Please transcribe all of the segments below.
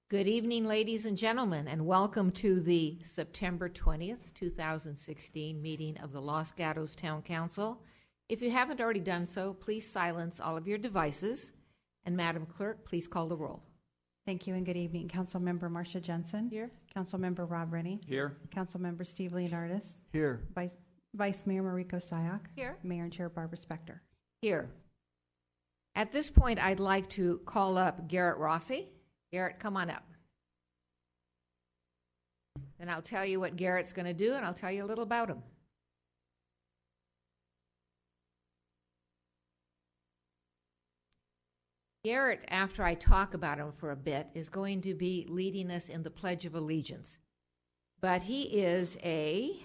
Good evening, ladies and gentlemen, and welcome to the September 20th, 2016 meeting of the Los Gatos Town Council. If you haven't already done so, please silence all of your devices. And Madam Clerk, please call the roll. Thank you and good evening. Councilmember Marcia Jensen. Here. Councilmember Rob Rennie. Here. Councilmember Steve Leonardis. Here. Vice Mayor Mariko Sayak. Here. Mayor and Chair Barbara Spector. Here. At this point, I'd like to call up Garrett Rossi. Garrett, come on up. And I'll tell you what Garrett's going to do, and I'll tell you a little about him. Garrett, after I talk about him for a bit, is going to be leading us in the Pledge of Allegiance. But he is I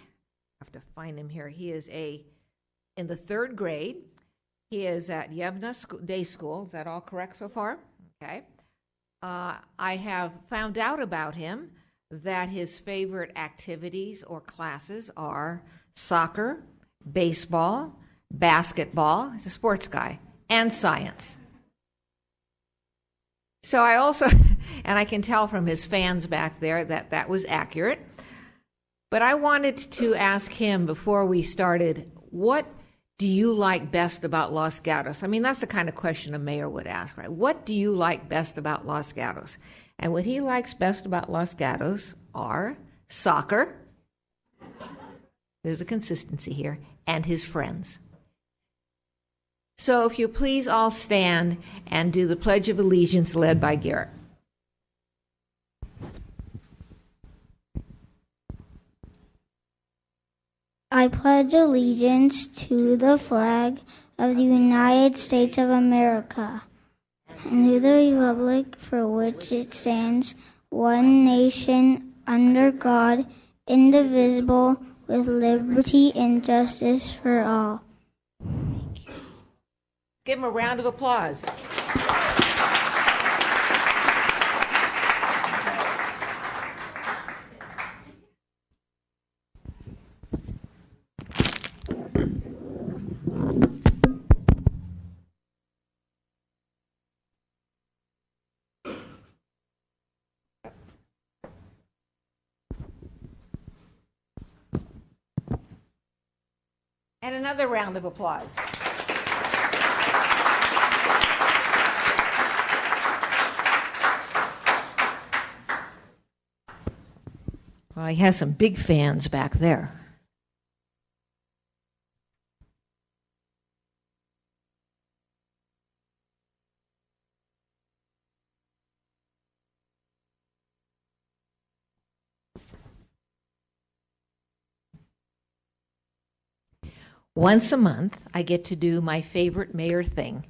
have to find him here. He is in the third grade. He is at Yevna Day School. Is that all correct so far? Okay. I have found out about him that his favorite activities or classes are soccer, baseball, basketball, he's a sports guy, and science. So I also, and I can tell from his fans back there that that was accurate, but I wanted to ask him before we started, what do you like best about Los Gatos? I mean, that's the kind of question a mayor would ask, right? What do you like best about Los Gatos? And what he likes best about Los Gatos are soccer, there's a consistency here, and his friends. So if you please all stand and do the Pledge of Allegiance led by Garrett. I pledge allegiance to the flag of the United States of America and to the republic for which it stands, one nation, under God, indivisible, with liberty and justice for all. Give him a round of applause. And another round of applause. Well, he has some big fans back there. Once a month, I get to do my favorite mayor thing,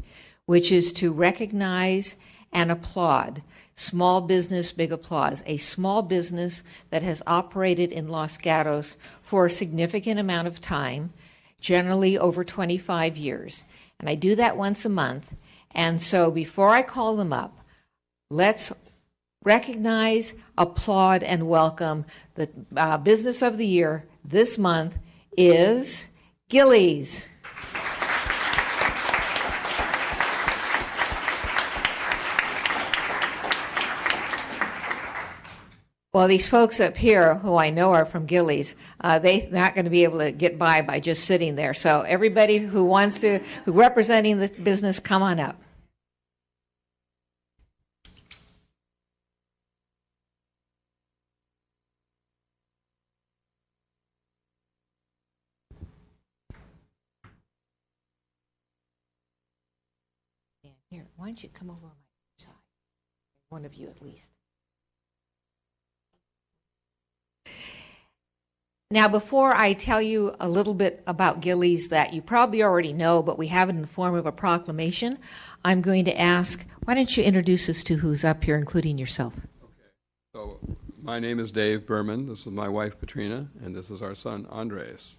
which is to recognize and applaud small business, big applause, a small business that has operated in Los Gatos for a significant amount of time, generally over 25 years. And I do that once a month. And so before I call them up, let's recognize, applaud, and welcome the business of the year this month is Gillies. Well, these folks up here, who I know are from Gillies, they're not going to be able to get by just sitting there. So everybody who wants to, who representing the business, come on up. Here, why don't you come over on my side? One of you at least. Now, before I tell you a little bit about Gillies that you probably already know, but we have it in the form of a proclamation, I'm going to ask, why don't you introduce us to who's up here, including yourself? Okay. So, my name is Dave Berman. This is my wife, Katrina, and this is our son, Andres.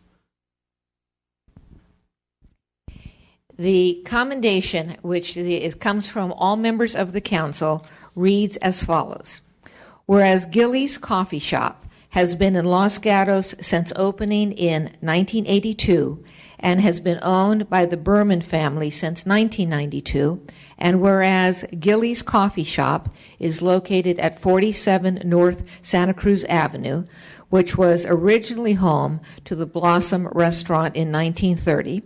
The commendation, which comes from all members of the council, reads as follows. Whereas Gillies Coffee Shop has been in Los Gatos since opening in 1982 and has been owned by the Berman family since 1992. And whereas Gillies Coffee Shop is located at 47 North Santa Cruz Avenue, which was originally home to the Blossom Restaurant in 1930,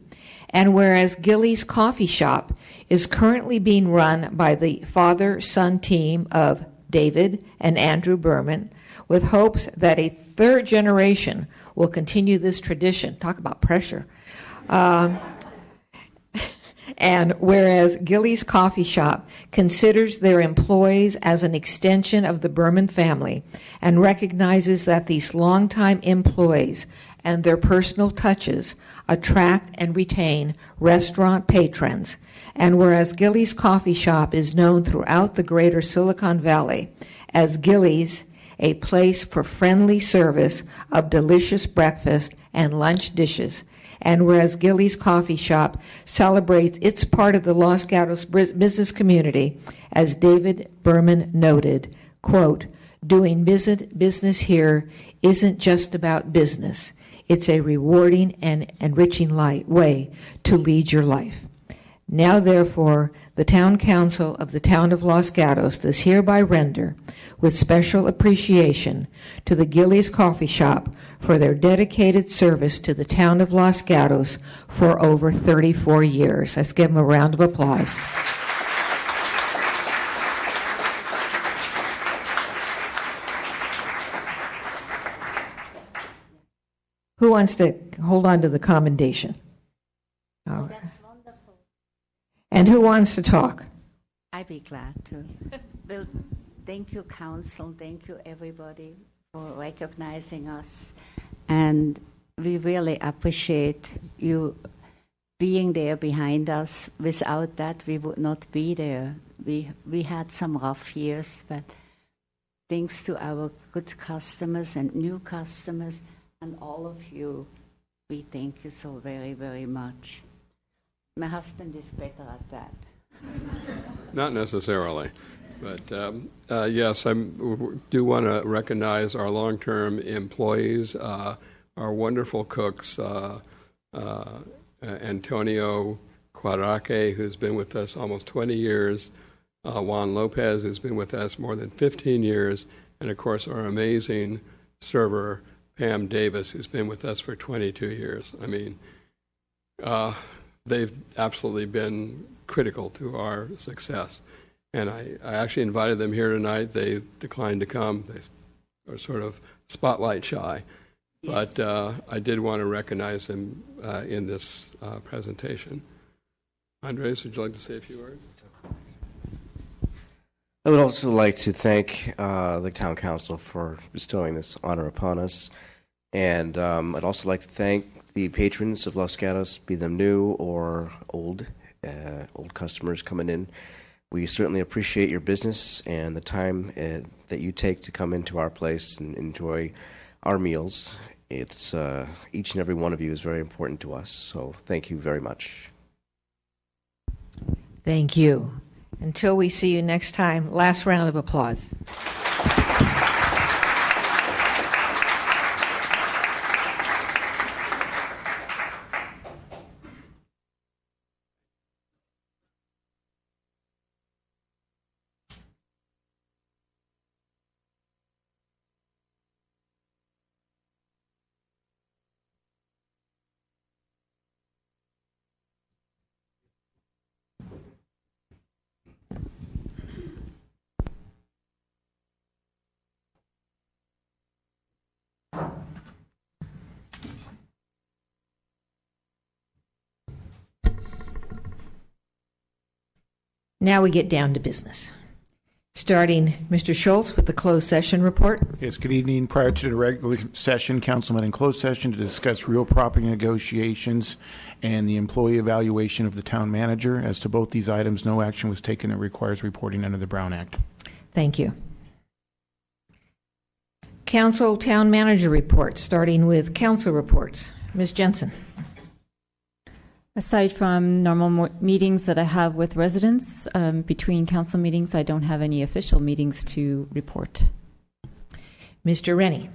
and whereas Gillies Coffee Shop is currently being run by the father-son team of David and Andrew Berman, with hopes that a third generation will continue this tradition. Talk about pressure. And whereas Gillies Coffee Shop considers their employees as an extension of the Berman family and recognizes that these longtime employees and their personal touches attract and retain restaurant patrons, and whereas Gillies Coffee Shop is known throughout the greater Silicon Valley as Gillies, a place for friendly service of delicious breakfast and lunch dishes, and whereas Gillies Coffee Shop celebrates its part of the Los Gatos business community, as David Berman noted, quote, "Doing business here isn't just about business. It's a rewarding and enriching way to lead your life. Now, therefore, the Town Council of the Town of Los Gatos does hereby render, with special appreciation, to the Gillies Coffee Shop for their dedicated service to the Town of Los Gatos for over 34 years. Let's give them a round of applause. Who wants to hold on to the commendation? Oh. That's wonderful. And who wants to talk? I'd be glad to. Well, thank you, Council. Thank you, everybody, for recognizing us. And we really appreciate you being there behind us. Without that, we would not be there. We had some rough years, but thanks to our good customers and new customers and all of you, we thank you so very, very much. My husband is better at that. Not necessarily, but yes, I do want to recognize our long-term employees, our wonderful cooks, Antonio Quadraque, who's been with us almost 20 years, Juan Lopez, who's been with us more than 15 years, and of course our amazing server, Pam Davis, who's been with us for 22 years. I mean, they've absolutely been critical to our success. And I actually invited them here tonight. They declined to come. They are sort of spotlight shy. Yes. But I did want to recognize them in this presentation. Andres, would you like to say a few words? I would also like to thank the Town Council for bestowing this honor upon us. And I'd also like to thank the patrons of Los Gatos, be them new or old customers coming in. We certainly appreciate your business and the time that you take to come into our place and enjoy our meals. It's each and every one of you is very important to us, so thank you very much. Thank you. Until we see you next time, last round of applause. Now we get down to business. Starting, Mr. Schultz with the closed session report. Yes, good evening. Prior to the regular session, council met in closed session to discuss real property negotiations and the employee evaluation of the town manager. As to both these items, no action was taken that requires reporting under the Brown Act. Thank you. Council town manager report, starting with council reports. Ms. Jensen. Aside from normal meetings that I have with residents, between council meetings, I don't have any official meetings to report. Mr. Rennie.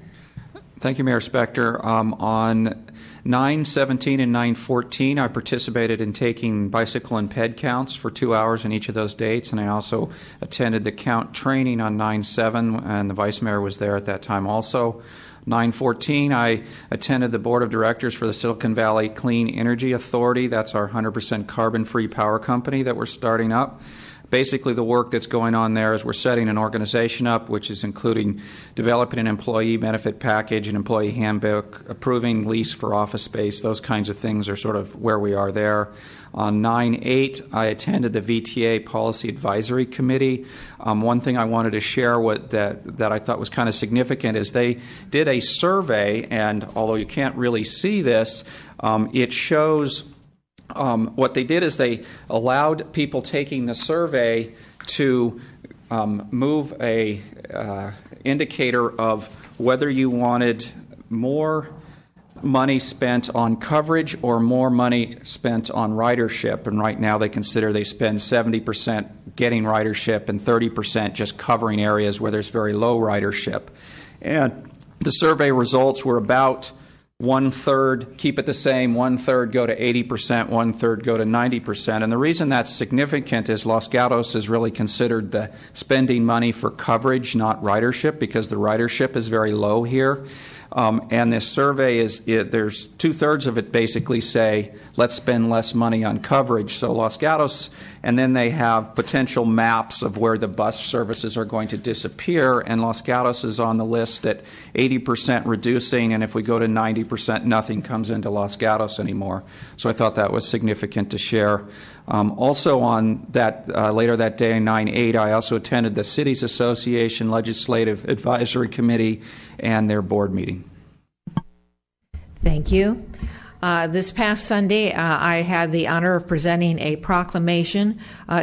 Thank you, Mayor Spector. On 9/17 and 9/14, I participated in taking bicycle and ped counts for 2 hours in each of those dates, and I also attended the count training on 9/7, and the Vice Mayor was there at that time also. 9/14, I attended the Board of Directors for the Silicon Valley Clean Energy Authority. That's our 100% carbon-free power company that we're starting up. Basically, the work that's going on there is we're setting an organization up, which is including developing an employee benefit package, an employee handbook, approving lease for office space. Those kinds of things are sort of where we are there. On 9/8, I attended the VTA Policy Advisory Committee. One thing I wanted to share that I thought was kind of significant is they did a survey, and although you can't really see this, it shows what they did is they allowed people taking the survey to move a indicator of whether you wanted more money spent on coverage or more money spent on ridership. And right now they consider they spend 70% getting ridership and 30% just covering areas where there's very low ridership. And the survey results were about 1/3 keep it the same, 1/3 go to 80%, 1/3 go to 90%. And the reason that's significant is Los Gatos is really considered the spending money for coverage, not ridership, because the ridership is very low here. And this survey there's 2/3 of it basically say, let's spend less money on coverage. So Los Gatos, and then they have potential maps of where the bus services are going to disappear. And Los Gatos is on the list at 80% reducing. And if we go to 90%, nothing comes into Los Gatos anymore. So I thought that was significant to share. Also on that, later that day, 9/8, I also attended the Cities Association Legislative Advisory Committee and their board meeting. Thank you. This past Sunday, I had the honor of presenting a proclamation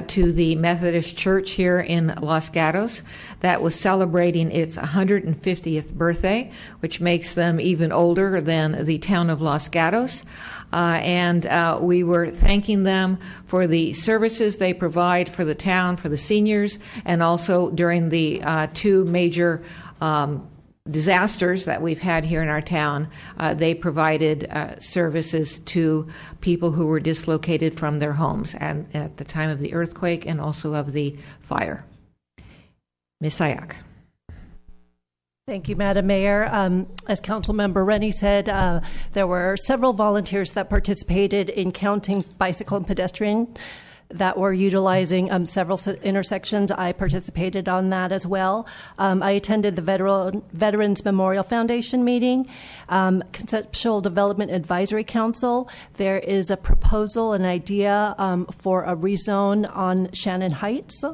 to the Methodist Church here in Los Gatos that was celebrating its 150th birthday, which makes them even older than the town of Los Gatos. And we were thanking them for the services they provide for the town, for the seniors, and also during the two major disasters that we've had here in our town. They provided services to people who were dislocated from their homes and at the time of the earthquake and also of the fire. Ms. Sayak. Thank you, Madam Mayor. As Councilmember Rennie said, there were several volunteers that participated in counting bicycle and pedestrian that were utilizing several intersections. I participated on that as well. I attended the Veterans Memorial Foundation meeting, Conceptual Development Advisory Council. There is a proposal, an idea for a rezone on Shannon Heights.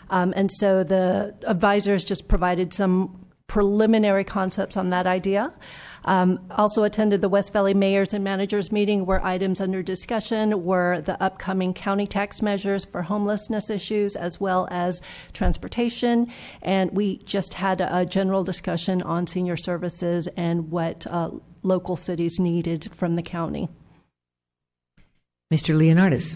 And so the advisors just provided some preliminary concepts on that idea. Also attended the West Valley Mayors and Managers meeting where items under discussion were the upcoming county tax measures for homelessness issues as well as transportation. And we just had a general discussion on senior services and what local cities needed from the county. Mr. Leonardis.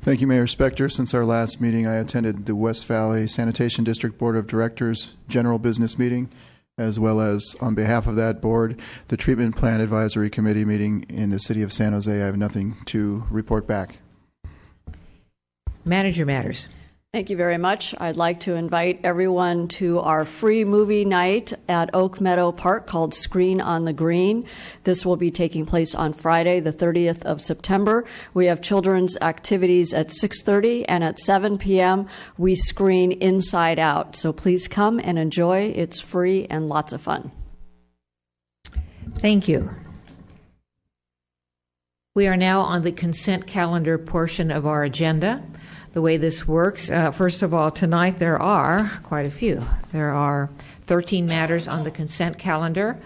Thank you, Mayor Spector. Since our last meeting, I attended the West Valley Sanitation District Board of Directors general business meeting, as well as, on behalf of that board, the Treatment Plan Advisory Committee meeting in the city of San Jose. I have nothing to report back. Manager Matters. Thank you very much. I'd like to invite everyone to our free movie night at Oak Meadow Park called Screen on the Green. This will be taking place on Friday, the 30th of September. We have children's activities at 6:30, and at 7 p.m. we screen Inside Out. So please come and enjoy. It's free and lots of fun. Thank you. We are now on the consent calendar portion of our agenda. The way this works, first of all, tonight there are quite a few. There are 13 matters on the consent calendar.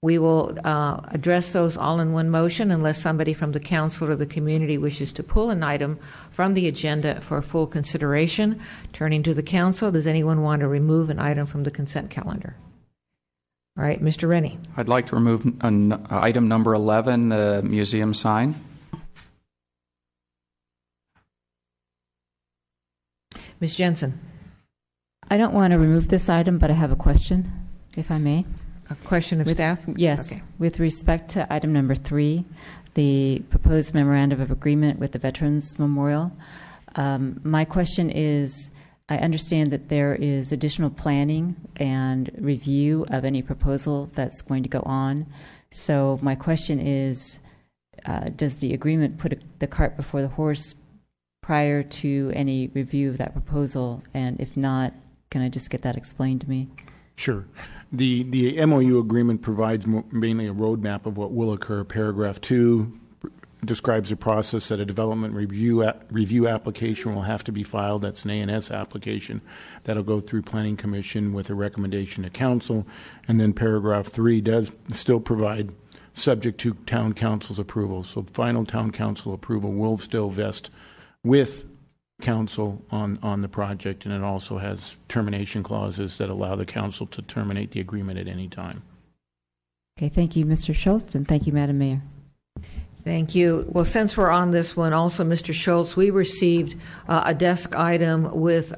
We will address those all in one motion unless somebody from the council or the community wishes to pull an item from the agenda for full consideration. Turning to the council, does anyone want to remove an item from the consent calendar? All right, Mr. Rennie. I'd like to remove item number 11, the museum sign. Ms. Jensen. I don't want to remove this item, but I have a question, if I may. A question of staff? Yes. Okay. With respect to item number 3, the proposed memorandum of agreement with the Veterans Memorial, my question is, I understand that there is additional planning and review of any proposal that's going to go on. So my question is, does the agreement put the cart before the horse prior to any review of that proposal? And if not, can I just get that explained to me? Sure. The MOU agreement provides mainly a roadmap of what will occur. Paragraph 2 describes the process that a development review application will have to be filed. That's an A&S application. That'll go through Planning Commission with a recommendation to Council. And then paragraph 3 does still provide subject to Town Council's approval. So final Town Council approval will still vest with Council on the project, and it also has termination clauses that allow the Council to terminate the agreement at any time. Okay, thank you, Mr. Schultz, and thank you, Madam Mayor. Thank you. Well, since we're on this one, also, Mr. Schultz, we received a desk item with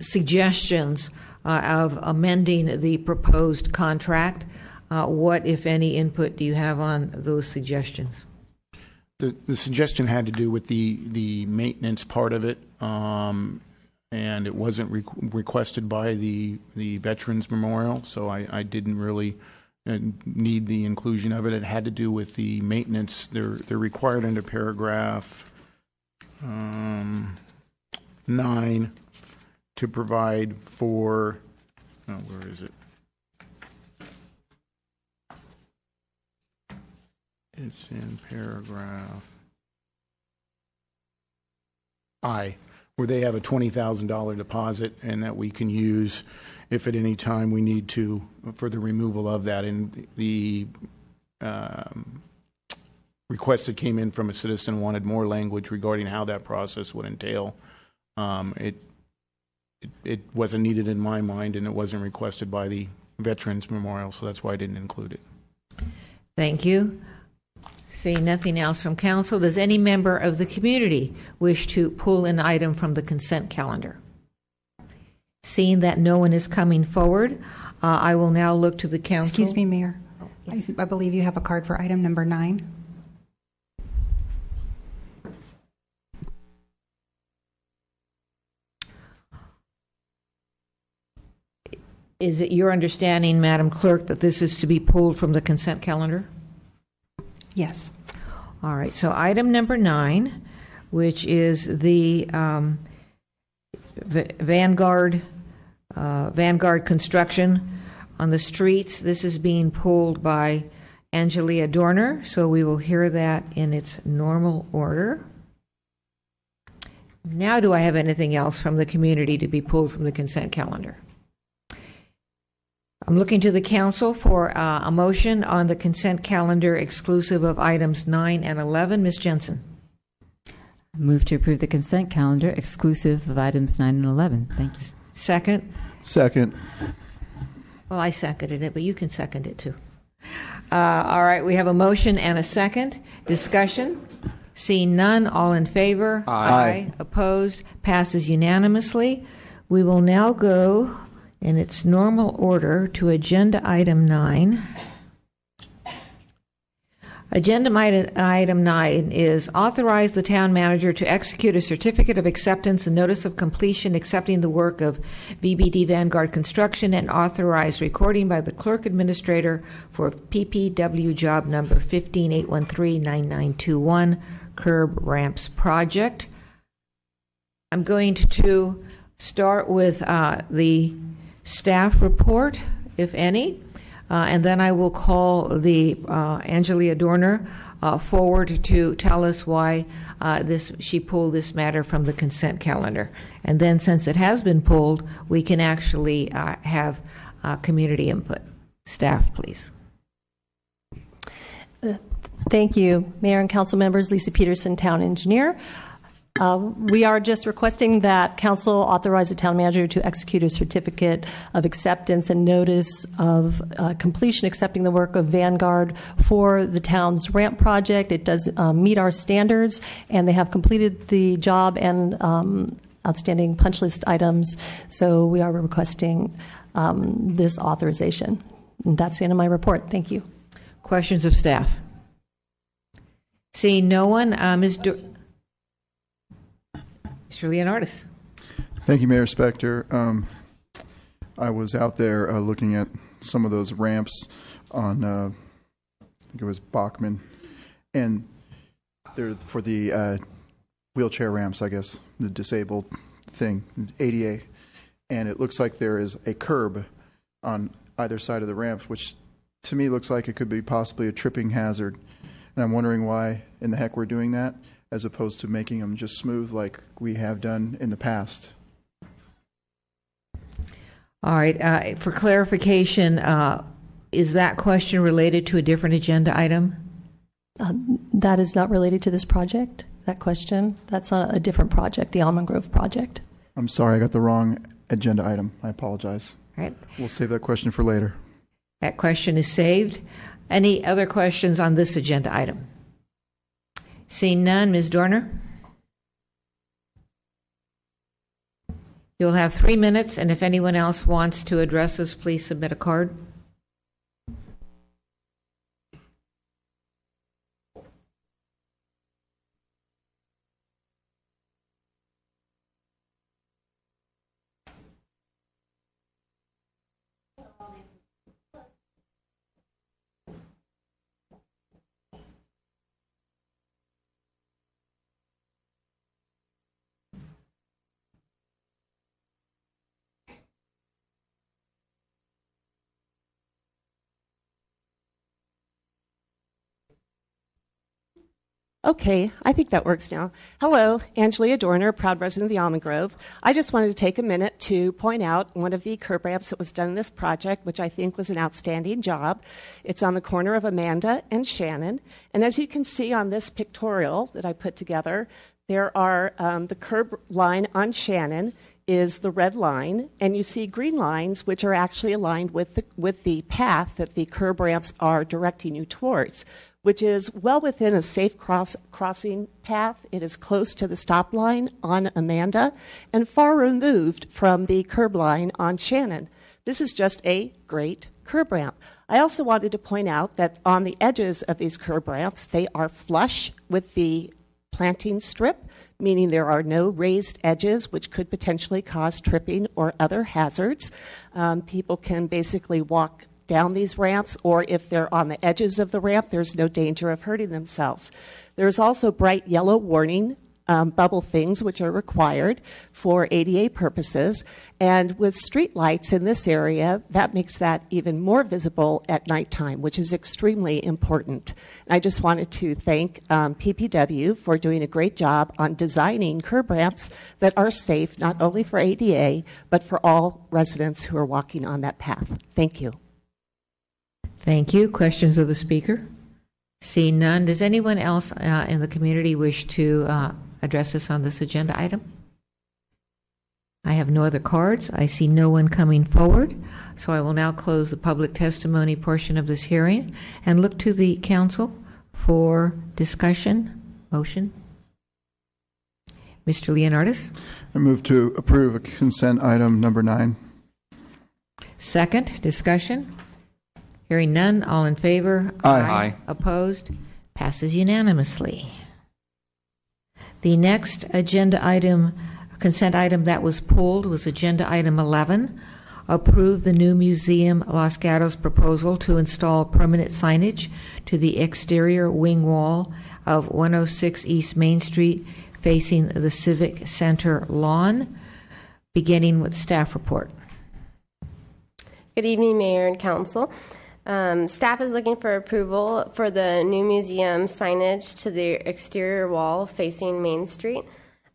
suggestions of amending the proposed contract. What, if any, input do you have on those suggestions? The suggestion had to do with the maintenance part of it, and it wasn't requested by the Veterans Memorial, so I didn't really need the inclusion of it. It had to do with the maintenance. They're required under paragraph 9 to provide for, where is it? It's in paragraph I, where they have a $20,000 deposit and that we can use if at any time we need to for the removal of that. And the request that came in from a citizen wanted more language regarding how that process would entail. It wasn't needed in my mind, and it wasn't requested by the Veterans Memorial, so that's why I didn't include it. Thank you. Seeing nothing else from Council, does any member of the community wish to pull an item from the consent calendar? Seeing that no one is coming forward, I will now look to the Council. Excuse me, Mayor. Yes. I believe you have a card for item number 9. Is it your understanding, Madam Clerk, that this is to be pulled from the consent calendar? Yes. All right, so item number 9, which is the Vanguard construction on the streets. This is being pulled by Angelia Dorner, so we will hear that in its normal order. Now, do I have anything else from the community to be pulled from the consent calendar? I'm looking to the Council for a motion on the consent calendar exclusive of items 9 and 11. Ms. Jensen. Move to approve the consent calendar exclusive of items 9 and 11. Thank you. Second? Second. Well, I seconded it, but you can second it too. All right, we have a motion and a second. Discussion? Seeing none, all in favor? Aye. Opposed? Passes unanimously. We will now go in its normal order to agenda item 9. Agenda item 9 is authorize the town manager to execute a certificate of acceptance and notice of completion accepting the work of VBD Vanguard Construction and authorize recording by the clerk administrator for PPW job number 158139921 curb ramps project. I'm going to start with the staff report, if any, and then I will call the Angelia Dorner forward to tell us why she pulled this matter from the consent calendar. And then, since it has been pulled, we can actually have community input. Staff, please. Thank you, Mayor and Council members. Lisa Peterson, Town Engineer. We are just requesting that Council authorize the town manager to execute a certificate of acceptance and notice of completion accepting the work of Vanguard for the town's ramp project. It does meet our standards, and they have completed the job and outstanding punch list items. So we are requesting this authorization. And that's the end of my report. Thank you. Questions of staff? Seeing no one, Mr. Leonardis. Thank you, Mayor Spector. I was out there looking at some of those ramps on, I think it was Bachman, and they're for the wheelchair ramps, I guess, the disabled thing, ADA. And it looks like there is a curb on either side of the ramps, which to me looks like it could be possibly a tripping hazard. And I'm wondering why in the heck we're doing that, as opposed to making them just smooth like we have done in the past. All right. For clarification, is that question related to a different agenda item? That is not related to this project, that question. That's on a different project, the Almond Grove project. I'm sorry, I got the wrong agenda item. I apologize. All right. We'll save that question for later. That question is saved. Any other questions on this agenda item? Seeing none, Ms. Dorner? You'll have 3 minutes, and if anyone else wants to address us, please submit a card. Okay, I think that works now. Hello, Angelia Dorner, proud resident of the Almond Grove. I just wanted to take a minute to point out one of the curb ramps that was done in this project, which I think was an outstanding job. It's on the corner of Amanda and Shannon. And as you can see on this pictorial that I put together, there are the curb line on Shannon is the red line, and you see green lines, which are actually aligned with the path that the curb ramps are directing you towards, which is well within a safe crossing path. It is close to the stop line on Amanda and far removed from the curb line on Shannon. This is just a great curb ramp. I also wanted to point out that on the edges of these curb ramps, they are flush with the planting strip, meaning there are no raised edges, which could potentially cause tripping or other hazards. People can basically walk down these ramps, or if they're on the edges of the ramp, there's no danger of hurting themselves. There's also bright yellow warning bubble things, which are required for ADA purposes. And with street lights in this area, that makes that even more visible at nighttime, which is extremely important. I just wanted to thank PPW for doing a great job on designing curb ramps that are safe, not only for ADA, but for all residents who are walking on that path. Thank you. Thank you. Questions of the speaker? Seeing none, does anyone else in the community wish to address us on this agenda item? I have no other cards. I see no one coming forward. So I will now close the public testimony portion of this hearing and look to the council for discussion. Motion. Mr. Leonardis? I move to approve consent item number 9. Second, discussion. Hearing none, all in favor? Aye. Aye. Opposed? Passes unanimously. The next agenda item, consent item that was pulled, was agenda item 11. Approve the new museum Los Gatos proposal to install permanent signage to the exterior wing wall of 106 East Main Street facing the Civic Center lawn. Beginning with staff report. Good evening, Mayor and Council. Staff is looking for approval for the new museum signage to the exterior wall facing Main Street.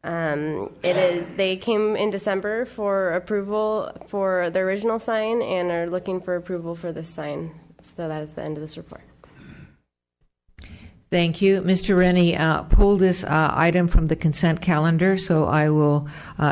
They came in December for approval for the original sign and are looking for approval for this sign. So that is the end of this report. Thank you. Mr. Rennie pulled this item from the consent calendar, so I will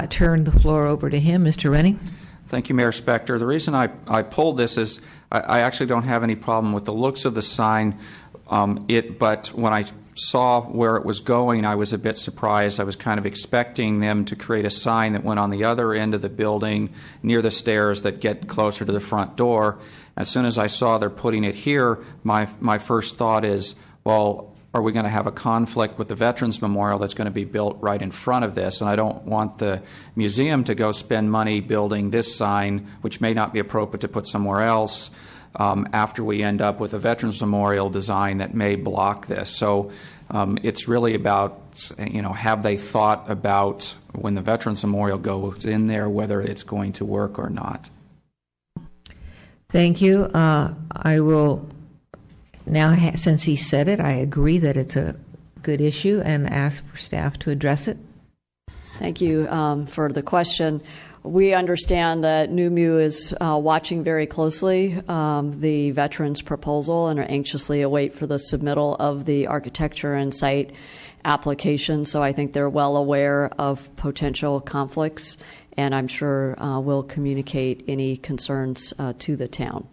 turn the floor over to him. Mr. Rennie? Thank you, Mayor Spector. The reason I pulled this is I actually don't have any problem with the looks of the sign, but when I saw where it was going, I was a bit surprised. I was kind of expecting them to create a sign that went on the other end of the building near the stairs that get closer to the front door. As soon as I saw they're putting it here, my first thought is, well, are we going to have a conflict with the Veterans Memorial that's going to be built right in front of this? And I don't want the museum to go spend money building this sign, which may not be appropriate to put somewhere else, after we end up with a Veterans Memorial design that may block this. So it's really about, have they thought about when the Veterans Memorial goes in there, whether it's going to work or not? Thank you. I will now, since he said it, I agree that it's a good issue and ask for staff to address it. Thank you for the question. We understand that NUMU is watching very closely the veterans' proposal and are anxiously await for the submittal of the architecture and site application. So I think they're well aware of potential conflicts, and I'm sure will communicate any concerns to the town.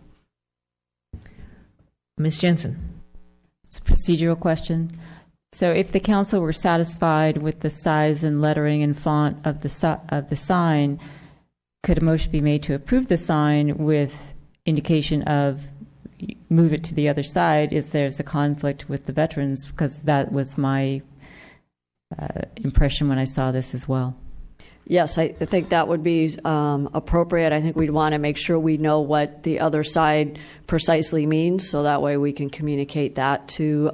Ms. Jensen. It's a procedural question. So if the council were satisfied with the size and lettering and font of the sign, could a motion be made to approve the sign with indication of move it to the other side if there's a conflict with the veterans? Because that was my impression when I saw this as well. Yes, I think that would be appropriate. I think we'd want to make sure we know what the other side precisely means, so that way we can communicate that to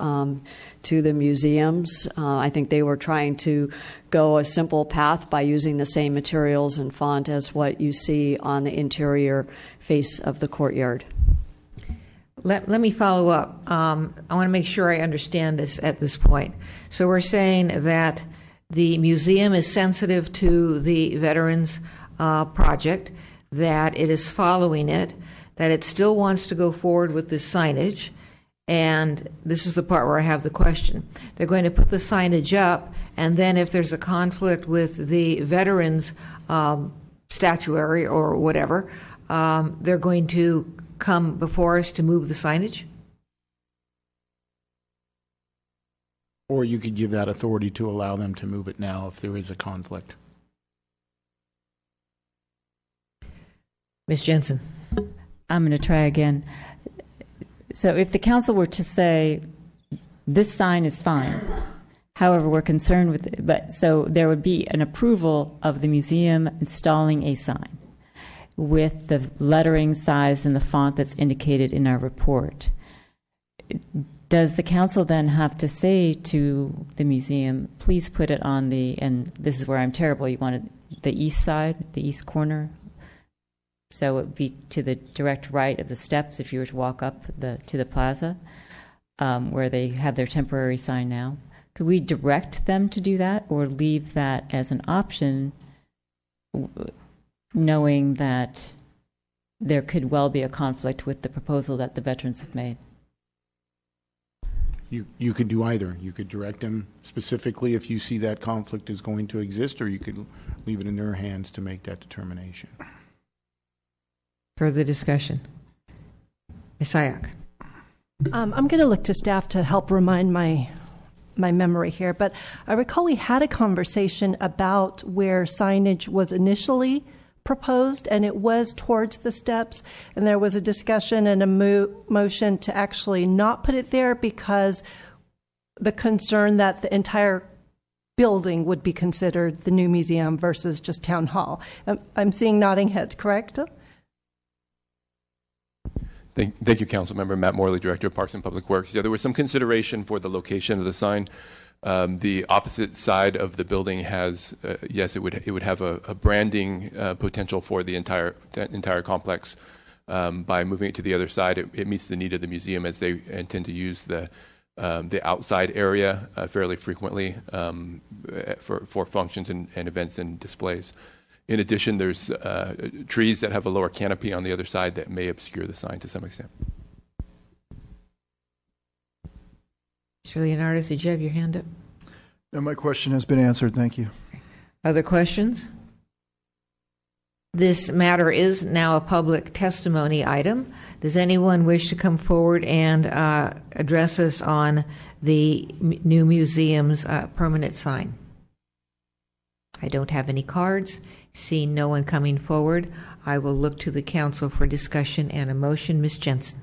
the museums. I think they were trying to go a simple path by using the same materials and font as what you see on the interior face of the courtyard. Let me follow up. I want to make sure I understand this at this point. So we're saying that the museum is sensitive to the Veterans Project, that it is following it, that it still wants to go forward with this signage, and this is the part where I have the question. They're going to put the signage up, and then if there's a conflict with the Veterans statuary or whatever, they're going to come before us to move the signage? Or you could give that authority to allow them to move it now if there is a conflict. Ms. Jensen. I'm going to try again. So if the council were to say, this sign is fine, however, we're concerned with it, but so there would be an approval of the museum installing a sign with the lettering size and the font that's indicated in our report. Does the council then have to say to the museum, please put it on the, and this is where I'm terrible, you wanted the east side, the east corner? So it would be to the direct right of the steps if you were to walk up to the plaza, where they have their temporary sign now. Could we direct them to do that or leave that as an option, knowing that there could well be a conflict with the proposal that the veterans have made? You could do either. You could direct them specifically if you see that conflict is going to exist, or you could leave it in their hands to make that determination. Further discussion. Ms. Sayak. I'm going to look to staff to help remind my memory here, but I recall we had a conversation about where signage was initially proposed, and it was towards the steps, and there was a discussion and a motion to actually not put it there because the concern that the entire building would be considered the new museum versus just town hall. I'm seeing nodding heads, correct? Thank you, Councilmember Matt Morley, Director of Parks and Public Works. Yeah, there was some consideration for the location of the sign. The opposite side of the building has, yes, it would have a branding potential for the entire complex. By moving it to the other side, it meets the need of the museum as they intend to use the outside area fairly frequently for functions and events and displays. In addition, there's trees that have a lower canopy on the other side that may obscure the sign to some extent. Mr. Leonardis, did you have your hand up? No, my question has been answered. Thank you. Other questions? This matter is now a public testimony item. Does anyone wish to come forward and address us on the new museum's permanent sign? I don't have any cards. Seeing no one coming forward, I will look to the council for discussion and a motion. Ms. Jensen.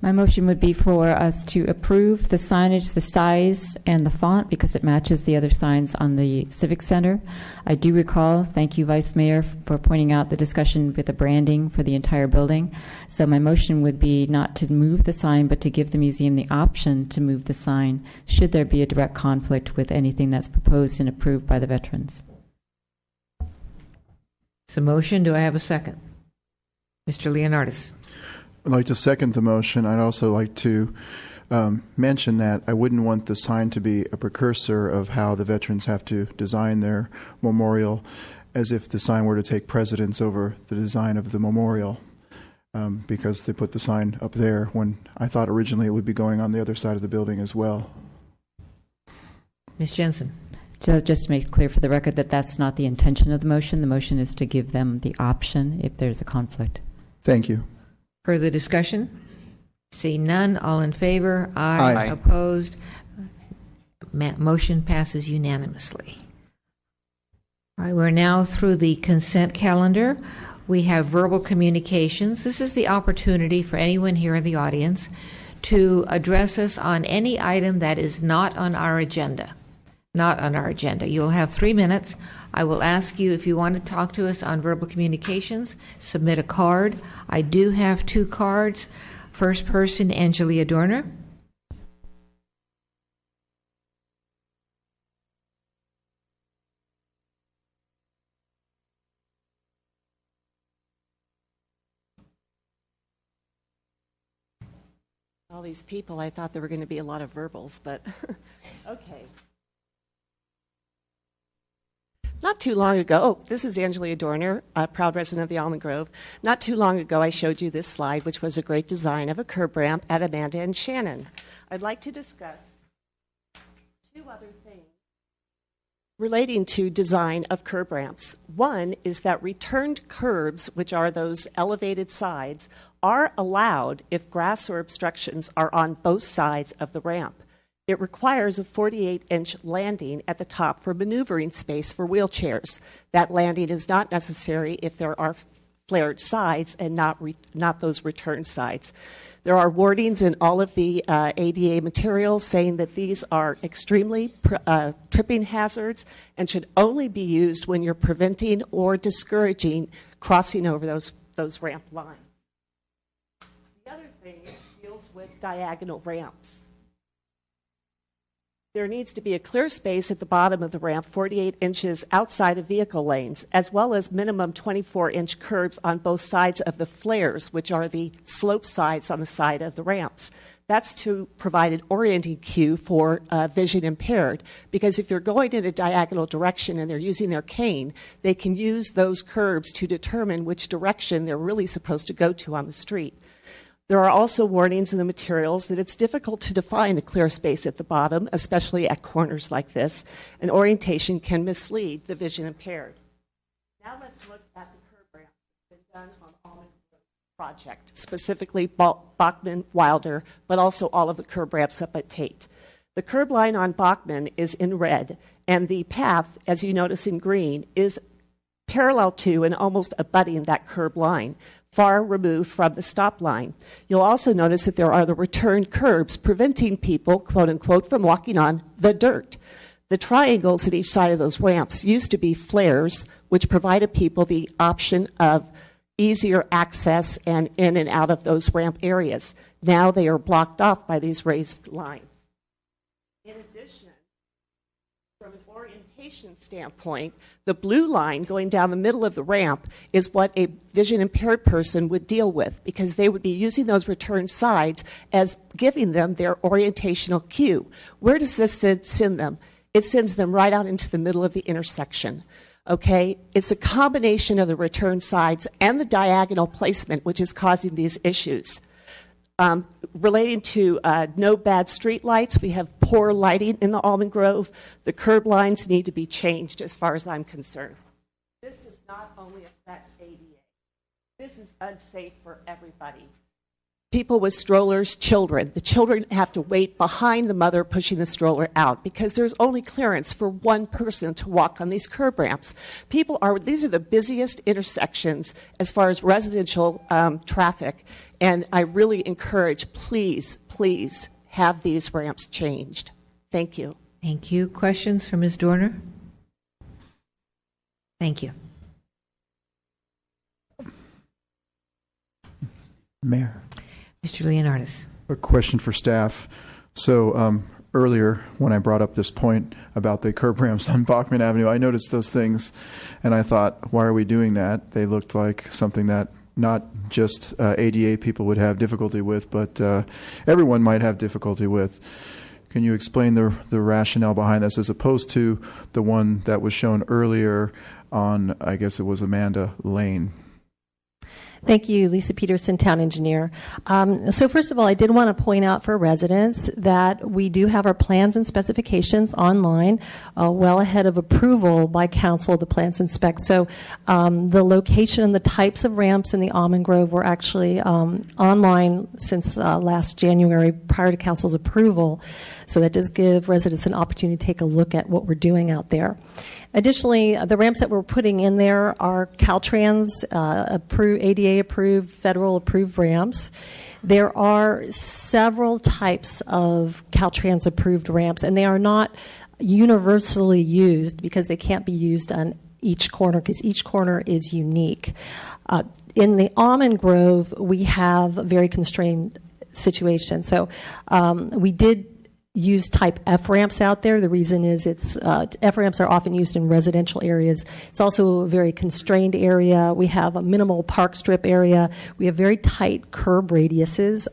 My motion would be for us to approve the signage, the size, and the font because it matches the other signs on the Civic Center. I do recall, thank you, Vice Mayor, for pointing out the discussion with the branding for the entire building. So my motion would be not to move the sign, but to give the museum the option to move the sign should there be a direct conflict with anything that's proposed and approved by the veterans. It's a motion. Do I have a second? Mr. Leonardis. I'd like to second the motion. I'd also like to mention that I wouldn't want the sign to be a precursor of how the veterans have to design their memorial, as if the sign were to take precedence over the design of the memorial, because they put the sign up there when I thought originally it would be going on the other side of the building as well. Ms. Jensen. So just to make it clear for the record that that's not the intention of the motion. The motion is to give them the option if there's a conflict. Thank you. Further discussion? See none. All in favor? Aye. Opposed? Motion passes unanimously. All right, we're now through the consent calendar. We have verbal communications. This is the opportunity for anyone here in the audience to address us on any item that is not on our agenda. Not on our agenda. You'll have 3 minutes. I will ask you if you want to talk to us on verbal communications, submit a card. I do have 2 cards. First person, Angelia Dorner. All these people, I thought there were going to be a lot of verbals, but okay. Not too long ago, this is Angelia Dorner, a proud resident of the Almond Grove. Not too long ago, I showed you this slide, which was a great design of a curb ramp at Amanda and Shannon. I'd like to discuss 2 other things relating to design of curb ramps. One is that returned curbs, which are those elevated sides, are allowed if grass or obstructions are on both sides of the ramp. It requires a 48-inch landing at the top for maneuvering space for wheelchairs. That landing is not necessary if there are flared sides and not those return sides. There are warnings in all of the ADA materials saying that these are extremely tripping hazards and should only be used when you're preventing or discouraging crossing over those ramp lines. The other thing deals with diagonal ramps. There needs to be a clear space at the bottom of the ramp 48 inches outside of vehicle lanes, as well as minimum 24-inch curbs on both sides of the flares, which are the slope sides on the side of the ramps. That's to provide an orienting cue for vision impaired, because if you're going in a diagonal direction and they're using their cane, they can use those curbs to determine which direction they're really supposed to go to on the street. There are also warnings in the materials that it's difficult to define a clear space at the bottom, especially at corners like this, and orientation can mislead the vision impaired. Now let's look at the curb ramp that's been done on Almond project, specifically Bachman, Wilder, but also all of the curb ramps up at Tate. The curb line on Bachman is in red, and the path, as you notice in green, is parallel to and almost abutting that curb line, far removed from the stop line. You'll also notice that there are the return curbs preventing people, quote unquote, from walking on the dirt. The triangles at each side of those ramps used to be flares, which provided people the option of easier access and in and out of those ramp areas. Now they are blocked off by these raised lines. In addition, from an orientation standpoint, the blue line going down the middle of the ramp is what a vision impaired person would deal with, because they would be using those return sides as giving them their orientational cue. Where does this send them? It sends them right out into the middle of the intersection. Okay? It's a combination of the return sides and the diagonal placement which is causing these issues. Relating to no bad street lights, we have poor lighting in the Almond Grove. The curb lines need to be changed as far as I'm concerned. This is not only affect ADA. This is unsafe for everybody. People with strollers, children. The children have to wait behind the mother pushing the stroller out because there's only clearance for one person to walk on these curb ramps. These are the busiest intersections as far as residential traffic, and I really encourage, please, please have these ramps changed. Thank you. Thank you. Questions for Ms. Dorner? Thank you. Mayor. Mr. Leonardis. A question for staff. So earlier, when I brought up this point about the curb ramps on Bachman Avenue, I noticed those things, and I thought, why are we doing that? They looked like something that not just ADA people would have difficulty with, but everyone might have difficulty with. Can you explain the rationale behind this as opposed to the one that was shown earlier on, I guess it was Amanda Lane? Thank you, Lisa Peterson, Town Engineer. So first of all, I did want to point out for residents that we do have our plans and specifications online well ahead of approval by council, the plans and specs. So the location and the types of ramps in the Almond Grove were actually online since last January prior to council's approval. So that does give residents an opportunity to take a look at what we're doing out there. Additionally, the ramps that we're putting in there are Caltrans ADA approved, federal approved ramps. There are several types of Caltrans approved ramps, and they are not universally used because they can't be used on each corner because each corner is unique. In the Almond Grove, we have a very constrained situation. So we did use type F ramps out there. The reason is F ramps are often used in residential areas. It's also a very constrained area. We have a minimal park strip area. We have very tight curb radiuses.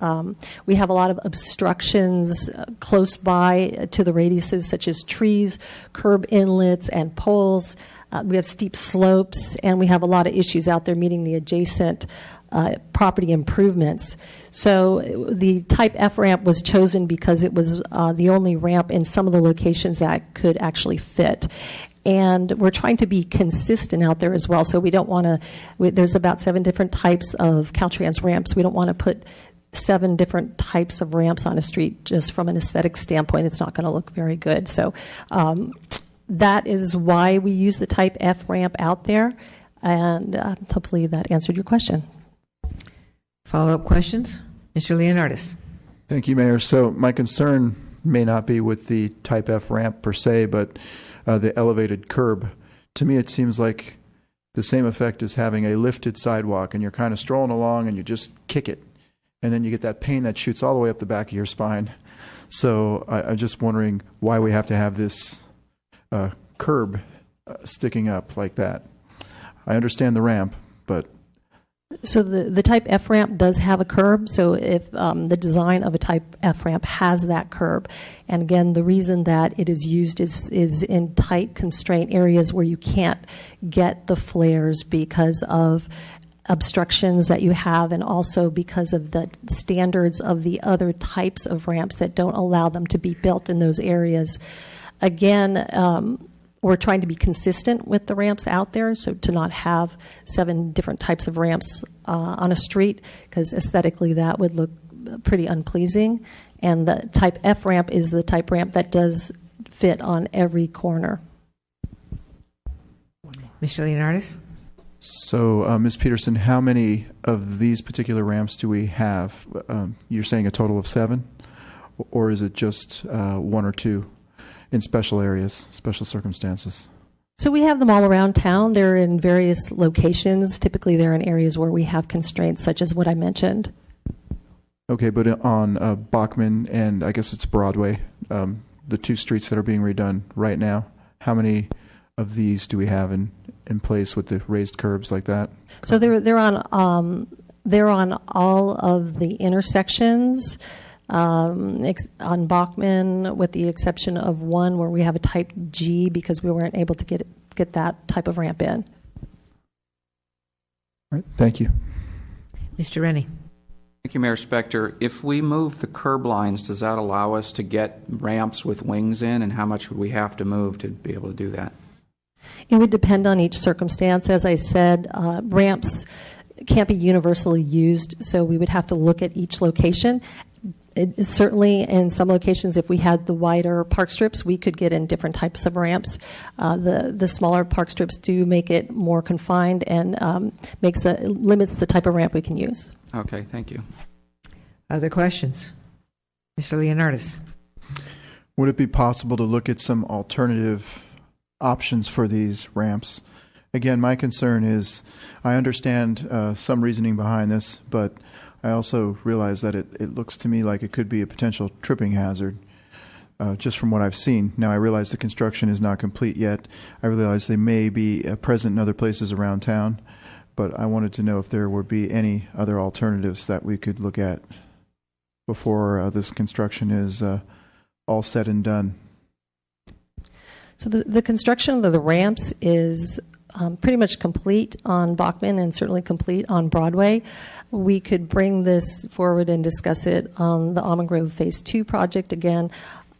We have a lot of obstructions close by to the radiuses, such as trees, curb inlets, and poles. We have steep slopes, and we have a lot of issues out there meeting the adjacent property improvements. So the type F ramp was chosen because it was the only ramp in some of the locations that could actually fit. And we're trying to be consistent out there as well. So we don't want to, there's about 7 different types of Caltrans ramps. We don't want to put 7 different types of ramps on a street just from an aesthetic standpoint. It's not going to look very good. So that is why we use the type F ramp out there. And hopefully that answered your question. Follow-up questions? Mr. Leonardis. Thank you, Mayor. So my concern may not be with the type F ramp per se, but the elevated curb. To me, it seems like the same effect as having a lifted sidewalk, and you're kind of strolling along and you just kick it, and then you get that pain that shoots all the way up the back of your spine. So I'm just wondering why we have to have this curb sticking up like that. I understand the ramp, but... So the type F ramp does have a curb. So if the design of a type F ramp has that curb, and again, the reason that it is used is in tight constraint areas where you can't get the flares because of obstructions that you have, and also because of the standards of the other types of ramps that don't allow them to be built in those areas. Again, we're trying to be consistent with the ramps out there, so to not have 7 different types of ramps on a street, because aesthetically that would look pretty unpleasing. And the type F ramp is the type ramp that does fit on every corner. Mr. Leonardis? So, Ms. Peterson, how many of these particular ramps do we have? You're saying a total of 7? Or is it just 1 or 2? In special areas, special circumstances? So we have them all around town. They're in various locations. Typically, they're in areas where we have constraints, such as what I mentioned. Okay, but on Bachman and I guess it's Broadway, the 2 streets that are being redone right now, how many of these do we have in place with the raised curbs like that? So they're on all of the intersections. On Bachman, with the exception of one where we have a type G because we weren't able to get that type of ramp in. All right, thank you. Mr. Rennie. Thank you, Mayor Spector. If we move the curb lines, does that allow us to get ramps with wings in, and how much would we have to move to be able to do that? It would depend on each circumstance. As I said, ramps can't be universally used, so we would have to look at each location. Certainly, in some locations, if we had the wider park strips, we could get in different types of ramps. The smaller park strips do make it more confined and limits the type of ramp we can use. Okay, thank you. Other questions? Mr. Leonardis. Would it be possible to look at some alternative options for these ramps? Again, my concern is I understand some reasoning behind this, but I also realize that it looks to me like it could be a potential tripping hazard, just from what I've seen. Now, I realize the construction is not complete yet. I realize they may be present in other places around town, but I wanted to know if there would be any other alternatives that we could look at before this construction is all said and done. So the construction of the ramps is pretty much complete on Bachman and certainly complete on Broadway. We could bring this forward and discuss it on the Almond Grove Phase 2 project again.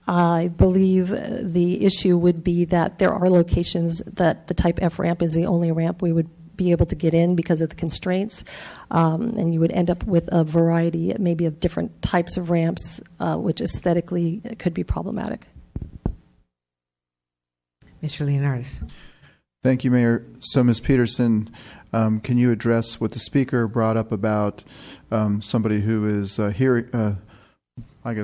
I believe the issue would be that there are locations that the Type F ramp is the only ramp we would be able to get in because of the constraints, and you would end up with a variety maybe of different types of ramps, which aesthetically could be problematic. Mr. Leonardis. Thank you, Mayor. So, Ms. Peterson, can you address what the speaker brought up about somebody who is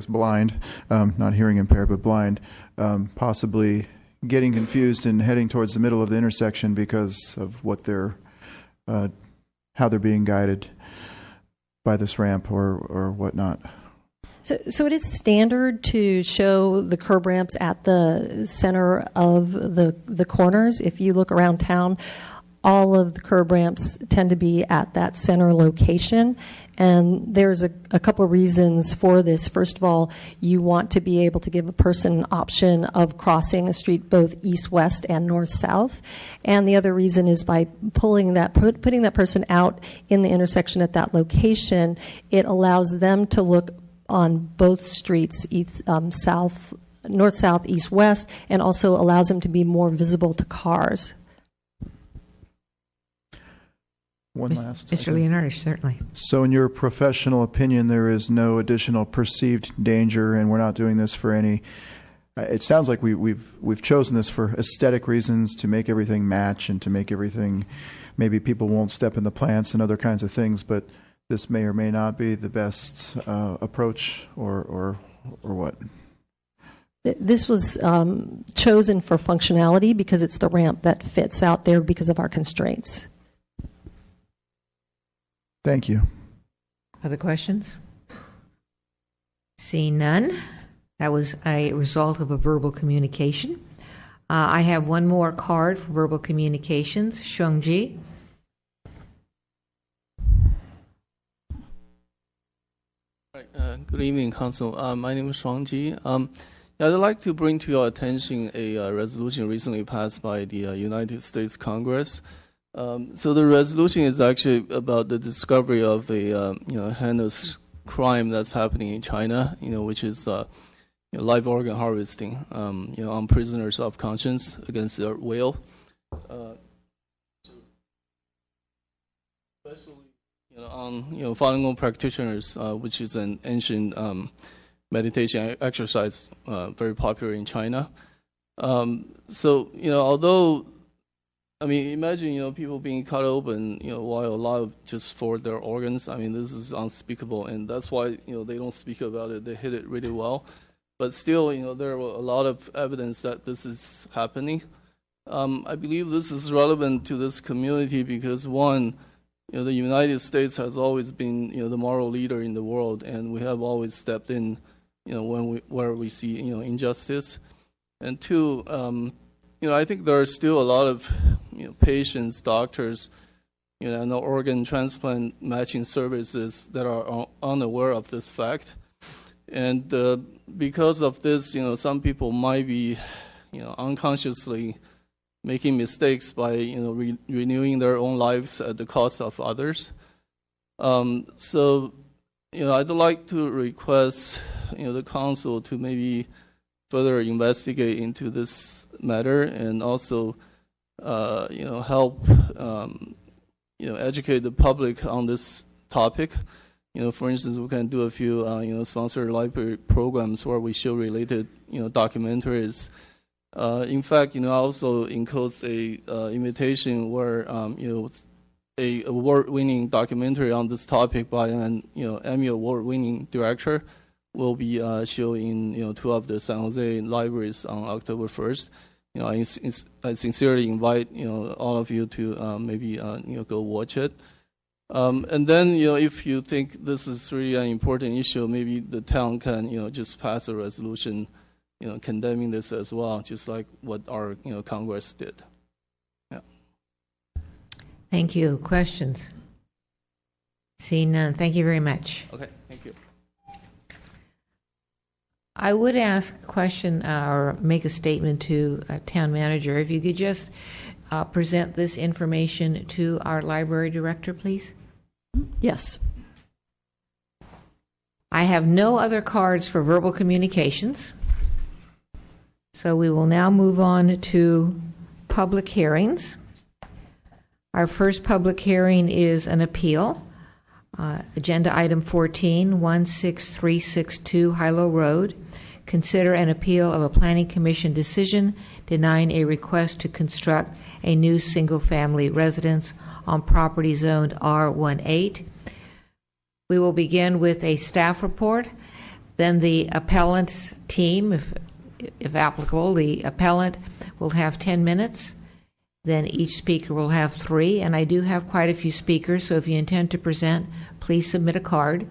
blind, not hearing impaired, but blind, possibly getting confused and heading towards the middle of the intersection because of what how they're being guided by this ramp or whatnot? So it is standard to show the curb ramps at the center of the corners. If you look around town, all of the curb ramps tend to be at that center location. And there's a couple of reasons for this. First of all, you want to be able to give a person an option of crossing a street both east-west and north-south. And the other reason is by putting that person out in the intersection at that location, it allows them to look on both streets, north, south, east, west, and also allows them to be more visible to cars. Mr. Leonardis, certainly. So in your professional opinion, there is no additional perceived danger, and we're not doing this for any... it sounds like we've chosen this for aesthetic reasons, to make everything match and to make everything... maybe people won't step in the plants and other kinds of things, but this may or may not be the best approach, or what? This was chosen for functionality because it's the ramp that fits out there because of our constraints. Thank you. Other questions? Seeing none. That was a result of a verbal communication. I have one more card for verbal communications. Shungji. Good evening, Council. My name is Shuang Ji. I'd like to bring to your attention a resolution recently passed by the United States Congress. So the resolution is actually about the discovery of a heinous crime that's happening in China, which is live organ harvesting, on prisoners of conscience against their will. Especially on Falun Gong practitioners, which is an ancient meditation exercise very popular in China. So although imagine people being cut open while alive just for their organs. This is unspeakable, and that's why they don't speak about it. They hid it really well, but still there are a lot of evidence that this is happening. I believe this is relevant to this community because one, the United States has always been the moral leader in the world, and we have always stepped in where we see injustice. And two, I think there are still a lot of patients, doctors, and organ transplant matching services that are unaware of this fact. And because of this, some people might be unconsciously making mistakes by renewing their own lives at the cost of others. So I'd like to request the council to maybe further investigate into this matter, and also help educate the public on this topic. For instance, we can do a few sponsored library programs where we show related documentaries. In fact, I also enclosed a invitation where a award-winning documentary on this topic by an Emmy award-winning director will be shown in 2 of the San Jose libraries on October 1st. I sincerely invite all of you to maybe go watch it. And then if you think this is really an important issue, maybe the town can just pass a resolution condemning this as well, just like what our Congress did. Yeah. Thank you. Questions? Seeing none. Thank you very much. Okay. Thank you. I would ask a question or make a statement to town manager. If you could just present this information to our library director, please. Yes. I have no other cards for verbal communications. So we will now move on to public hearings. Our first public hearing is an appeal. Agenda item 14, 16362 Hilo Road. Consider an appeal of a planning commission decision denying a request to construct a new single-family residence on property zoned R18. We will begin with a staff report, then the appellant's team, if applicable. The appellant will have 10 minutes. Then each speaker will have 3, and I do have quite a few speakers, so if you intend to present, please submit a card,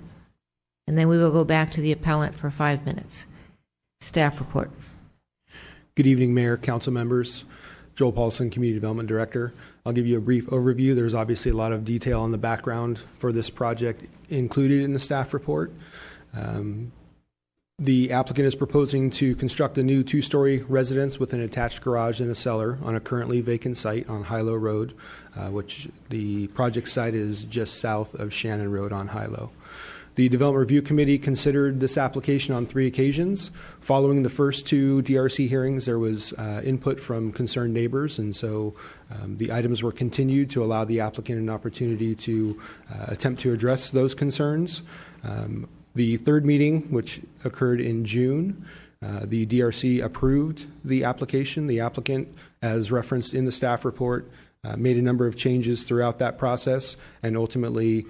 and then we will go back to the appellant for 5 minutes. Staff report. Good evening, Mayor, council members. Joel Paulson, Community Development Director. I'll give you a brief overview. There's obviously a lot of detail on the background for this project included in the staff report. The applicant is proposing to construct a new 2-story residence with an attached garage and a cellar on a currently vacant site on Hilo Road, which the project site is just south of Shannon Road on Hilo. The Development Review Committee considered this application on 3 occasions. Following the first 2 DRC hearings, there was input from concerned neighbors, and so the items were continued to allow the applicant an opportunity to attempt to address those concerns. The 3rd meeting, which occurred in June, the DRC approved the application. The applicant, as referenced in the staff report, made a number of changes throughout that process, and ultimately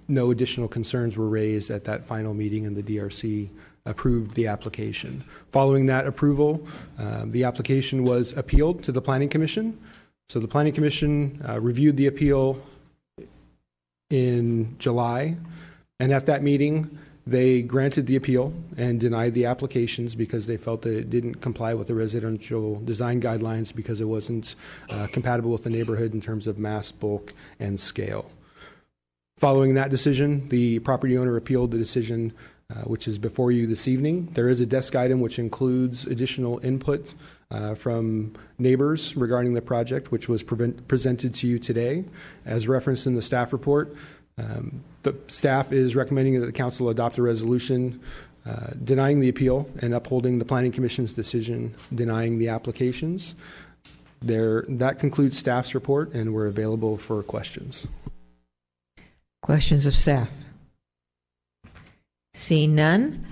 no additional concerns were raised at that final meeting, and the DRC approved the application. Following that approval, the application was appealed to the Planning Commission. So the Planning Commission reviewed the appeal in July, and at that meeting, they granted the appeal and denied the applications because they felt that it didn't comply with the residential design guidelines because it wasn't compatible with the neighborhood in terms of mass, bulk, and scale. Following that decision, the property owner appealed the decision, which is before you this evening. There is a desk item which includes additional input from neighbors regarding the project, which was presented to you today. As referenced in the staff report, the staff is recommending that the council adopt a resolution denying the appeal and upholding the Planning Commission's decision denying the applications. That concludes staff's report, and we're available for questions. Questions of staff? Seeing none,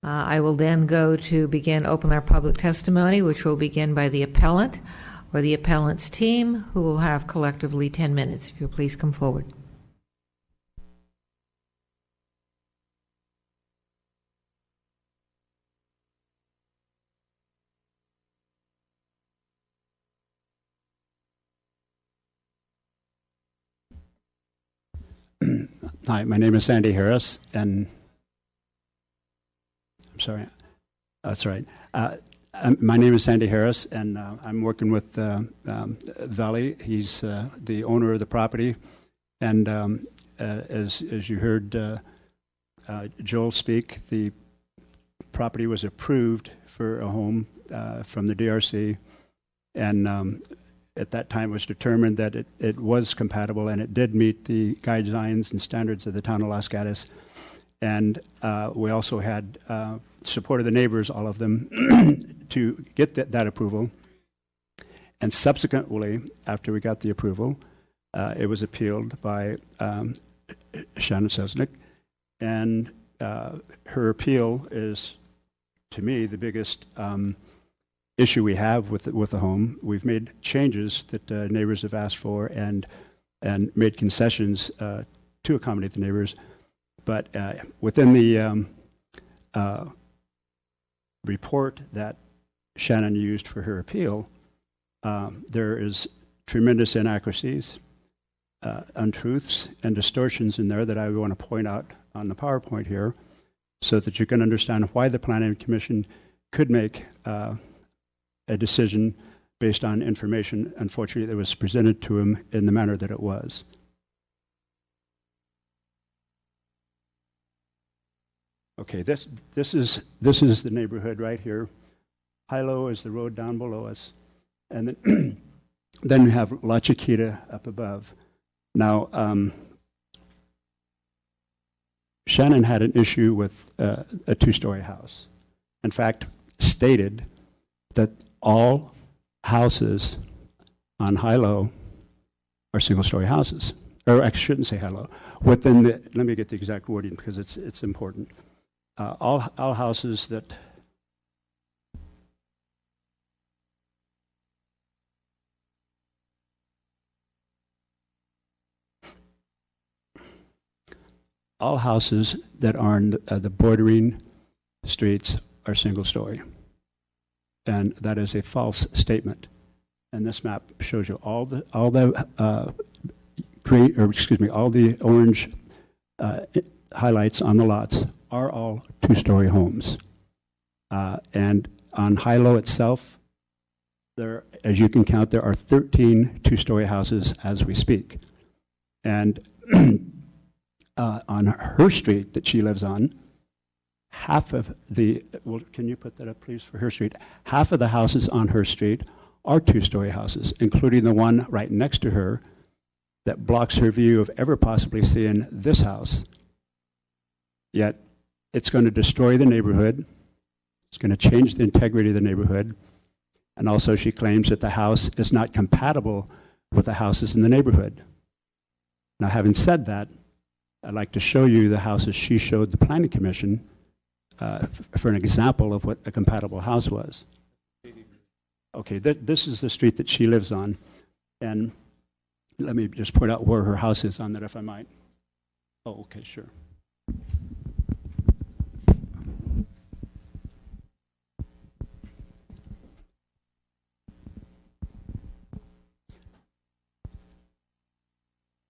I will then go to open our public testimony, which will begin by the appellant or the appellant's team, who will have collectively 10 minutes. If you'll please come forward. Hi, my name is Sandy Harris, and I'm sorry, that's right. My name is Sandy Harris, and I'm working with Valley. He's the owner of the property, and as you heard Joel speak, the property was approved for a home from the DRC, and at that time it was determined that it was compatible and it did meet the guidelines and standards of the town of Los Gatos. And we also had support of the neighbors, all of them, to get that approval. And subsequently, after we got the approval, it was appealed by Shannon Sesnick, and her appeal is, to me, the biggest issue we have with the home. We've made changes that neighbors have asked for and made concessions to accommodate the neighbors, but within the report that Shannon used for her appeal, there is tremendous inaccuracies, untruths, and distortions in there that I want to point out on the PowerPoint here so that you can understand why the Planning Commission could make a decision based on information, unfortunately, that was presented to him in the manner that it was. Okay, this is the neighborhood right here. Hilo is the road down below us, and then then we have La Chiquita up above. Now, Shannon had an issue with a two-story house. In fact, stated that all houses on Hilo are single-story houses. Or I shouldn't say Hilo. Within the, let me get the exact wording because it's important. All houses that are on the bordering streets are single-story, and that is a false statement. And this map shows you all the orange highlights on the lots are all two-story homes. And on Hilo itself, there, as you can count, there are 13 two-story houses as we speak. And on her street that she lives on, half of the, well, can you put that up, please, for her street? Half of the houses on her street are two-story houses, including the one right next to her that blocks her view of ever possibly seeing this house. Yet, it's going to destroy the neighborhood. It's going to change the integrity of the neighborhood. And also, she claims that the house is not compatible with the houses in the neighborhood. Now, having said that, I'd like to show you the houses she showed the Planning Commission for an example of what a compatible house was. Okay, this is the street that she lives on. And let me just point out where her house is on that, if I might. Oh, okay, sure.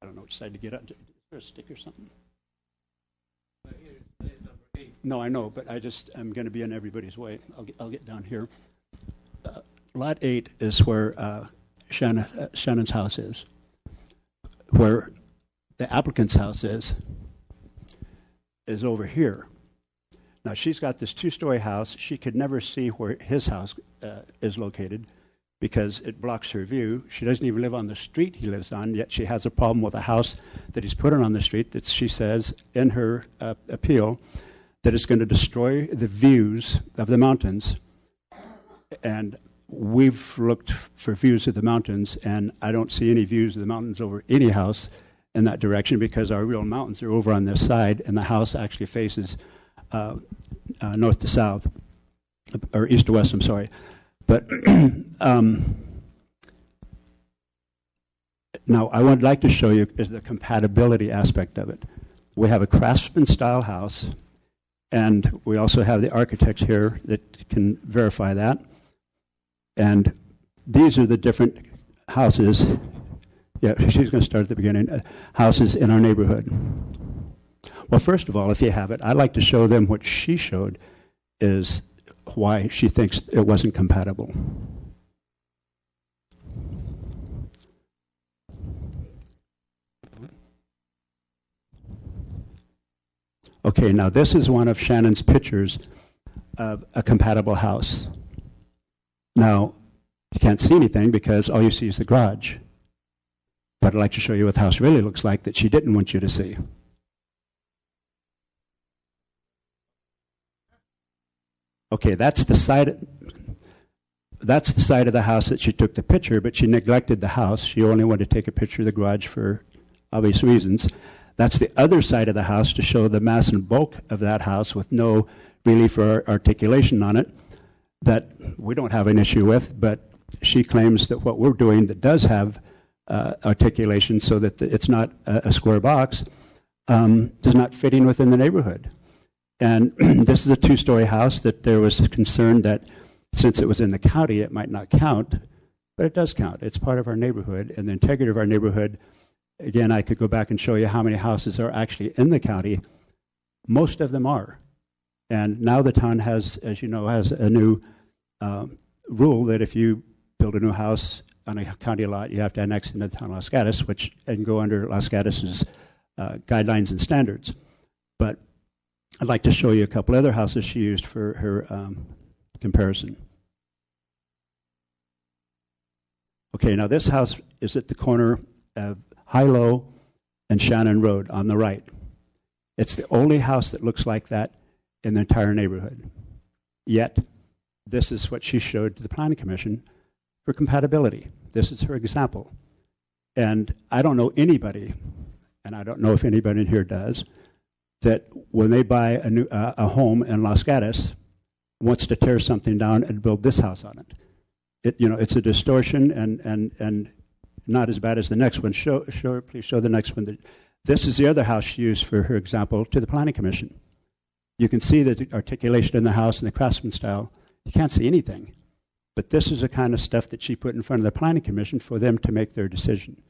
I don't know which side to get up. Is there a stick or something? No, I know, but I'm going to be in everybody's way. I'll get down here. Lot 8 is where Shannon's house is. Where the applicant's house is over here. Now, she's got this two-story house. She could never see where his house is located because it blocks her view. She doesn't even live on the street he lives on, yet she has a problem with a house that he's put on the street that she says in her appeal that is going to destroy the views of the mountains. And we've looked for views of the mountains, and I don't see any views of the mountains over any house in that direction because our real mountains are over on this side, and the house actually faces north to south, or east to west, I'm sorry. But now I would like to show you is the compatibility aspect of it. We have a craftsman-style house, and we also have the architects here that can verify that. And these are the different houses. Yeah, she's going to start at the beginning. Houses in our neighborhood. Well, first of all, if you have it, I'd like to show them what she showed is why she thinks it wasn't compatible. Okay, now this is one of Shannon's pictures of a compatible house. Now, you can't see anything because all you see is the garage. But I'd like to show you what the house really looks like that she didn't want you to see. Okay, that's the side. that's the side of the house that she took the picture, but she neglected the house. She only wanted to take a picture of the garage for obvious reasons. That's the other side of the house to show the mass and bulk of that house with no relief or articulation on it that we don't have an issue with, but she claims that what we're doing that does have articulation so that it's not a square box does not fit in within the neighborhood. And this is a two-story house that there was concern that since it was in the county, it might not count, but it does count. It's part of our neighborhood, and the integrity of our neighborhood, again, I could go back and show you how many houses are actually in the county. Most of them are. And now the town has, as you know, has a new rule that if you build a new house on a county lot, you have to annex into the town of Los Gatos, which and go under Los Gatos' guidelines and standards. But I'd like to show you a couple other houses she used for her comparison. Okay, now this house is at the corner of Hilo and Shannon Road on the right. It's the only house that looks like that in the entire neighborhood. Yet, this is what she showed to the Planning Commission for compatibility. This is her example. And I don't know anybody, and I don't know if anybody in here does, that when they buy a home in Los Gatos, wants to tear something down and build this house on it. It's a distortion and not as bad as the next one. Please show the next one. This is the other house she used for her example to the Planning Commission. You can see the articulation in the house and the craftsman style. You can't see anything. But this is the kind of stuff that she put in front of the Planning Commission for them to make their decision.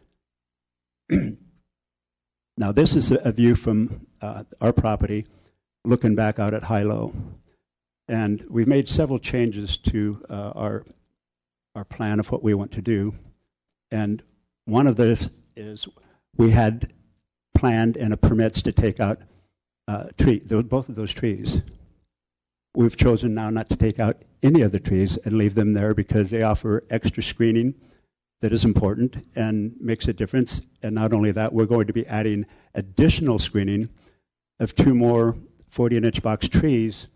Now, this is a view from our property looking back out at Hilo. And we've made several changes to our plan of what we want to do. And one of those is we had planned in a permits to take out both of those trees. We've chosen now not to take out any of the trees and leave them there because they offer extra screening that is important and makes a difference. And not only that, we're going to be adding additional screening of 2 more 40-inch box trees,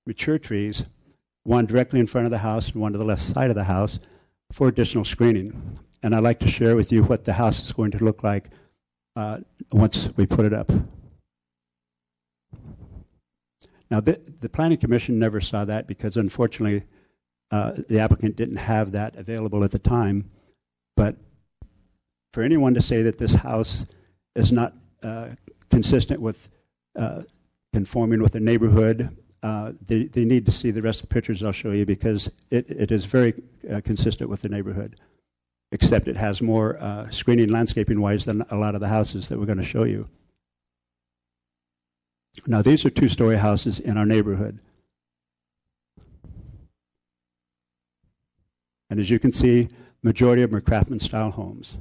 mature trees, one directly in front of the house and one to the left side of the house for additional screening. And I'd like to share with you what the house is going to look like once we put it up. Now, the Planning Commission never saw that because, unfortunately, the applicant didn't have that available at the time. But for anyone to say that this house is not consistent with conforming with the neighborhood, they need to see the rest of the pictures I'll show you because it is very consistent with the neighborhood, except it has more screening landscaping-wise than a lot of the houses that we're going to show you. Now, these are 2-story houses in our neighborhood. And as you can see, majority of them are craftsman-style homes.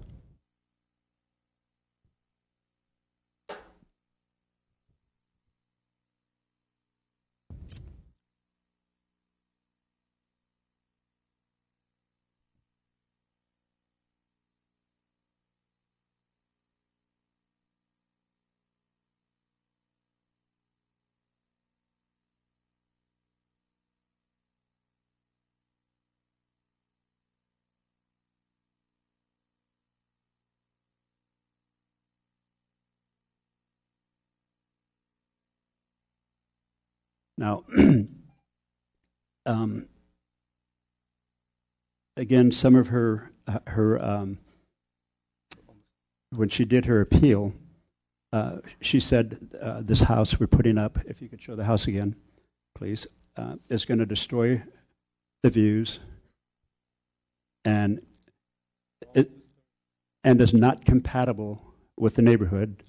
Now, again, some of her when she did her appeal, she said this house we're putting up, if you could show the house again, please, is going to destroy the views and is not compatible with the neighborhood,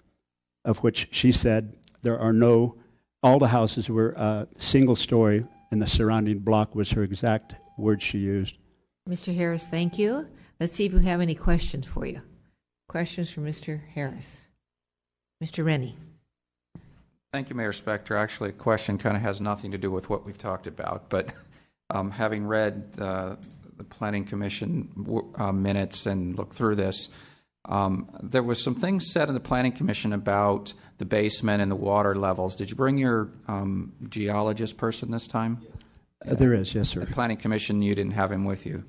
of which she said there are no. All the houses were single story, and the surrounding block was her exact word she used. Mr. Harris, thank you. Let's see if we have any questions for you. Questions for Mr. Harris? Mr. Rennie. Thank you, Mayor Spector. Actually, a question kind of has nothing to do with what we've talked about, but having read the Planning Commission minutes and looked through this, there was some things said in the Planning Commission about the basement and the water levels. Did you bring your geologist person this time? There is, yes, sir. The Planning Commission, you didn't have him with you.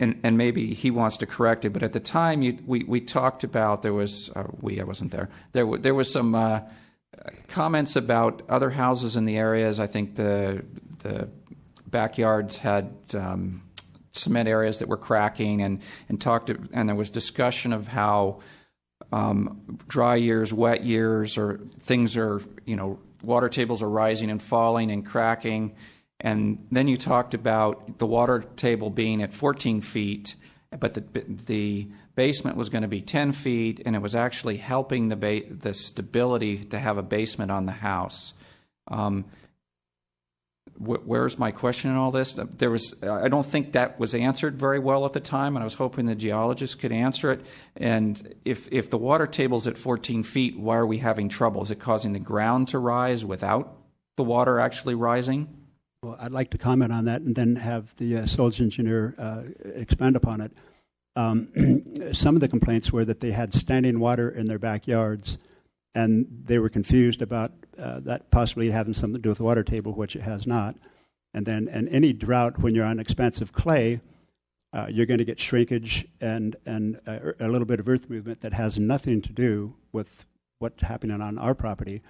And maybe he wants to correct it, but at the time we talked about, I wasn't there. There was some comments about other houses in the areas. I think the backyards had cement areas that were cracking, and there was discussion of how dry years, wet years, or things are, water tables are rising and falling and cracking. And then you talked about the water table being at 14 feet, but the basement was going to be 10 feet, and it was actually helping the stability to have a basement on the house. Where's my question in all this? I don't think that was answered very well at the time, and I was hoping the geologist could answer it. And if the water table's at 14 feet, why are we having trouble? Is it causing the ground to rise without the water actually rising? Well, I'd like to comment on that and then have the soils engineer expand upon it. Some of the complaints were that they had standing water in their backyards, and they were confused about that possibly having something to do with the water table, which it has not. And any drought, when you're on expansive clay, you're going to get shrinkage and a little bit of earth movement that has nothing to do with what's happening on our property.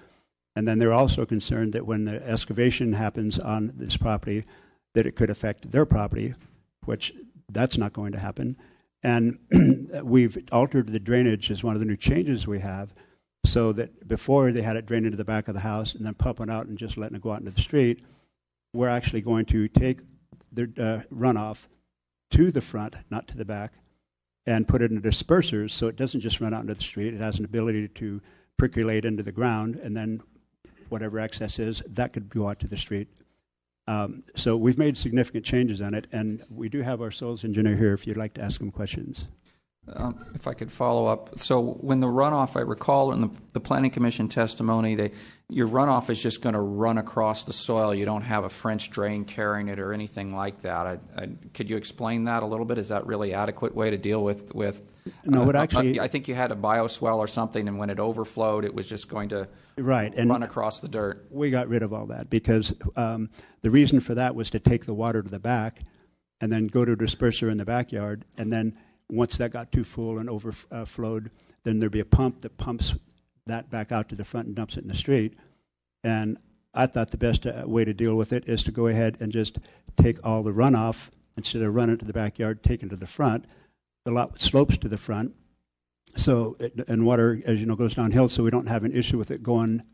And then they're also concerned that when the excavation happens on this property, that it could affect their property, which that's not going to happen. And we've altered the drainage as one of the new changes we have, so that before they had it drain into the back of the house and then pumping out and just letting it go out into the street, we're actually going to take the runoff to the front, not to the back, and put it in dispersers so it doesn't just run out into the street. It has an ability to percolate into the ground, and then whatever excess is, that could go out to the street. So we've made significant changes on it, and we do have our soils engineer here if you'd like to ask him questions. If I could follow up. So when the runoff, I recall in the Planning Commission testimony, your runoff is just going to run across the soil. You don't have a French drain carrying it or anything like that. Could you explain that a little bit? Is that really adequate way to deal with No, what actually... I think you had a bioswell or something, and when it overflowed, it was just going to run across the dirt. We got rid of all that because the reason for that was to take the water to the back and then go to a disperser in the backyard, and then once that got too full and overflowed, then there'd be a pump that pumps that back out to the front and dumps it in the street. And I thought the best way to deal with it is to go ahead and just take all the runoff, instead of running to the backyard, take it to the front. The lot slopes to the front, and water, as you know, goes downhill, so we don't have an issue with it going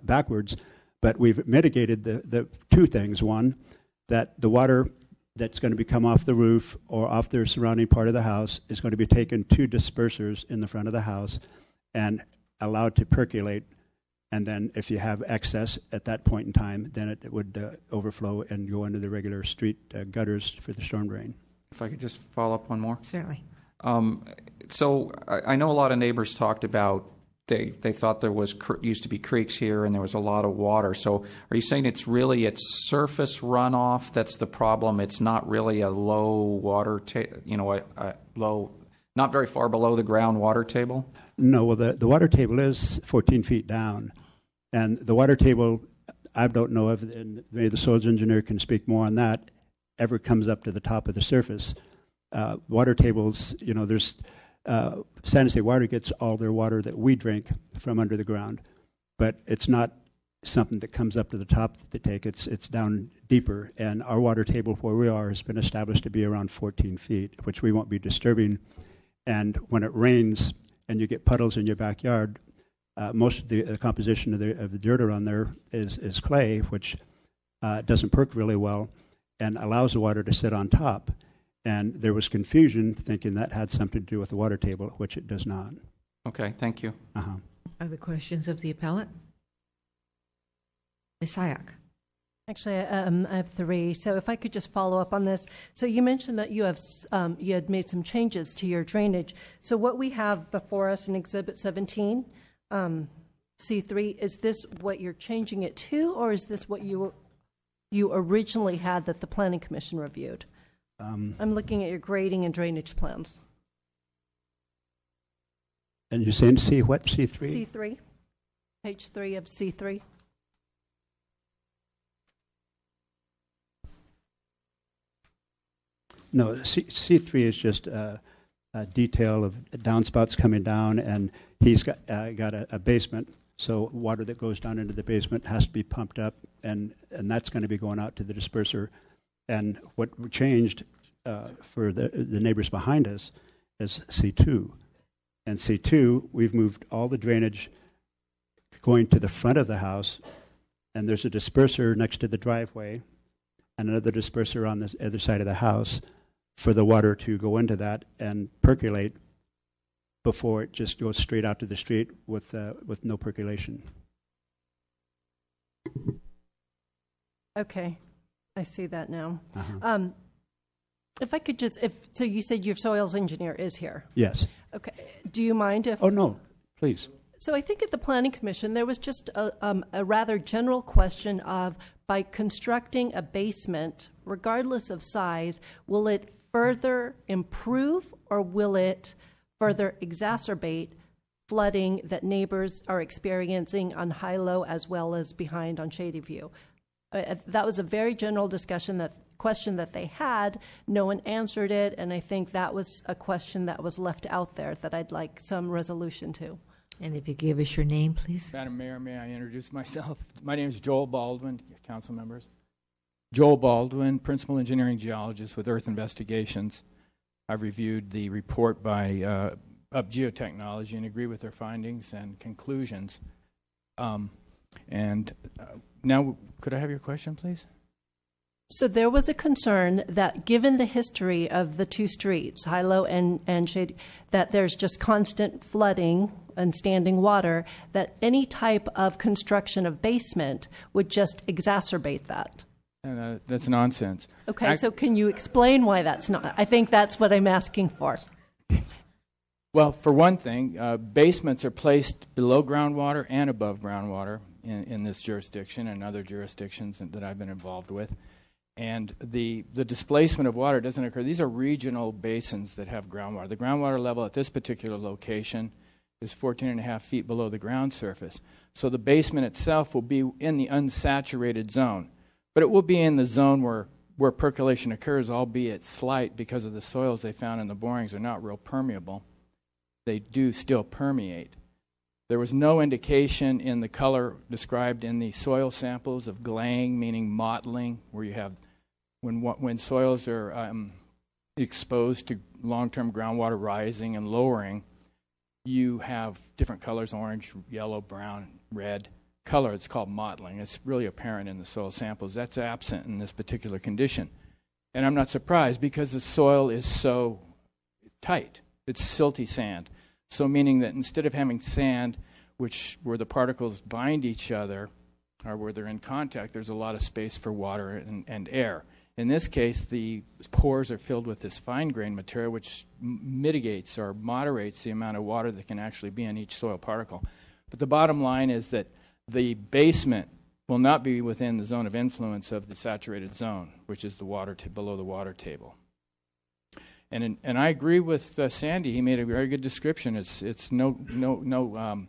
backwards. But we've mitigated the two things. One, that the water that's going to come off the roof or off the surrounding part of the house is going to be taken to dispersers in the front of the house and allowed to percolate. And then if you have excess at that point in time, then it would overflow and go into the regular street gutters for the storm drain. If I could just follow up one more? Certainly. So I know a lot of neighbors talked about they thought there used to be creeks here and there was a lot of water. So are you saying it's surface runoff that's the problem? It's not really a low water, low, not very far below the ground water table? No, well, the water table is 14 feet down. And the water table, I don't know if, and maybe the soils engineer can speak more on that, ever comes up to the top of the surface. Water tables, there's... San Jose Water gets all their water that we drink from under the ground, but it's not something that comes up to the top that they take. It's down deeper, and our water table where we are has been established to be around 14 feet, which we won't be disturbing. And when it rains and you get puddles in your backyard, most of the composition of the dirt around there is clay, which doesn't perk really well and allows the water to sit on top. And there was confusion thinking that had something to do with the water table, which it does not. Okay, thank you. Other questions of the appellant? Ms. Hayek. Actually, I have three. So if I could just follow up on this. So you mentioned that you had made some changes to your drainage. So what we have before us in Exhibit 17, C3, is this what you're changing it to, or is this what you originally had that the Planning Commission reviewed? I'm looking at your grading and drainage plans. And you're saying C what? C3? C3. Page 3 of C3. No, C3 is just a detail of downspouts coming down, and he's got a basement, so water that goes down into the basement has to be pumped up, and that's going to be going out to the disperser. And what changed for the neighbors behind us is C2. And C2, we've moved all the drainage going to the front of the house, and there's a disperser next to the driveway and another disperser on the other side of the house for the water to go into that and percolate before it just goes straight out to the street with no percolation. Okay, I see that now. If I could just, so you said your soils engineer is here. Yes. Okay. Do you mind if? Oh no, please. So I think at the Planning Commission there was just a rather general question of, by constructing a basement, regardless of size, will it further improve or will it further exacerbate flooding that neighbors are experiencing on Hilo as well as behind on Shady View? That was a very general question that they had. No one answered it, and I think that was a question that was left out there that I'd like some resolution to. And if you give us your name, please. Madam Mayor, may I introduce myself? My name is Joel Baldwin, council members. Joel Baldwin, Principal Engineering Geologist with Earth Investigations. I've reviewed the report by of Geotechnology and agree with their findings and conclusions. Now, could I have your question, please? So there was a concern that given the history of the two streets, Hilo and Shady, that there's just constant flooding and standing water, that any type of construction of basement would just exacerbate that. And that's nonsense. Okay, so can you explain why that's not? I think that's what I'm asking for. Well, for one thing, basements are placed below groundwater and above groundwater in this jurisdiction and other jurisdictions that I've been involved with. And the displacement of water doesn't occur. These are regional basins that have groundwater. The groundwater level at this particular location is 14.5 feet below the ground surface. So the basement itself will be in the unsaturated zone. But it will be in the zone where percolation occurs, albeit slight, because of the soils they found in the borings are not real permeable. They do still permeate. There was no indication in the color described in the soil samples of glaying, meaning mottling, where you have when soils are exposed to long-term groundwater rising and lowering, you have different colors: orange, yellow, brown, red color. It's called mottling. It's really apparent in the soil samples. That's absent in this particular condition. And I'm not surprised because the soil is so tight. It's silty sand. So meaning that instead of having sand where the particles bind each other or where they're in contact, there's a lot of space for water and air. In this case, the pores are filled with this fine-grained material which mitigates or moderates the amount of water that can actually be in each soil particle. But the bottom line is that the basement will not be within the zone of influence of the saturated zone, which is the water below the water table. And I agree with Sandy. He made a very good description. It's no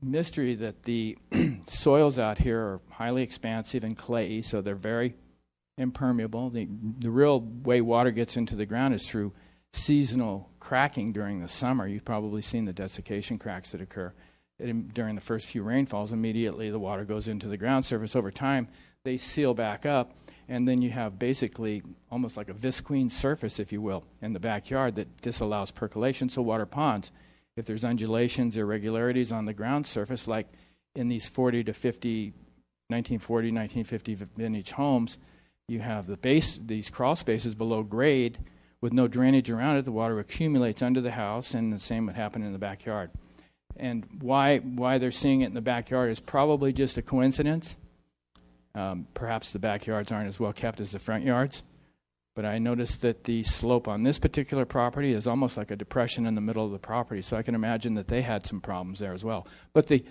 mystery that the soils out here are highly expansive and clayey, so they're very impermeable. The real way water gets into the ground is through seasonal cracking during the summer. You've probably seen the desiccation cracks that occur during the first few rainfalls. Immediately the water goes into the ground surface. Over time, they seal back up, and then you have basically almost like a visqueen surface, if you will, in the backyard that disallows percolation, so water ponds. If there's undulations, irregularities on the ground surface, like in these 40 to 50, 1940, 1950 vintage homes, you have these crawl spaces below grade with no drainage around it. The water accumulates under the house, and the same would happen in the backyard. And why they're seeing it in the backyard is probably just a coincidence. Perhaps the backyards aren't as well kept as the front yards. But I noticed that the slope on this particular property is almost like a depression in the middle of the property, so I can imagine that they had some problems there as well. But the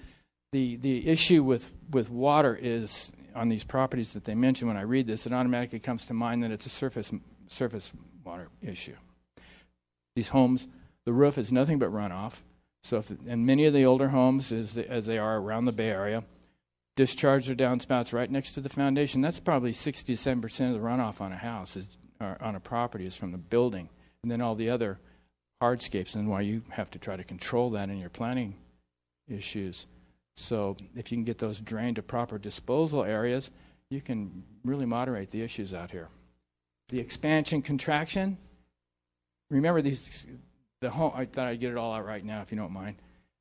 issue with water is, on these properties that they mention, when I read this, it automatically comes to mind that it's a surface water issue. These homes, the roof is nothing but runoff. So and many of the older homes, as they are around the Bay Area, discharge their downspouts right next to the foundation. That's probably 60 to 7% of the runoff on a house on a property is from the building, and then all the other hardscapes, and why you have to try to control that in your planning issues. So if you can get those drained to proper disposal areas, you can really moderate the issues out here. The expansion, contraction, remember the home, I thought I'd get it all out right now if you don't mind.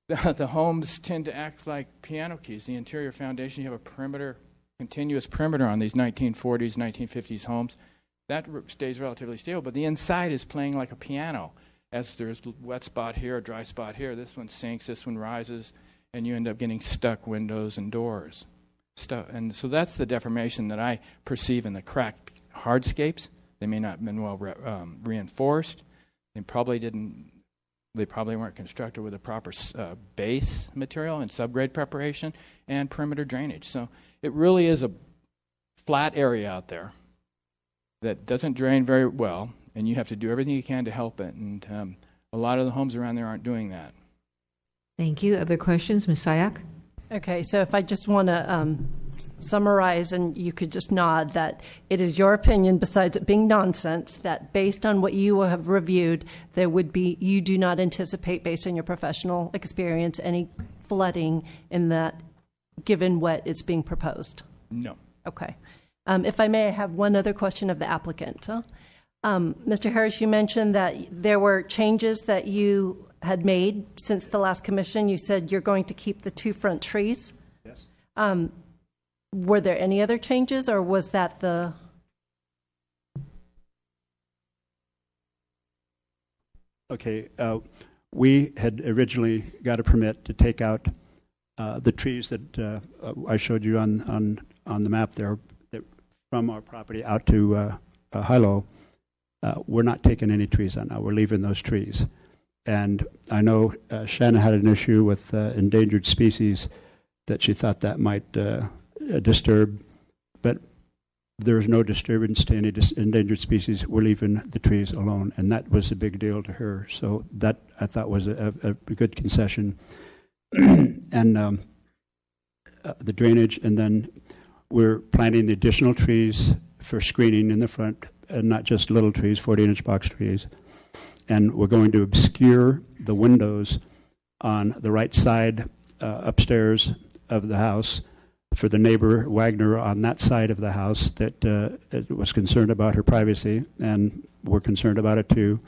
The homes tend to act like piano keys. The interior foundation, you have a perimeter, continuous perimeter on these 1940s, 1950s homes. That stays relatively stable, but the inside is playing like a piano. As there's a wet spot here, a dry spot here, this one sinks, this one rises, and you end up getting stuck windows and doors. And so that's the deformation that I perceive in the cracked hardscapes. They may not have been well reinforced. They probably weren't constructed with a proper base material and subgrade preparation and perimeter drainage. So it really is a flat area out there that doesn't drain very well, and you have to do everything you can to help it. And a lot of the homes around there aren't doing that. Thank you. Other questions? Ms. Sayak? Okay, so if I just want to summarize, and you could just nod, that it is your opinion, besides it being nonsense, that based on what you have reviewed, you do not anticipate, based on your professional experience, any flooding in that, given what is being proposed? No. Okay. If I may, I have one other question of the applicant. Mr. Harris, you mentioned that there were changes that you had made since the last commission. You said you're going to keep the 2 front trees. Yes. Were there any other changes, or was that the... Okay. We had originally got a permit to take out the trees that I showed you on the map there, that from our property out to Hilo. We're not taking any trees out now. We're leaving those trees. And I know Shanna had an issue with endangered species that she thought that might disturb, but there's no disturbance to any endangered species. We're leaving the trees alone, and that was a big deal to her. So that I thought was a good concession. And the drainage, and then we're planting the additional trees for screening in the front, and not just little trees, 40-inch box trees. And we're going to obscure the windows on the right side upstairs of the house for the neighbor, Wagner, on that side of the house that was concerned about her privacy, and we're concerned about it too.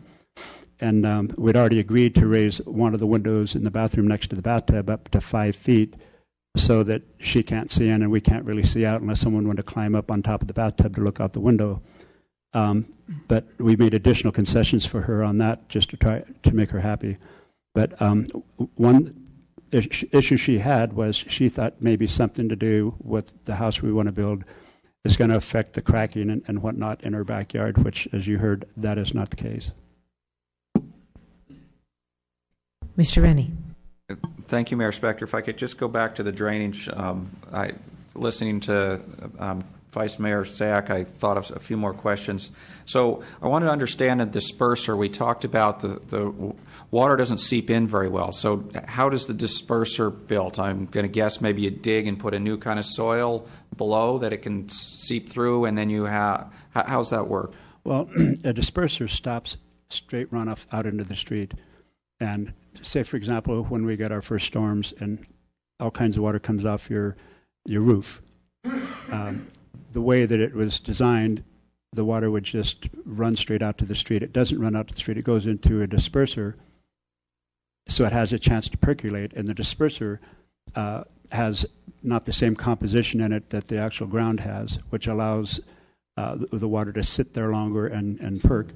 And we'd already agreed to raise one of the windows in the bathroom next to the bathtub up to 5 feet so that she can't see in and we can't really see out unless someone wanted to climb up on top of the bathtub to look out the window. But we made additional concessions for her on that just to try to make her happy. But one issue she had was she thought maybe something to do with the house we want to build is going to affect the cracking and whatnot in her backyard, which, as you heard, that is not the case. Mr. Rennie. Thank you, Mayor Spector. If I could just go back to the drainage, listening to Vice Mayor Sack, I thought of a few more questions. So I wanted to understand a disperser. We talked about the water doesn't seep in very well. So how does the disperser built? I'm going to guess maybe you dig and put a new kind of soil below that it can seep through, and then you have, how's that work? Well, a disperser stops straight runoff out into the street. And say, for example, when we get our first storms and all kinds of water comes off your roof, the way that it was designed, the water would just run straight out to the street. It doesn't run out to the street. It goes into a disperser, so it has a chance to percolate. And the disperser has not the same composition in it that the actual ground has, which allows the water to sit there longer and perk.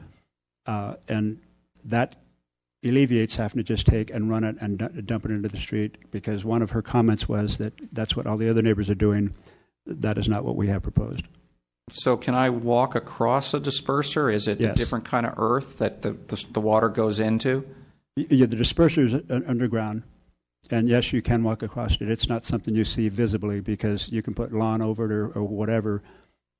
And that alleviates having to just take and run it and dump it into the street, because one of her comments was that that's what all the other neighbors are doing. That is not what we have proposed. So can I walk across a disperser? Is it Yes. a different kind of earth that the water goes into? Yeah, the disperser is underground, and yes, you can walk across it. It's not something you see visibly because you can put lawn over it or whatever,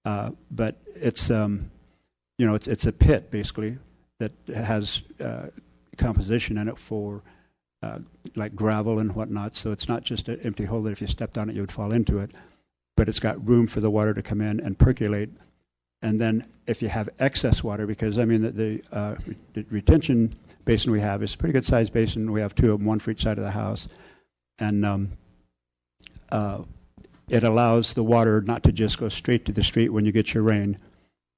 but it's it's a pit basically that has composition in it for like gravel and whatnot. So it's not just an empty hole that if you stepped on it you would fall into it, but it's got room for the water to come in and percolate And then if you have excess water, because I mean the retention basin we have is a pretty good sized basin. We have two of them, one for each side of the house, and it allows the water not to just go straight to the street when you get your rain,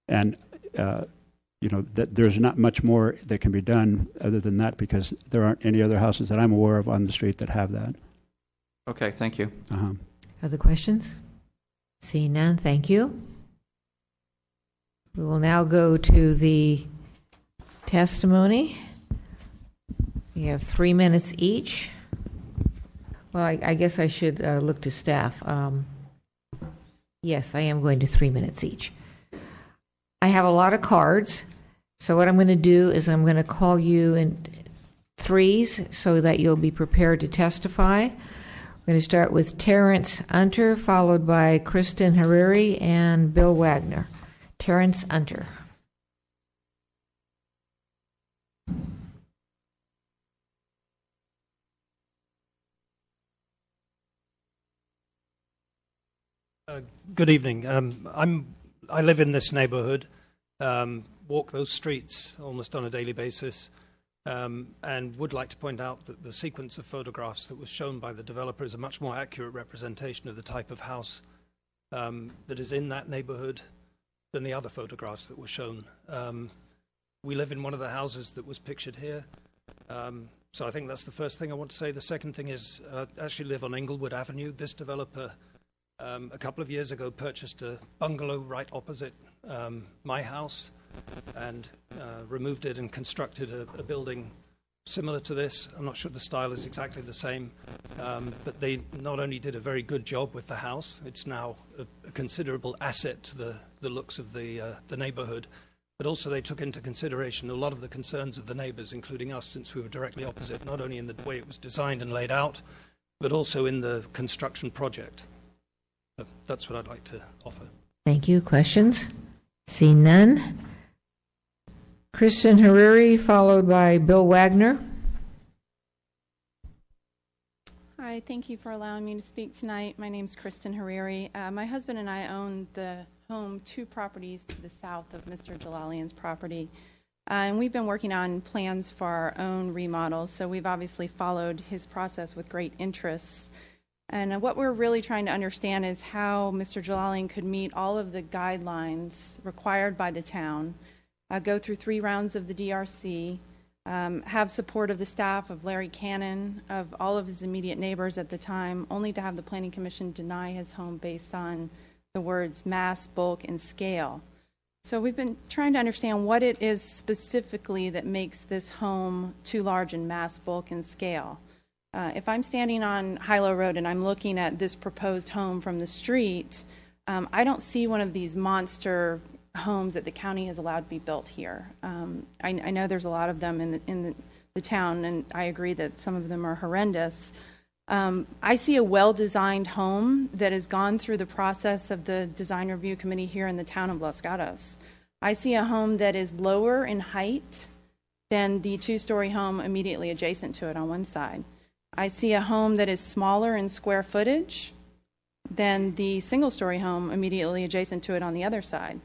and that there's not much more that can be done other than that, because there aren't any other houses that I'm aware of on the street that have that. Okay, thank you. Other questions? Seeing none, thank you. We will now go to the testimony. We have 3 minutes each. Well, I guess I should look to staff. Yes, I am going to 3 minutes each. I have a lot of cards, so what I'm going to do is I'm going to call you in threes so that you'll be prepared to testify. We're going to start with Terrence Unter, followed by Kristen Hariri and Bill Wagner. Terrence Unter. Good evening. I live in this neighborhood, walk those streets almost on a daily basis, and would like to point out that the sequence of photographs that was shown by the developer is a much more accurate representation of the type of house that is in that neighborhood than the other photographs that were shown. We live in one of the houses that was pictured here, so I think that's the first thing I want to say. The second thing is I actually live on Englewood Avenue. This developer a couple of years ago purchased a bungalow right opposite my house and removed it and constructed a building similar to this. I'm not sure the style is exactly the same, but they not only did a very good job with the house, it's now a considerable asset to the looks of the neighborhood, but also they took into consideration a lot of the concerns of the neighbors, including us, since we were directly opposite, not only in the way it was designed and laid out, but also in the construction project. So that's what I'd like to offer. Thank you. Questions? See none. Kristen Hariri, followed by Bill Wagner. Hi, thank you for allowing me to speak tonight. My name is Kristen Hariri. My husband and I own the home 2 properties to the south of Mr. Jalalian's property. And we've been working on plans for our own remodels, so we've obviously followed his process with great interest. And what we're really trying to understand is how Mr. Jalalian could meet all of the guidelines required by the town, go through 3 rounds of the DRC, have support of the staff of Larry Cannon, of all of his immediate neighbors at the time, only to have the Planning Commission deny his home based on the words mass, bulk, and scale. So we've been trying to understand what it is specifically that makes this home too large in mass, bulk, and scale. If I'm standing on Hilo Road and I'm looking at this proposed home from the street, I don't see one of these monster homes that the county has allowed to be built here. I know there's a lot of them in the town, and I agree that some of them are horrendous. I see a well-designed home that has gone through the process of the design review committee here in the town of Los Gatos. I see a home that is lower in height than the 2-story home immediately adjacent to it on one side. I see a home that is smaller in square footage than the single-story home immediately adjacent to it on the other side.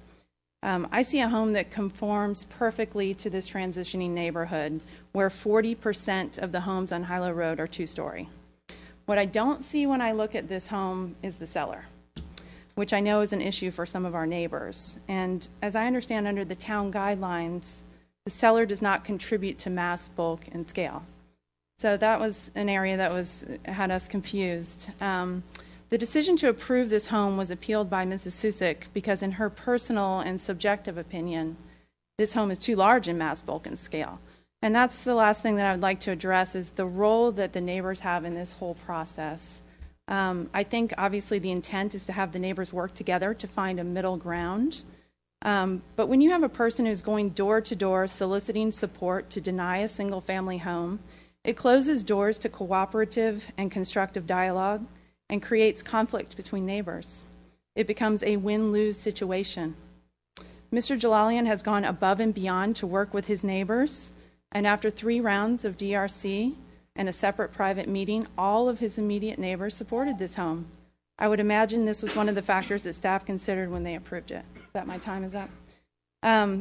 I see a home that conforms perfectly to this transitioning neighborhood where 40% of the homes on Hilo Road are 2-story. What I don't see when I look at this home is the cellar, which I know is an issue for some of our neighbors. And as I understand under the town guidelines, the cellar does not contribute to mass, bulk, and scale. So that was an area that had us confused. The decision to approve this home was appealed by Mrs. Susick because in her personal and subjective opinion, this home is too large in mass, bulk, and scale. And that's the last thing that I would like to address is the role that the neighbors have in this whole process. I think obviously the intent is to have the neighbors work together to find a middle ground. But when you have a person who's going door to door soliciting support to deny a single family home, it closes doors to cooperative and constructive dialogue and creates conflict between neighbors. It becomes a win-lose situation. Mr. Jalalian has gone above and beyond to work with his neighbors, and after 3 rounds of DRC and a separate private meeting, all of his immediate neighbors supported this home. I would imagine this was one of the factors that staff considered when they approved it. Is that my time is up?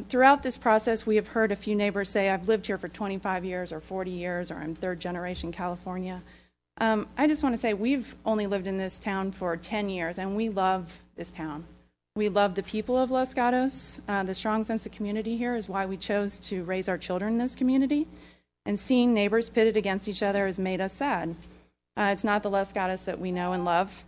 Throughout this process, we have heard a few neighbors say, I've lived here for 25 years or 40 years, or I'm third generation California. I just want to say we've only lived in this town for 10 years, and we love this town. We love the people of Los Gatos. The strong sense of community here is why we chose to raise our children in this community. And seeing neighbors pitted against each other has made us sad. It's not the Los Gatos that we know and love.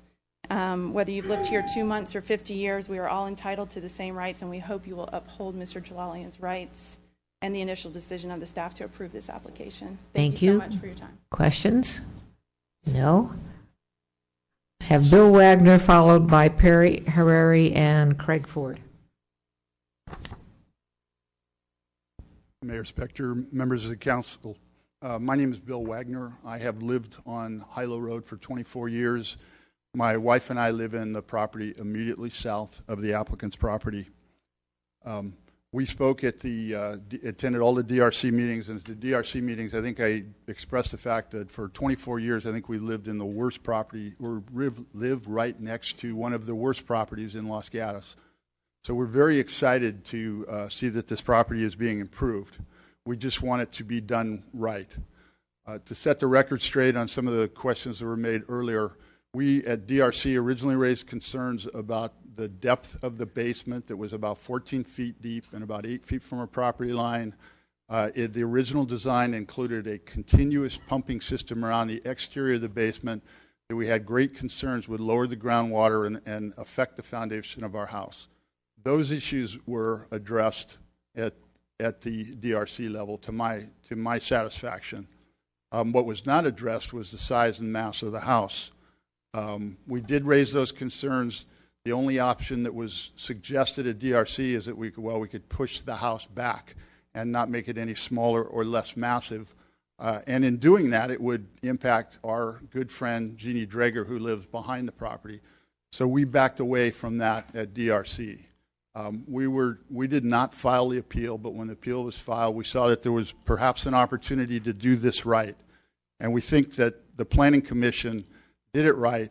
Whether you've lived here 2 months or 50 years, we are all entitled to the same rights, and we hope you will uphold Mr. Jalalian's rights and the initial decision of the staff to approve this application. Thank you so much for your time. Questions? No? Have Bill Wagner followed by Perry Harari and Craig Ford. Mayor Spector, members of the council. My name is Bill Wagner. I have lived on Hilo Road for 24 years. My wife and I live in the property immediately south of the applicant's property. We spoke at attended all the DRC meetings, and at the DRC meetings, I think I expressed the fact that for 24 years, I think we lived in the worst property, or lived right next to one of the worst properties in Los Gatos. So we're very excited to see that this property is being improved. We just want it to be done right. To set the record straight on some of the questions that were made earlier, we at DRC originally raised concerns about the depth of the basement that was about 14 feet deep and about 8 feet from our property line. The original design included a continuous pumping system around the exterior of the basement that we had great concerns would lower the groundwater and affect the foundation of our house. Those issues were addressed at the DRC level to my satisfaction. What was not addressed was the size and mass of the house. We did raise those concerns. The only option that was suggested at DRC is that we could push the house back and not make it any smaller or less massive. And in doing that, it would impact our good friend, Jeannie Drager, who lives behind the property. So we backed away from that at DRC. We did not file the appeal, but when the appeal was filed, we saw that there was perhaps an opportunity to do this right. And we think that the Planning Commission did it right.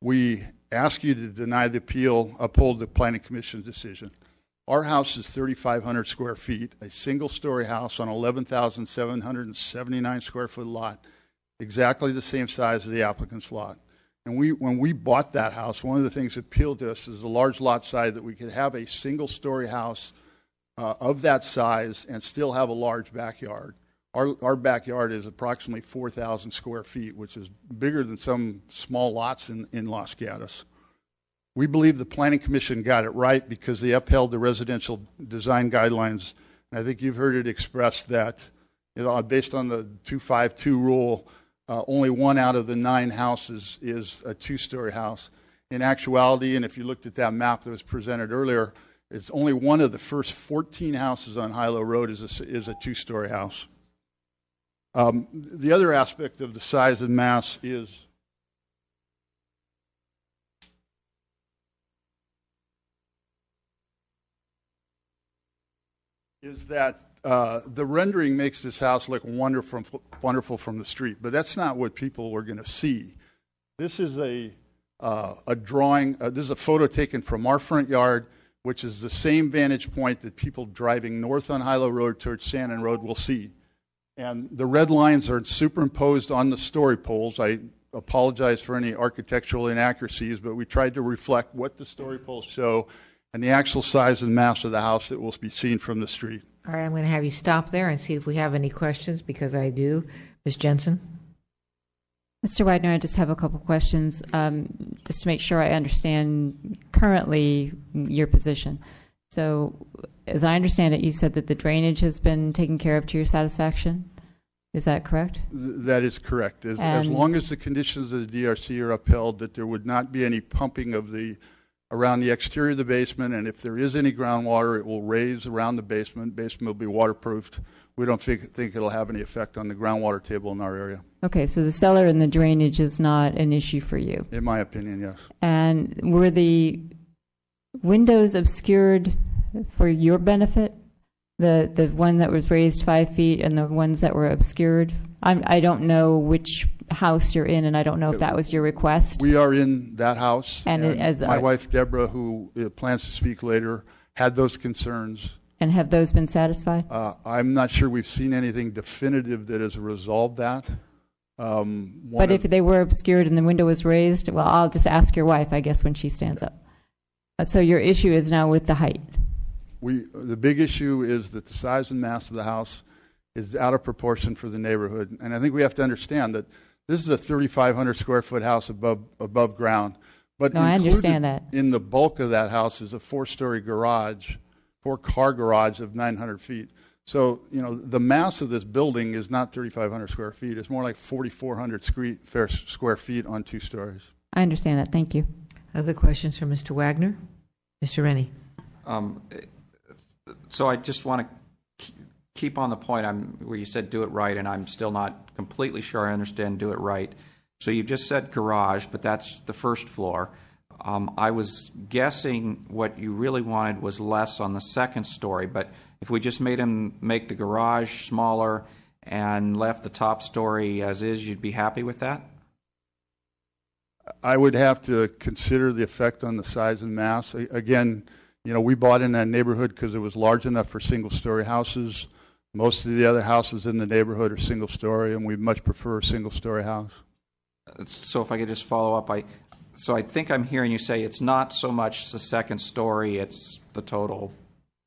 We ask you to deny the appeal, uphold the Planning Commission's decision. Our house is 3,500 square feet, a single-story house on 11,779 square foot lot, exactly the same size as the applicant's lot. And when we bought that house, one of the things that appealed to us is the large lot size, that we could have a single-story house of that size and still have a large backyard. Our backyard is approximately 4,000 square feet, which is bigger than some small lots in Los Gatos. We believe the Planning Commission got it right because they upheld the residential design guidelines. And I think you've heard it expressed that, based on the 252 rule, only 1 out of the 9 houses is a 2-story house. In actuality, and if you looked at that map that was presented earlier, it's only 1 of the first 14 houses on Hilo Road is a 2-story house. The other aspect of the size and mass is that the rendering makes this house look wonderful from the street, but that's not what people are going to see. This is a drawing. This is a photo taken from our front yard, which is the same vantage point that people driving north on Hilo Road towards Shannon Road will see. And the red lines are superimposed on the story poles. I apologize for any architectural inaccuracies, but we tried to reflect what the story poles show and the actual size and mass of the house that will be seen from the street. All right, I'm going to have you stop there and see if we have any questions, because I do. Ms. Jensen? Mr. Wagner, I just have a couple questions, just to make sure I understand currently your position. So, as I understand it, you said that the drainage has been taken care of to your satisfaction. Is that correct? That is correct. As long as the conditions of the DRC are upheld, that there would not be any pumping of around the exterior of the basement, and if there is any groundwater, it will raise around the basement. Basement will be waterproofed. We don't think it'll have any effect on the groundwater table in our area. Okay, so the cellar and the drainage is not an issue for you? In my opinion, yes. And were the windows obscured for your benefit? The one that was raised 5 feet and the ones that were obscured? I don't know which house you're in, and I don't know if that was your request. We are in that house, And as my wife Deborah, who plans to speak later, had those concerns. And have those been satisfied? I'm not sure we've seen anything definitive that has resolved that. But if they were obscured and the window was raised, well, I'll just ask your wife, I guess, when she stands up. So your issue is now with the height. The big issue is that the size and mass of the house is out of proportion for the neighborhood. And I think we have to understand that this is a 3,500 square foot house above ground. But no, I understand that. In the bulk of that house is a 4-story garage, 4-car garage of 900 feet. So, the mass of this building is not 3,500 square feet. It's more like 4,400 square feet on 2 stories. I understand that. Thank you. Other questions for Mr. Wagner? Mr. Rennie. So I just want to keep on the point where you said do it right, and I'm still not completely sure I understand do it right. So you just said garage, but that's the first floor. I was guessing what you really wanted was less on the second story, but if we just made him make the garage smaller and left the top story as is, you'd be happy with that? I would have to consider the effect on the size and mass. Again, we bought in that neighborhood because it was large enough for single-story houses. Most of the other houses in the neighborhood are single-story, and we much prefer a single-story house. So if I could just follow up, I think I'm hearing you say it's not so much the second story, it's the total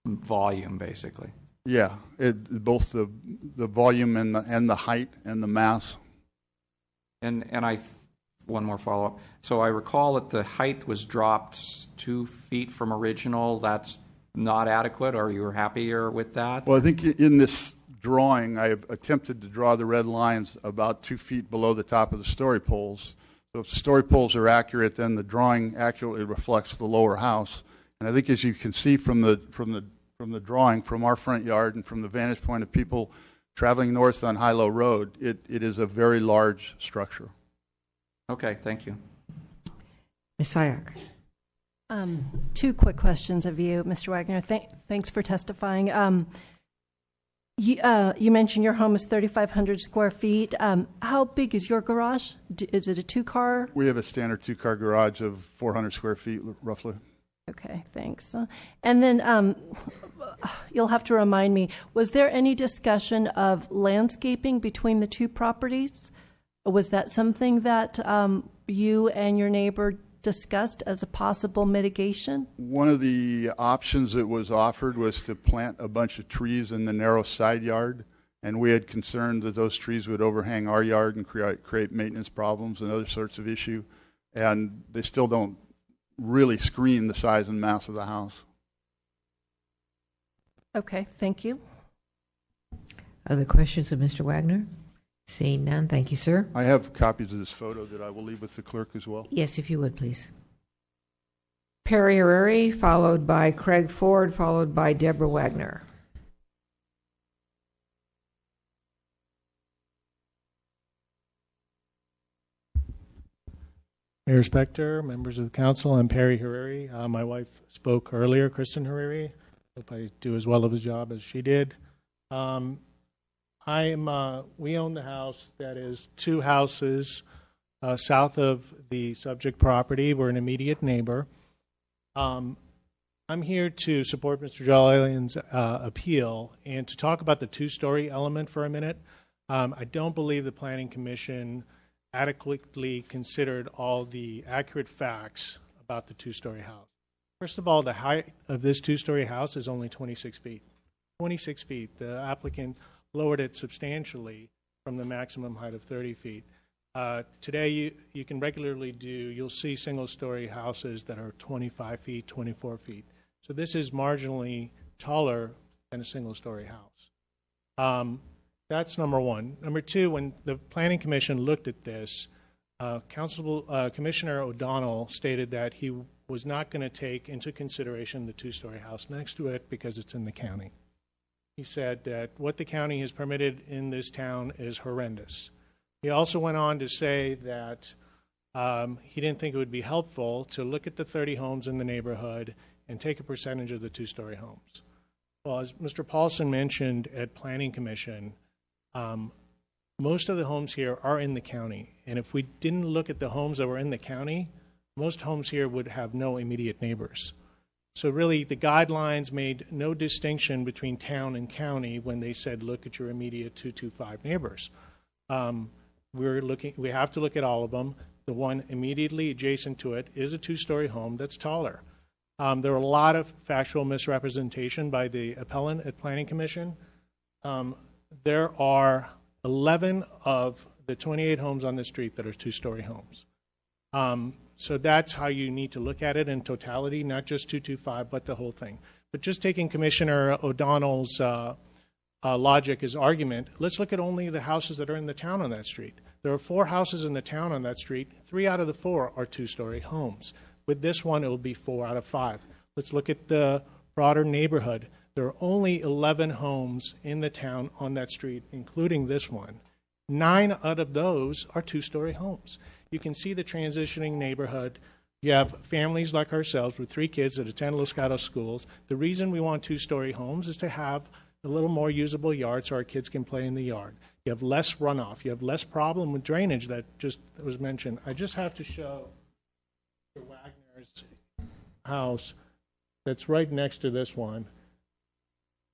volume, basically. Yeah, both the volume and the height and the mass. And one more follow-up. So I recall that the height was dropped 2 feet from original. That's not adequate, or you were happier with that? Well, I think in this drawing, I have attempted to draw the red lines about 2 feet below the top of the story poles. So if the story poles are accurate, then the drawing accurately reflects the lower house. And I think, as you can see from the drawing, from our front yard and from the vantage point of people traveling north on Hilo Road, it is a very large structure. Okay, thank you. Ms. Sayak. 2 quick questions of you, Mr. Wagner. Thanks for testifying. You mentioned your home is 3,500 square feet. How big is your garage? Is it a 2-car? We have a standard 2-car garage of 400 square feet, roughly. Okay, thanks. And then you'll have to remind me, was there any discussion of landscaping between the 2 properties? Was that something that you and your neighbor discussed as a possible mitigation? One of the options that was offered was to plant a bunch of trees in the narrow side yard, and we had concern that those trees would overhang our yard and create maintenance problems and other sorts of issue, and they still don't really screen the size and mass of the house. Okay, thank you. Other questions of Mr. Wagner? Seeing none, thank you, sir. I have copies of this photo that I will leave with the clerk as well. Yes, if you would, please. Perry Arari, followed by Craig Ford, followed by Deborah Wagner. Mayor Spector, members of the council, I'm Perry Hariri. My wife spoke earlier, Kristen Hariri. Hope I do as well of his job as she did. We own the house that is 2 houses south of the subject property. We're an immediate neighbor. I'm here to support Mr. Jalalian's appeal and to talk about the 2-story element for a minute. I don't believe the Planning Commission adequately considered all the accurate facts about the 2-story house. First of all, the height of this 2-story house is only 26 feet. 26 feet. The applicant lowered it substantially from the maximum height of 30 feet. Today, you can regularly you'll see single-story houses that are 25 feet, 24 feet. So this is marginally taller than a single-story house. That's number one. Number two, when the Planning Commission looked at this, Commissioner O'Donnell stated that he was not going to take into consideration the 2-story house next to it because it's in the county. He said that what the county has permitted in this town is horrendous. He also went on to say that he didn't think it would be helpful to look at the 30 homes in the neighborhood and take a percentage of the 2-story homes. Well, as Mr. Paulson mentioned at Planning Commission, most of the homes here are in the county. And if we didn't look at the homes that were in the county, most homes here would have no immediate neighbors. So really, the guidelines made no distinction between town and county when they said, look at your immediate 225 neighbors. We have to look at all of them. The one immediately adjacent to it is a 2-story home that's taller. There are a lot of factual misrepresentation by the appellant at Planning Commission. There are 11 of the 28 homes on the street that are 2-story homes. So that's how you need to look at it in totality, not just 225, but the whole thing. But just taking Commissioner O'Donnell's logic as argument, let's look at only the houses that are in the town on that street. There are 4 houses in the town on that street. 3 out of the 4 are 2-story homes. With this one, it will be 4 out of 5. Let's look at the broader neighborhood. There are only 11 homes in the town on that street, including this one. 9 out of those are 2-story homes. You can see the transitioning neighborhood. You have families like ourselves with 3 kids that attend Los Gatos schools. The reason we want 2-story homes is to have a little more usable yard so our kids can play in the yard. You have less runoff. You have less problem with drainage that was mentioned. I just have to show Mr. Wagner's house that's right next to this one.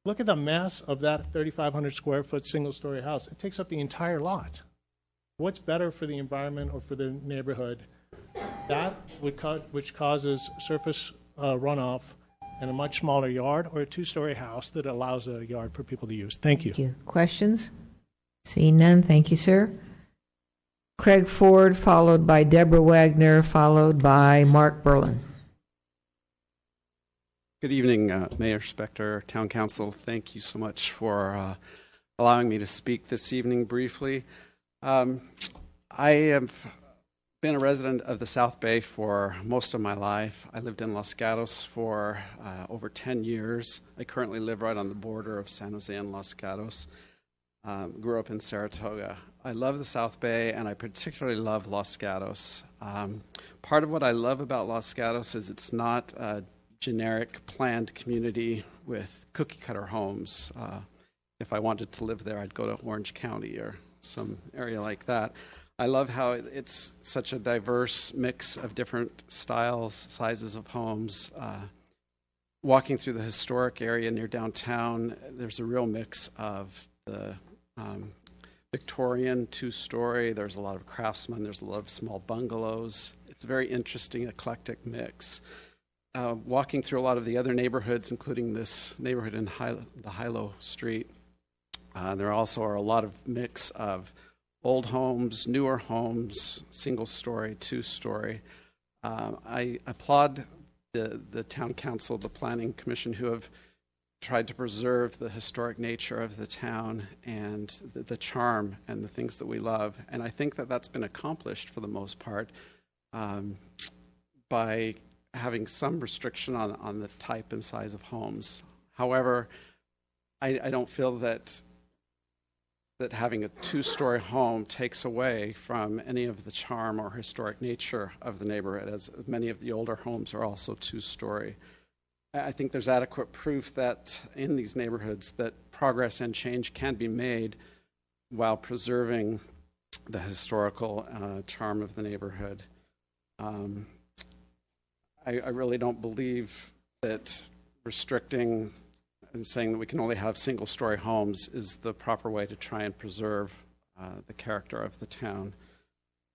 Look at the mass of that 3,500 square foot single-story house. It takes up the entire lot. What's better for the environment or for the neighborhood? That which causes surface runoff and a much smaller yard, or a 2-story house that allows a yard for people to use. Thank you. Thank you. Questions? Seeing none, thank you, sir. Craig Ford, followed by Deborah Wagner, followed by Mark Berlin. Good evening, Mayor Spector, Town Council. Thank you so much for allowing me to speak this evening briefly. I have been a resident of the South Bay for most of my life. I lived in Los Gatos for over 10 years. I currently live right on the border of San Jose and Los Gatos. Grew up in Saratoga. I love the South Bay, and I particularly love Los Gatos. Part of what I love about Los Gatos is it's not a generic planned community with cookie-cutter homes. If I wanted to live there, I'd go to Orange County or some area like that. I love how it's such a diverse mix of different styles, sizes of homes. Walking through the historic area near downtown, there's a real mix of the Victorian 2-story. There's a lot of craftsmen. There's a lot of small bungalows. It's a very interesting, eclectic mix. Walking through a lot of the other neighborhoods, including this neighborhood in the Hilo Street, there also are a lot of mix of old homes, newer homes, single-story, 2-story. I applaud the Town Council, the Planning Commission, who have tried to preserve the historic nature of the town and the charm and the things that we love. And I think that that's been accomplished for the most part by having some restriction on the type and size of homes. However, I don't feel that having a 2-story home takes away from any of the charm or historic nature of the neighborhood, as many of the older homes are also 2-story. I think there's adequate proof that in these neighborhoods that progress and change can be made while preserving the historical charm of the neighborhood. I really don't believe that restricting and saying that we can only have single-story homes is the proper way to try and preserve the character of the town.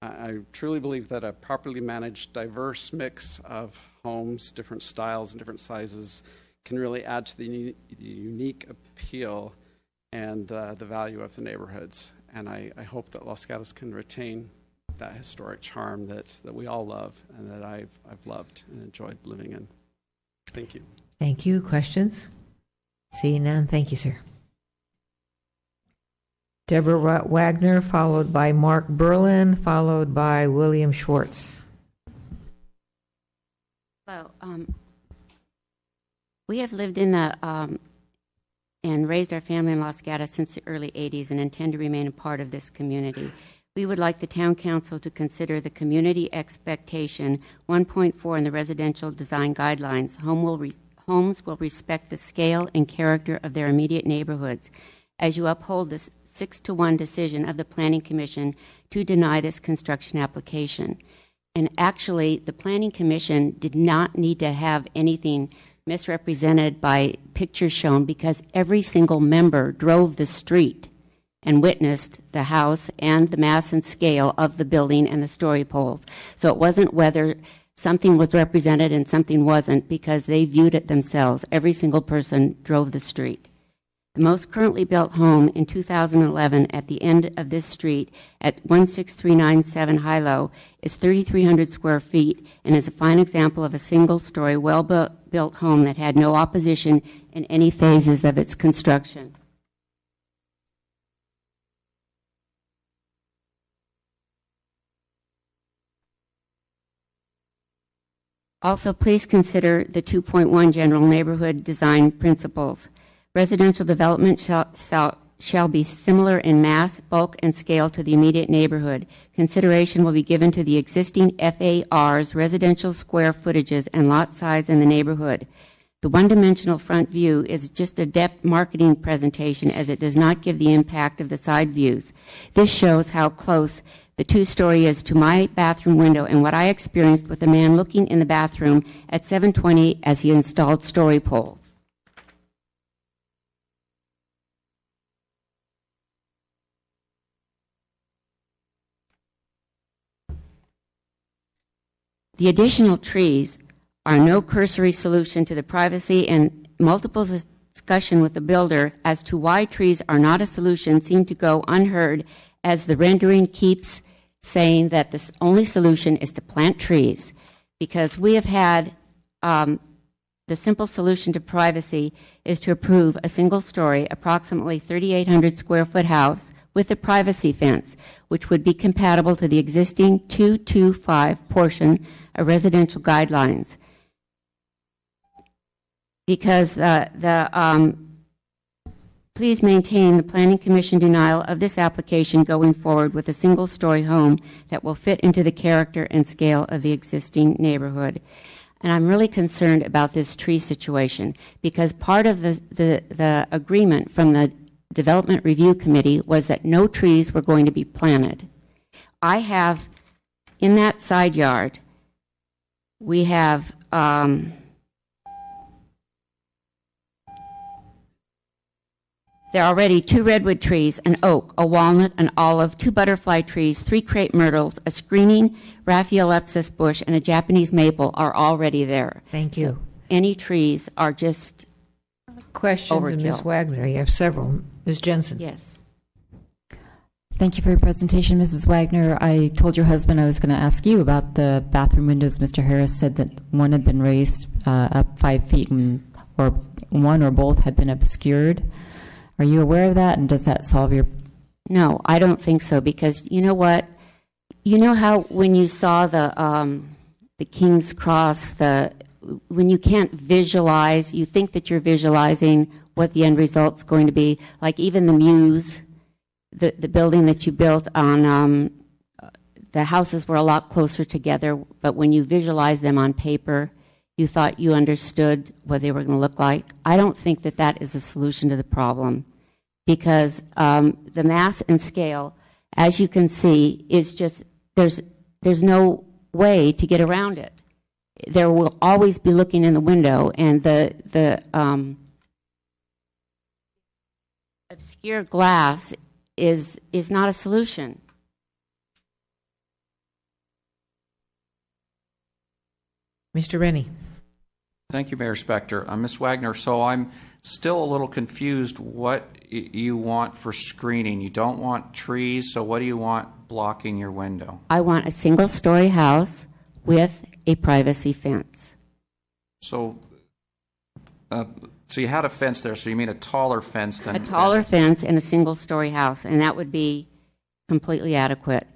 I truly believe that a properly managed, diverse mix of homes, different styles and different sizes, can really add to the unique appeal and the value of the neighborhoods. And I hope that Los Gatos can retain that historic charm that we all love and that I've loved and enjoyed living in. Thank you. Thank you. Questions? Seeing none, thank you, sir. Deborah Wagner, followed by Mark Berlin, followed by William Schwartz. Hello. We have lived in and raised our family in Los Gatos since the early 80s and intend to remain a part of this community. We would like the Town Council to consider the community expectation 1.4 in the residential design guidelines. Homes will respect the scale and character of their immediate neighborhoods. As you uphold this 6-1 decision of the Planning Commission to deny this construction application. And actually, the Planning Commission did not need to have anything misrepresented by pictures shown because every single member drove the street and witnessed the house and the mass and scale of the building and the story poles. So it wasn't whether something was represented and something wasn't, because they viewed it themselves. Every single person drove the street. The most currently built home in 2011 at the end of this street at 16397 Hilo is 3,300 square feet and is a fine example of a single-story, well-built home that had no opposition in any phases of its construction. Also, please consider the 2.1 general neighborhood design principles. Residential development shall be similar in mass, bulk, and scale to the immediate neighborhood. Consideration will be given to the existing FAR's residential square footages and lot size in the neighborhood. The one-dimensional front view is just a depth marketing presentation, as it does not give the impact of the side views. This shows how close the two-story is to my bathroom window and what I experienced with a man looking in the bathroom at 7:20 as he installed story poles. The additional trees are no cursory solution to the privacy, and multiple discussion with the builder as to why trees are not a solution seem to go unheard, as the rendering keeps saying that the only solution is to plant trees, because we have had the simple solution to privacy is to approve a single-story, approximately 3,800 square foot house with a privacy fence, which would be compatible to the existing 225 portion of residential guidelines. Because please maintain the Planning Commission denial of this application going forward with a single-story home that will fit into the character and scale of the existing neighborhood. And I'm really concerned about this tree situation, because part of the agreement from the Development Review Committee was that no trees were going to be planted. I have, in that side yard, we have there are already 2 redwood trees, an oak, a walnut, an olive, 2 butterfly trees, 3 crepe myrtles, a screening Raphiolepis bush, and a Japanese maple are already there. Thank you. So any trees are just questions overkill. of Ms. Wagner. You have several. Ms. Jensen. Yes. Thank you for your presentation, Mrs. Wagner. I told your husband I was going to ask you about the bathroom windows. Mr. Harris said that one had been raised up 5 feet, or one or both had been obscured. Are you aware of that, and does that solve your... No, I don't think so, because you know what? You know how when you saw the King's Cross, when you can't visualize, you think that you're visualizing what the end result's going to be, like even the Muse, the building that you built on, the houses were a lot closer together, but when you visualize them on paper, you thought you understood what they were going to look like. I don't think that that is a solution to the problem, because the mass and scale, as you can see, is just, there's no way to get around it. There will always be looking in the window, and the obscure glass is not a solution. Mr. Rennie. Thank you, Mayor Spector. Ms. Wagner, so I'm still a little confused what you want for screening. You don't want trees, so what do you want blocking your window? I want a single-story house with a privacy fence. So you had a fence there, so you mean a taller fence than... A taller fence in a single-story house, and that would be completely adequate.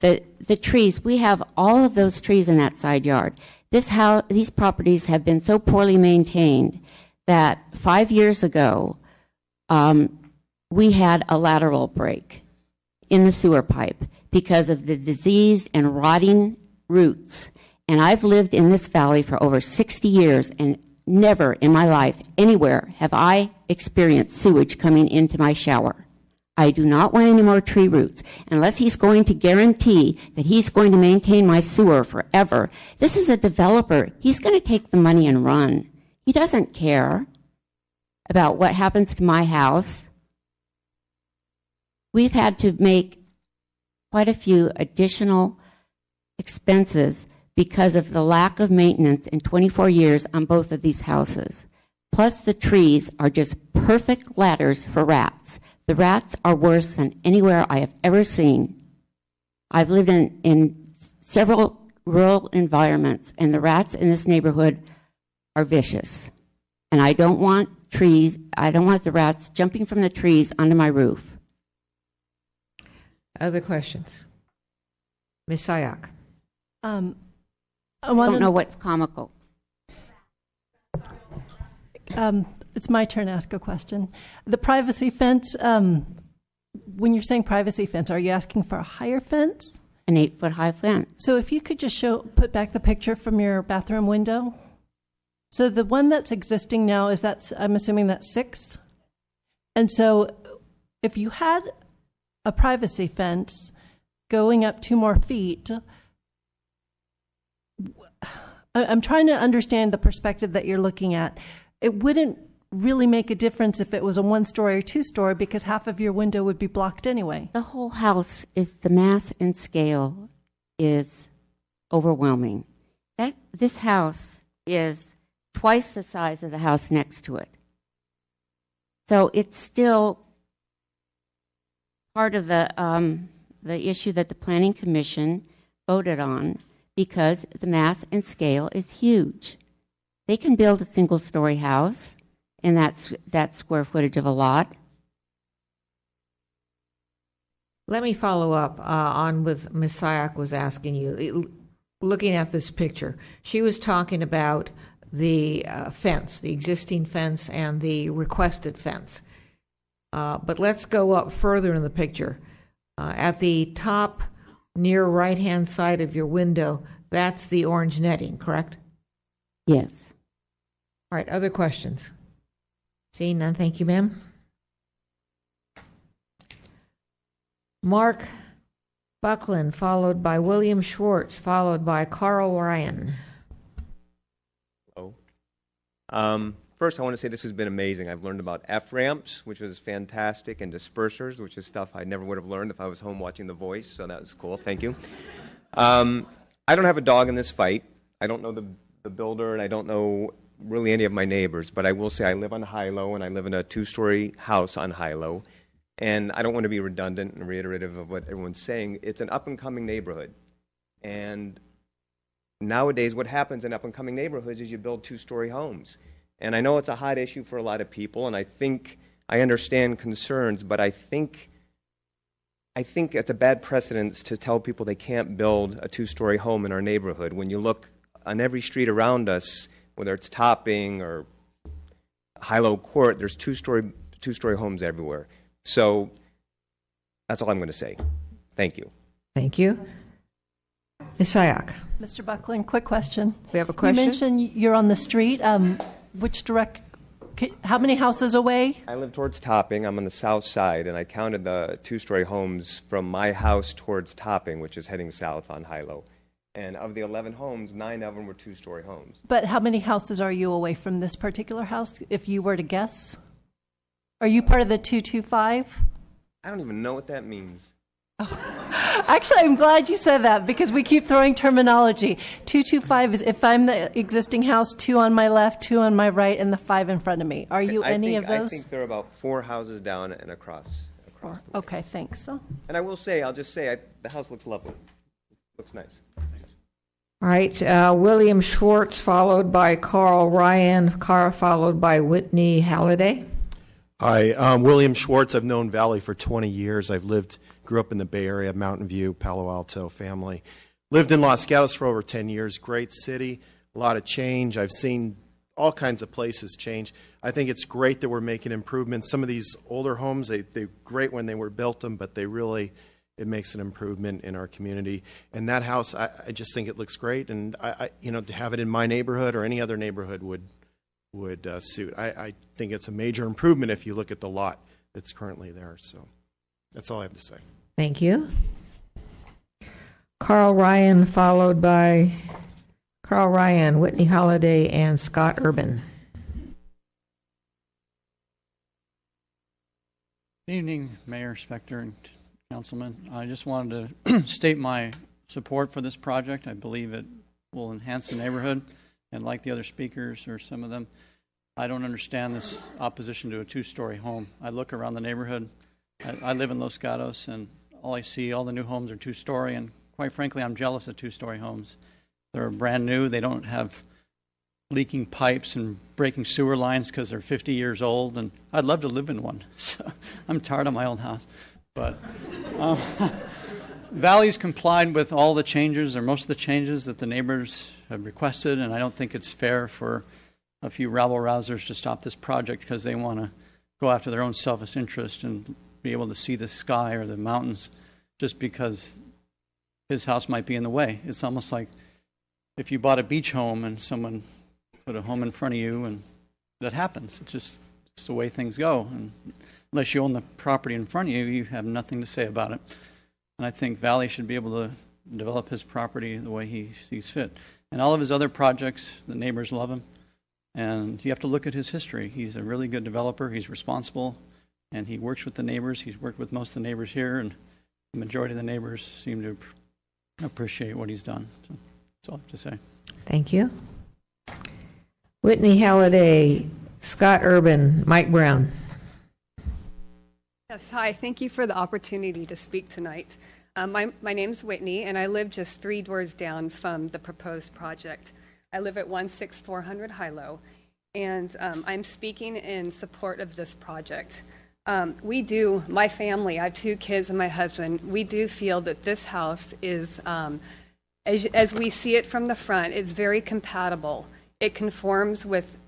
The trees, we have all of those trees in that side yard. These properties have been so poorly maintained that 5 years ago, we had a lateral break in the sewer pipe because of the diseased and rotting roots. And I've lived in this valley for over 60 years, and never in my life, anywhere, have I experienced sewage coming into my shower. I do not want any more tree roots unless he's going to guarantee that he's going to maintain my sewer forever. This is a developer. He's going to take the money and run. He doesn't care about what happens to my house. We've had to make quite a few additional expenses because of the lack of maintenance in 24 years on both of these houses. Plus, the trees are just perfect ladders for rats. The rats are worse than anywhere I have ever seen. I've lived in several rural environments, and the rats in this neighborhood are vicious. And I don't want the rats jumping from the trees onto my roof. Other questions? Ms. Sayak. I don't know what's comical. It's my turn to ask a question. The privacy fence, when you're saying privacy fence, are you asking for a higher fence? An 8-foot high fence. So if you could just put back the picture from your bathroom window. So the one that's existing now, I'm assuming that's 6. And so if you had a privacy fence going up 2 more feet, I'm trying to understand the perspective that you're looking at. It wouldn't really make a difference if it was a 1-story or 2-story because half of your window would be blocked anyway. The whole house the mass and scale is overwhelming. This house is twice the size of the house next to it. So it's still part of the issue that the Planning Commission voted on because the mass and scale is huge. They can build a single-story house in that square footage of a lot. Let me follow up on what Ms. Sayak was asking you. Looking at this picture, she was talking about the fence, the existing fence, and the requested fence. But let's go up further in the picture. At the top near right-hand side of your window, that's the orange netting, correct? Yes. All right, other questions? Seeing none, thank you, ma'am. Mark Buckland, followed by William Schwartz, followed by Carl Ryan. Hello. First, I want to say this has been amazing. I've learned about F-ramps, which was fantastic, and dispersers, which is stuff I never would have learned if I was home watching The Voice, so that was cool. Thank you. I don't have a dog in this fight. I don't know the builder, and I don't know really any of my neighbors, but I will say I live on Hilo, and I live in a 2-story house on Hilo, and I don't want to be redundant and reiterative of what everyone's saying. It's an up-and-coming neighborhood, and nowadays what happens in up-and-coming neighborhoods is you build 2-story homes, and I know it's a hot issue for a lot of people, and I think I understand concerns, but I think it's a bad precedence to tell people they can't build a 2-story home in our neighborhood. When you look on every street around us, whether it's Topping or Hilo Court, there's 2-story homes everywhere. So that's all I'm going to say. Thank you. Thank you. Ms. Sayak. Mr. Buckland, quick question. We have a question? You mentioned you're on the street. How many houses away? I live towards Topping. I'm on the south side, and I counted the 2-story homes from my house towards Topping, which is heading south on Hilo. And of the 11 homes, 9 of them were 2-story homes. But how many houses are you away from this particular house, if you were to guess? Are you part of the 225? I don't even know what that means. Actually, I'm glad you said that because we keep throwing terminology. 225 is if I'm the existing house, 2 on my left, 2 on my right, and the 5 in front of me. Are you any of those? I think there are about 4 houses down and across the way. Okay, thanks. And I'll just say, the house looks lovely. Looks nice. All right, William Schwartz, followed by Carl Ryan, followed by Whitney Halliday. Hi, I'm William Schwartz. I've known Valley for 20 years. Grew up in the Bay Area, Mountain View, Palo Alto family. Lived in Los Gatos for over 10 years. Great city, a lot of change. I've seen all kinds of places change. I think it's great that we're making improvements. Some of these older homes, they're great when they were built them, but it makes an improvement in our community. And that house, I just think it looks great. And to have it in my neighborhood or any other neighborhood would suit. I think it's a major improvement if you look at the lot that's currently there. So That's all I have to say. Thank you. Carl Ryan, followed by Carl Ryan, Whitney Holliday, and Scott Urban. Good evening, Mayor, Spector, and Councilman. I just wanted to state my support for this project. I believe it will enhance the neighborhood, and like the other speakers or some of them, I don't understand this opposition to a two-story home. I look around the neighborhood. I live in Los Gatos, and all I see, all the new homes are two-story, and quite frankly, I'm jealous of two-story homes. They're brand new. They don't have leaking pipes and breaking sewer lines because they're 50 years old, and I'd love to live in one. So I'm tired of my old house. But Valley's complied with all the changes, or most of the changes that the neighbors have requested, and I don't think it's fair for a few rabble-rousers to stop this project because they want to go after their own selfish interest and be able to see the sky or the mountains just because his house might be in the way. It's almost like if you bought a beach home and someone put a home in front of you, and that happens. It's the way things go. And unless you own the property in front of you, you have nothing to say about it. And I think Valley should be able to develop his property the way he sees fit. And all of his other projects, the neighbors love him. And you have to look at his history. He's a really good developer. He's responsible, and he works with the neighbors. He's worked with most of the neighbors here, and the majority of the neighbors seem to appreciate what he's done. So that's all I have to say. Thank you. Whitney Halliday, Scott Urban, Mike Brown. Yes, hi. Thank you for the opportunity to speak tonight. My name's Whitney, and I live just 3 doors down from the proposed project. I live at 16400 Hilo, and I'm speaking in support of this project. My family, I have 2 kids and my husband, we do feel that this house is, as we see it from the front, it's very compatible. It conforms with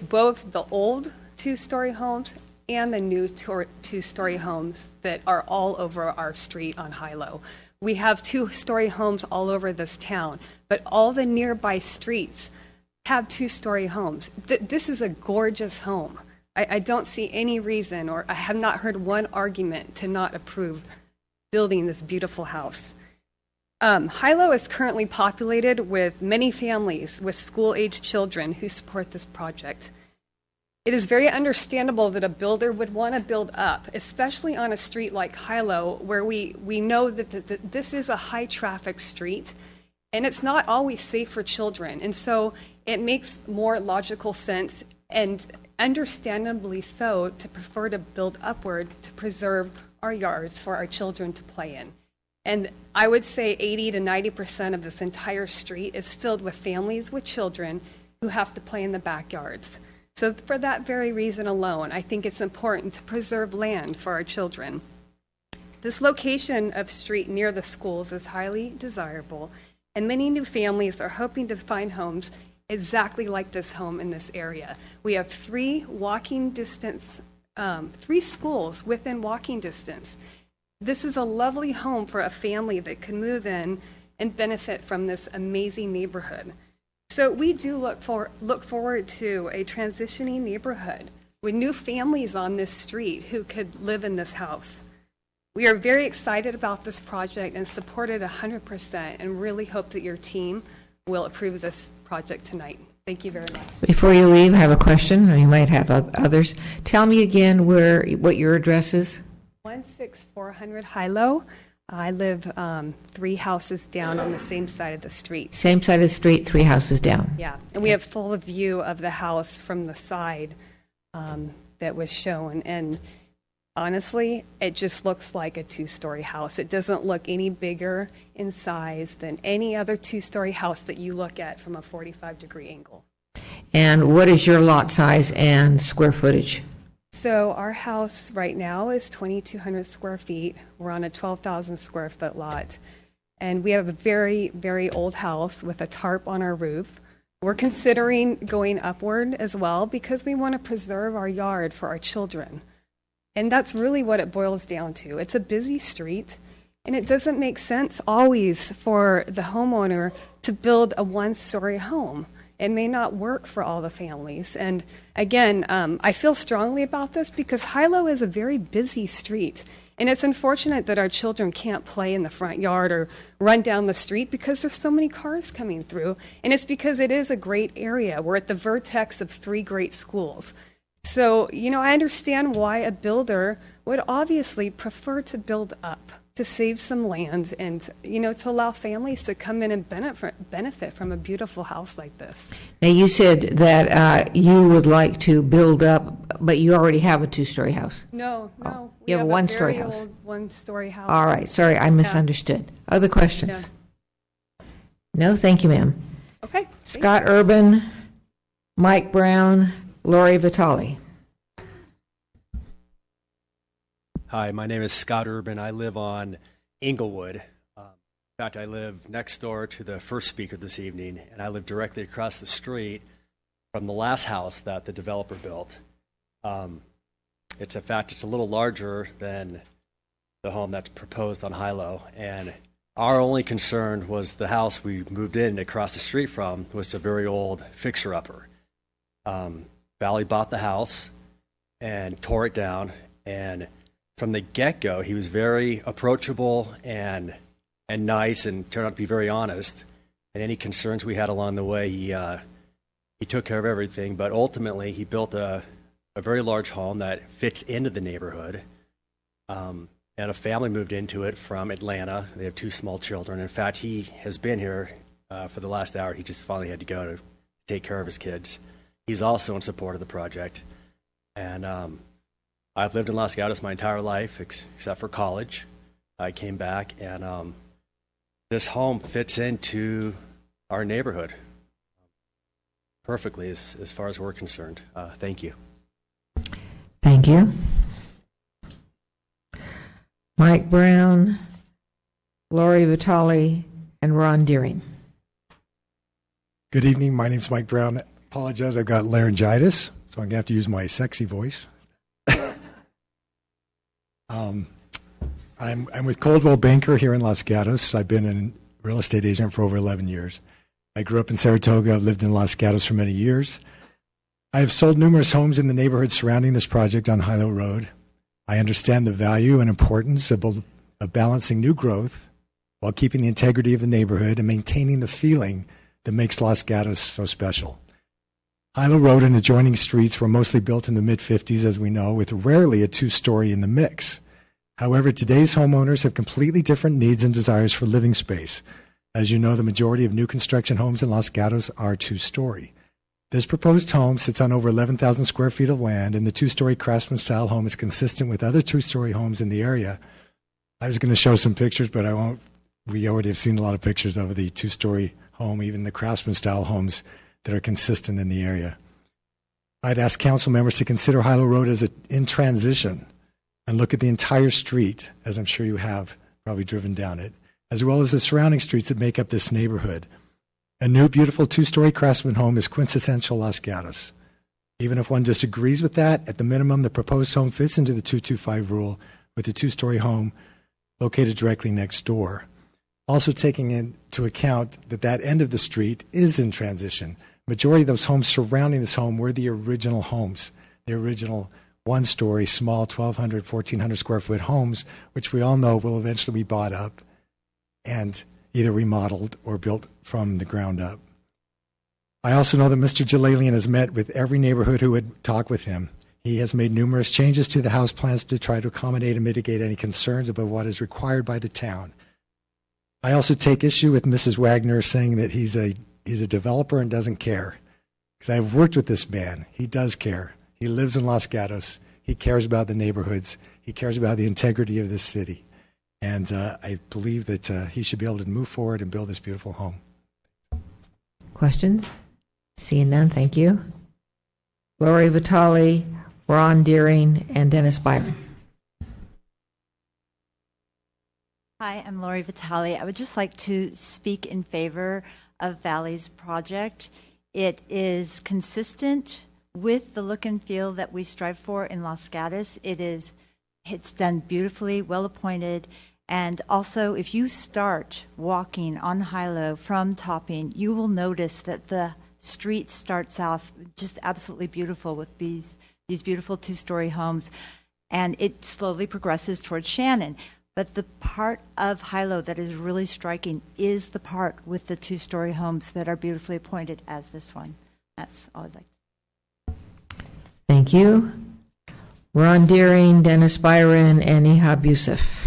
both the old 2-story homes and the new 2-story homes that are all over our street on Hilo. We have 2-story homes all over this town, but all the nearby streets have 2-story homes. This is a gorgeous home. I don't see any reason, or I have not heard one argument to not approve building this beautiful house. Hilo is currently populated with many families with school-aged children who support this project. It is very understandable that a builder would want to build up, especially on a street like Hilo, where we know that this is a high-traffic street, and it's not always safe for children. And so it makes more logical sense, and understandably so, to prefer to build upward to preserve our yards for our children to play in. And I would say 80 to 90% of this entire street is filled with families with children who have to play in the backyards. So for that very reason alone, I think it's important to preserve land for our children. This location of street near the schools is highly desirable, and many new families are hoping to find homes exactly like this home in this area. We have 3 schools within walking distance. This is a lovely home for a family that can move in and benefit from this amazing neighborhood. So we do look forward to a transitioning neighborhood with new families on this street who could live in this house. We are very excited about this project and support it 100%, and really hope that your team will approve this project tonight. Thank you very much. Before you leave, I have a question, or you might have others. Tell me again what your address is. 16400 Hilo. I live 3 houses down on the same side of the street. Same side of the street, 3 houses down. Yeah, and we have full view of the house from the side that was shown. And honestly, it just looks like a 2-story house. It doesn't look any bigger in size than any other 2-story house that you look at from a 45-degree angle. And what is your lot size and square footage? So our house right now is 2,200 square feet. We're on a 12,000 square foot lot. And we have a very, very old house with a tarp on our roof. We're considering going upward as well because we want to preserve our yard for our children. And that's really what it boils down to. It's a busy street, and it doesn't make sense always for the homeowner to build a 1-story home. it may not work for all the families. And again, I feel strongly about this because Hilo is a very busy street. And it's unfortunate that our children can't play in the front yard or run down the street because there's so many cars coming through. And it's because it is a great area. We're at the vertex of 3 great schools. So, I understand why a builder would obviously prefer to build up, to save some land and, to allow families to come in and benefit from a beautiful house like this. Now, you said that you would like to build up, but you already have a 2-story house. No. You have a 1-story house. Old 1-story house. All right. Sorry, I misunderstood. Other questions? Yeah. No, thank you, ma'am. Okay. Scott Urban, Mike Brown, Lori Vitale. Hi, my name is Scott Urban. I live on Inglewood. In fact, I live next door to the first speaker this evening, and I live directly across the street from the last house that the developer built. It's a little larger than the home that's proposed on Hilo, and our only concern was the house we moved in across the street from was a very old fixer-upper. Valley bought the house and tore it down, and from the get-go, he was very approachable and nice, and turned out to be very honest. And any concerns we had along the way, he took care of everything. But ultimately, he built a very large home that fits into the neighborhood. And a family moved into it from Atlanta. They have 2 small children. In fact, he has been here for the last hour. He just finally had to go to take care of his kids. He's also in support of the project. And I've lived in Los Gatos my entire life, except for college. I came back, and this home fits into our neighborhood perfectly as far as we're concerned. Thank you. Thank you. Mike Brown, Lori Vitale, and Ron Deering. Good evening. My name's Mike Brown. Apologize, I've got laryngitis, so I'm going to have to use my sexy voice. I'm with Coldwell Banker here in Los Gatos. I've been a real estate agent for over 11 years. I grew up in Saratoga. I've lived in Los Gatos for many years. I have sold numerous homes in the neighborhood surrounding this project on Hilo Road. I understand the value and importance of balancing new growth while keeping the integrity of the neighborhood and maintaining the feeling that makes Los Gatos so special. Hilo Road and adjoining streets were mostly built in the mid-50s, as we know, with rarely a 2-story in the mix. However, today's homeowners have completely different needs and desires for living space. As you know, the majority of new construction homes in Los Gatos are 2-story. This proposed home sits on over 11,000 square feet of land, and the 2-story craftsman-style home is consistent with other 2-story homes in the area. I was going to show some pictures, but I won't. We already have seen a lot of pictures of the 2-story home, even the craftsman-style homes that are consistent in the area. I'd ask council members to consider Hilo Road as in transition and look at the entire street, as I'm sure you have probably driven down it, as well as the surrounding streets that make up this neighborhood. A new, beautiful 2-story craftsman home is quintessential Los Gatos. Even if one disagrees with that, at the minimum, the proposed home fits into the 225 rule with the 2-story home located directly next door. Also taking into account that end of the street is in transition. Majority of those homes surrounding this home were the original homes, the original 1-story, small 1,200, 1,400 square foot homes, which we all know will eventually be bought up and either remodeled or built from the ground up. I also know that Mr. Jalalian has met with every neighborhood who would talk with him. He has made numerous changes to the house plans to try to accommodate and mitigate any concerns about what is required by the town. I also take issue with Mrs. Wagner saying that he's a developer and doesn't care. Because I've worked with this man. He does care. He lives in Los Gatos. He cares about the neighborhoods. He cares about the integrity of this city. And I believe that he should be able to move forward and build this beautiful home. Questions? Seeing none, thank you. Lori Vitale, Ron Deering, and Dennis Byron. Hi, I'm Lori Vitale. I would just like to speak in favor of Valley's project. It is consistent with the look and feel that we strive for in Los Gatos. It's done beautifully, well appointed, and also if you start walking on Hilo from Topping, you will notice that the street starts off just absolutely beautiful with these beautiful two-story homes, and it slowly progresses towards Shannon. But the part of Hilo that is really striking is the part with the two-story homes that are beautifully appointed as this one. That's all I'd like to say. Thank you. Ron Deering, Dennis Byron, and Ihab Youssef.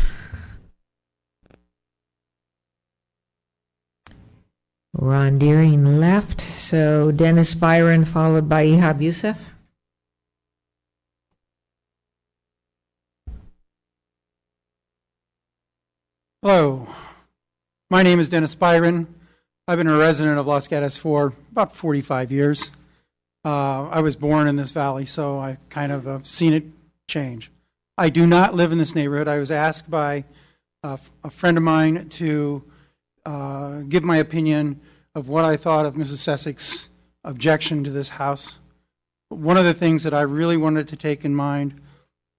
Ron Deering left, so Dennis Byron followed by Ihab Youssef. Hello, my name is Dennis Byron. I've been a resident of Los Gatos for about 45 years. I was born in this valley, so I kind of seen it change. I do not live in this neighborhood. I was asked by a friend of mine to give my opinion of what I thought of Mrs. Sessek's objection to this house. One of the things that I really wanted to take in mind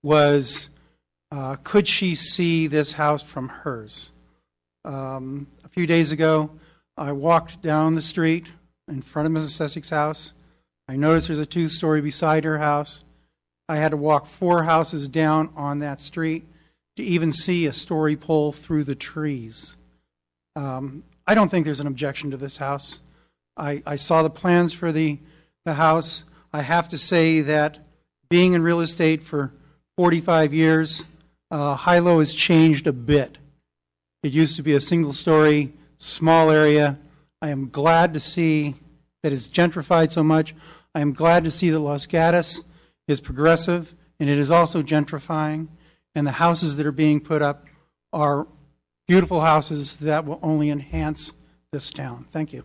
was could she see this house from hers? A few days ago, I walked down the street in front of Mrs. Sessek's house. I noticed there's a two-story beside her house. I had to walk 4 houses down on that street to even see a story pole through the trees. I don't think there's an objection to this house. I saw the plans for the house. I have to say that being in real estate for 45 years, Hilo has changed a bit. It used to be a single-story, small area. I am glad to see that it's gentrified so much. I am glad to see that Los Gatos is progressive, and it is also gentrifying. And the houses that are being put up are beautiful houses that will only enhance this town. Thank you.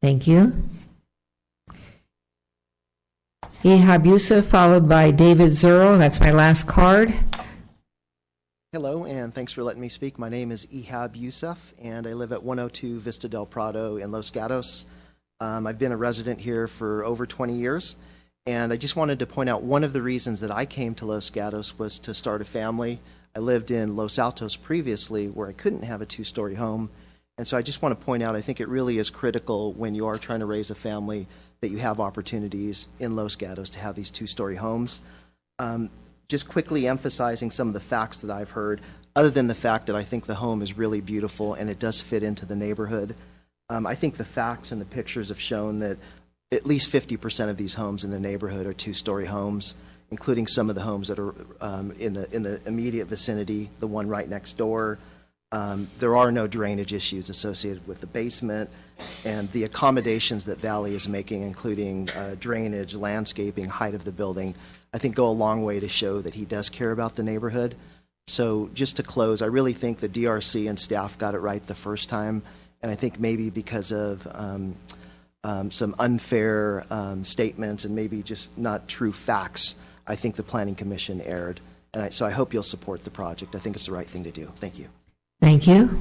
Thank you. Ihab Youssef, followed by David Zerl. That's my last card. Hello, and thanks for letting me speak. My name is Ihab Youssef, and I live at 102 Vista del Prado in Los Gatos. I've been a resident here for over 20 years, and I just wanted to point out one of the reasons that I came to Los Gatos was to start a family. I lived in Los Altos previously where I couldn't have a 2-story home, and so I just want to point out I think it really is critical when you are trying to raise a family that you have opportunities in Los Gatos to have these 2-story homes. Just quickly emphasizing some of the facts that I've heard, other than the fact that I think the home is really beautiful and it does fit into the neighborhood. I think the facts and the pictures have shown that at least 50% of these homes in the neighborhood are 2-story homes, including some of the homes that are in the immediate vicinity, the one right next door. There are no drainage issues associated with the basement, and the accommodations that Valley is making, including drainage, landscaping, height of the building, I think go a long way to show that he does care about the neighborhood. So just to close, I really think the DRC and staff got it right the first time, and I think maybe because of some unfair statements and maybe just not true facts, I think the Planning Commission erred. And so I hope you'll support the project. I think it's the right thing to do. Thank you. Thank you.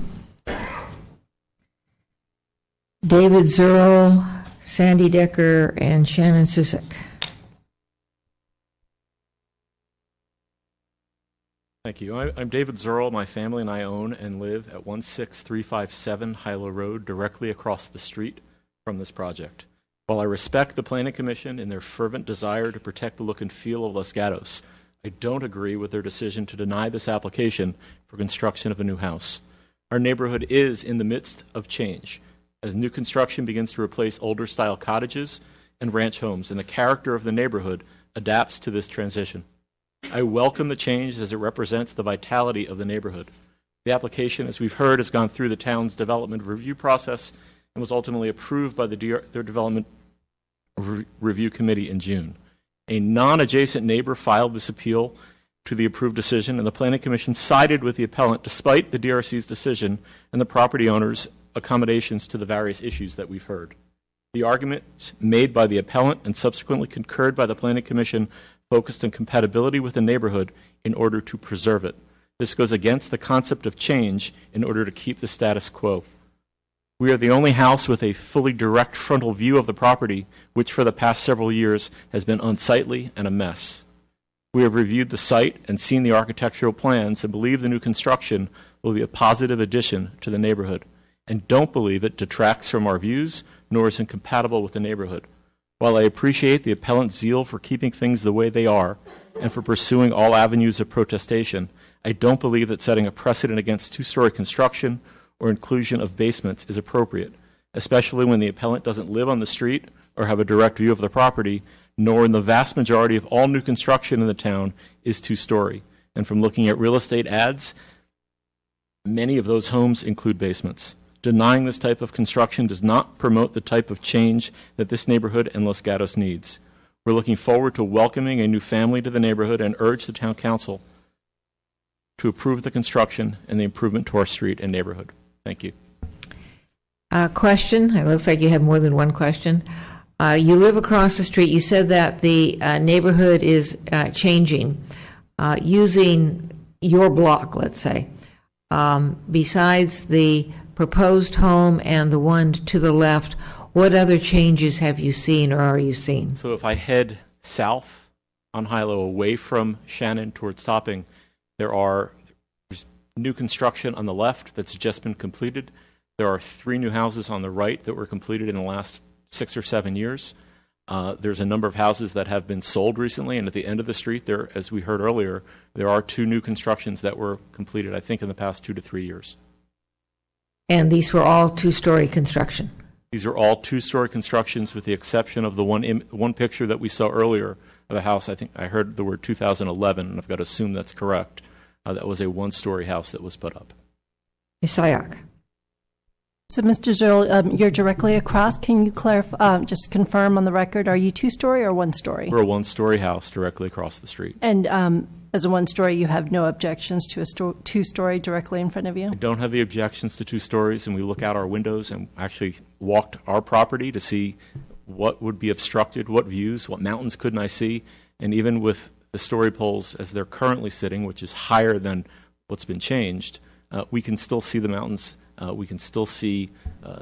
David Zerl, Sandy Decker, and Shannon Sisek. Thank you. I'm David Zerl. My family and I own and live at 16357 Hilo Road, directly across the street from this project. While I respect the Planning Commission in their fervent desire to protect the look and feel of Los Gatos, I don't agree with their decision to deny this application for construction of a new house. Our neighborhood is in the midst of change as new construction begins to replace older style cottages and ranch homes, and the character of the neighborhood adapts to this transition. I welcome the change as it represents the vitality of the neighborhood. The application, as we've heard, has gone through the town's development review process and was ultimately approved by their Development Review Committee in June. A non-adjacent neighbor filed this appeal to the approved decision, and the Planning Commission sided with the appellant despite the DRC's decision and the property owner's accommodations to the various issues that we've heard. The arguments made by the appellant and subsequently concurred by the Planning Commission focused on compatibility with the neighborhood in order to preserve it. This goes against the concept of change in order to keep the status quo. We are the only house with a fully direct frontal view of the property, which for the past several years has been unsightly and a mess. We have reviewed the site and seen the architectural plans and believe the new construction will be a positive addition to the neighborhood, and don't believe it detracts from our views nor is incompatible with the neighborhood. While I appreciate the appellant's zeal for keeping things the way they are and for pursuing all avenues of protestation, I don't believe that setting a precedent against two-story construction or inclusion of basements is appropriate, especially when the appellant doesn't live on the street or have a direct view of the property, nor in the vast majority of all new construction in the town is two-story. And from looking at real estate ads, many of those homes include basements. Denying this type of construction does not promote the type of change that this neighborhood and Los Gatos needs. We're looking forward to welcoming a new family to the neighborhood and urge the town council to approve the construction and the improvement to our street and neighborhood. Thank you. Question. It looks like you have more than one question. You live across the street. You said that the neighborhood is changing. Using your block, let's say, besides the proposed home and the one to the left, what other changes have you seen or are you seeing? So if I head south on Hilo away from Shannon towards Topping, there's new construction on the left that's just been completed. There are 3 new houses on the right that were completed in the last 6 or 7 years. There's a number of houses that have been sold recently, and at the end of the street, there, as we heard earlier, there are 2 new constructions that were completed, I think, in the past 2 to 3 years. And these were all two-story construction? These are all 2-story constructions, with the exception of the one picture that we saw earlier of a house. I think I heard the word 2011, and I've got to assume that's correct. That was a 1-story house that was put up. Ms. Sayak. So, Mr. Zerl, you're directly across. Can you clarify, just confirm on the record, are you 2-story or 1-story? We're a 1-story house directly across the street. And as a 1-story, you have no objections to a 2-story directly in front of you? I don't have the objections to 2 stories, and we look out our windows and actually walked our property to see what would be obstructed, what views, what mountains couldn't I see, and even with the story poles as they're currently sitting, which is higher than what's been changed, we can still see the mountains. We can still see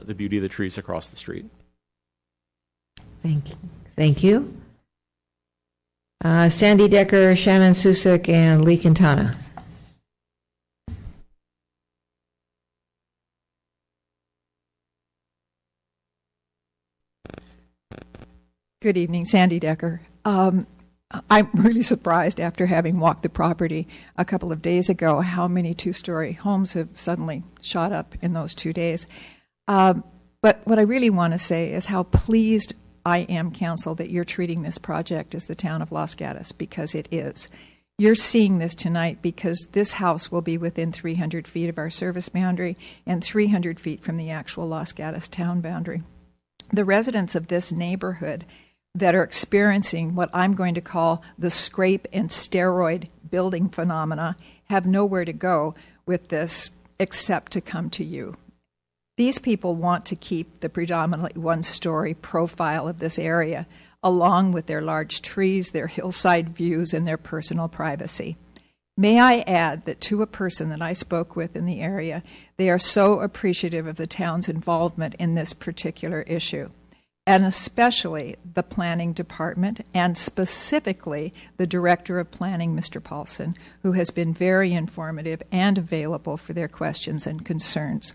the beauty of the trees across the street. Thank you. Thank you. Sandy Decker, Shannon Susek, and Lee Quintana. Good evening, Sandy Decker. I'm really surprised after having walked the property a couple of days ago how many 2-story homes have suddenly shot up in those 2 days. But what I really want to say is how pleased I am, Council, that you're treating this project as the town of Los Gatos, because it is. You're seeing this tonight because this house will be within 300 feet of our service boundary and 300 feet from the actual Los Gatos town boundary. The residents of this neighborhood that are experiencing what I'm going to call the scrape and steroid building phenomena have nowhere to go with this except to come to you. These people want to keep the predominantly 1-story profile of this area, along with their large trees, their hillside views, and their personal privacy. May I add that to a person that I spoke with in the area, they are so appreciative of the town's involvement in this particular issue, and especially the planning department, and specifically the director of planning, Mr. Paulson, who has been very informative and available for their questions and concerns.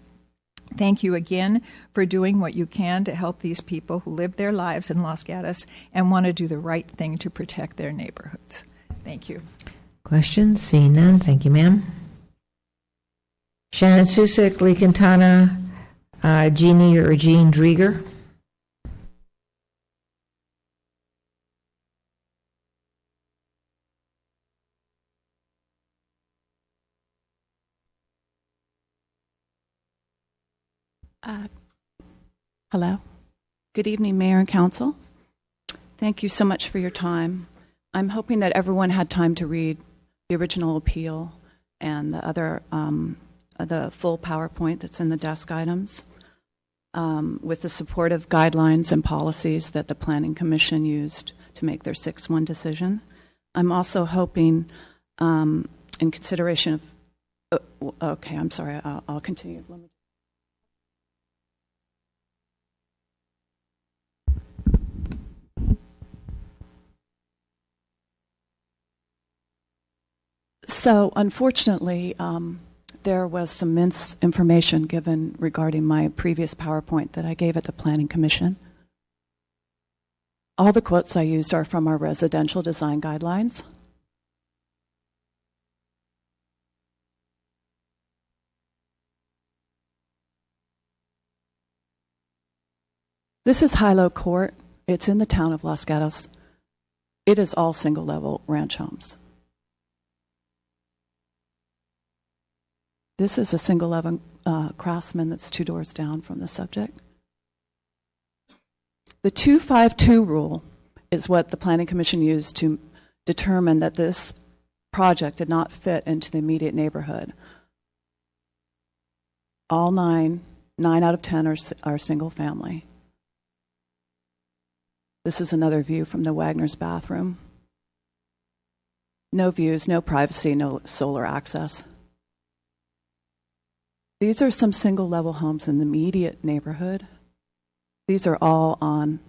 Thank you again for doing what you can to help these people who live their lives in Los Gatos and want to do the right thing to protect their neighborhoods. Thank you. Questions? Seeing none. Thank you, ma'am. Shannon Susek, Lee Quintana, Jeannie or Jean Drieger. Hello. Good evening, Mayor and Council. Thank you so much for your time. I'm hoping that everyone had time to read the original appeal and the other, the full PowerPoint that's in the desk items, with the supportive guidelines and policies that the Planning Commission used to make their 6-1 decision. I'm also hoping, in consideration of, okay, I'm sorry, I'll continue. So, unfortunately, there was some misinformation given regarding my previous PowerPoint that I gave at the Planning Commission. All the quotes I used are from our residential design guidelines. This is Hilo Court. It's in the town of Los Gatos. It is all single-level ranch homes. This is a single-level Craftsman that's 2 doors down from the subject. The 252 rule is what the Planning Commission used to determine that this project did not fit into the immediate neighborhood. All 9 out of 10 are single family. This is another view from the Wagner's bathroom. No views, no privacy, no solar access. These are some single-level homes in the immediate neighborhood. These are all on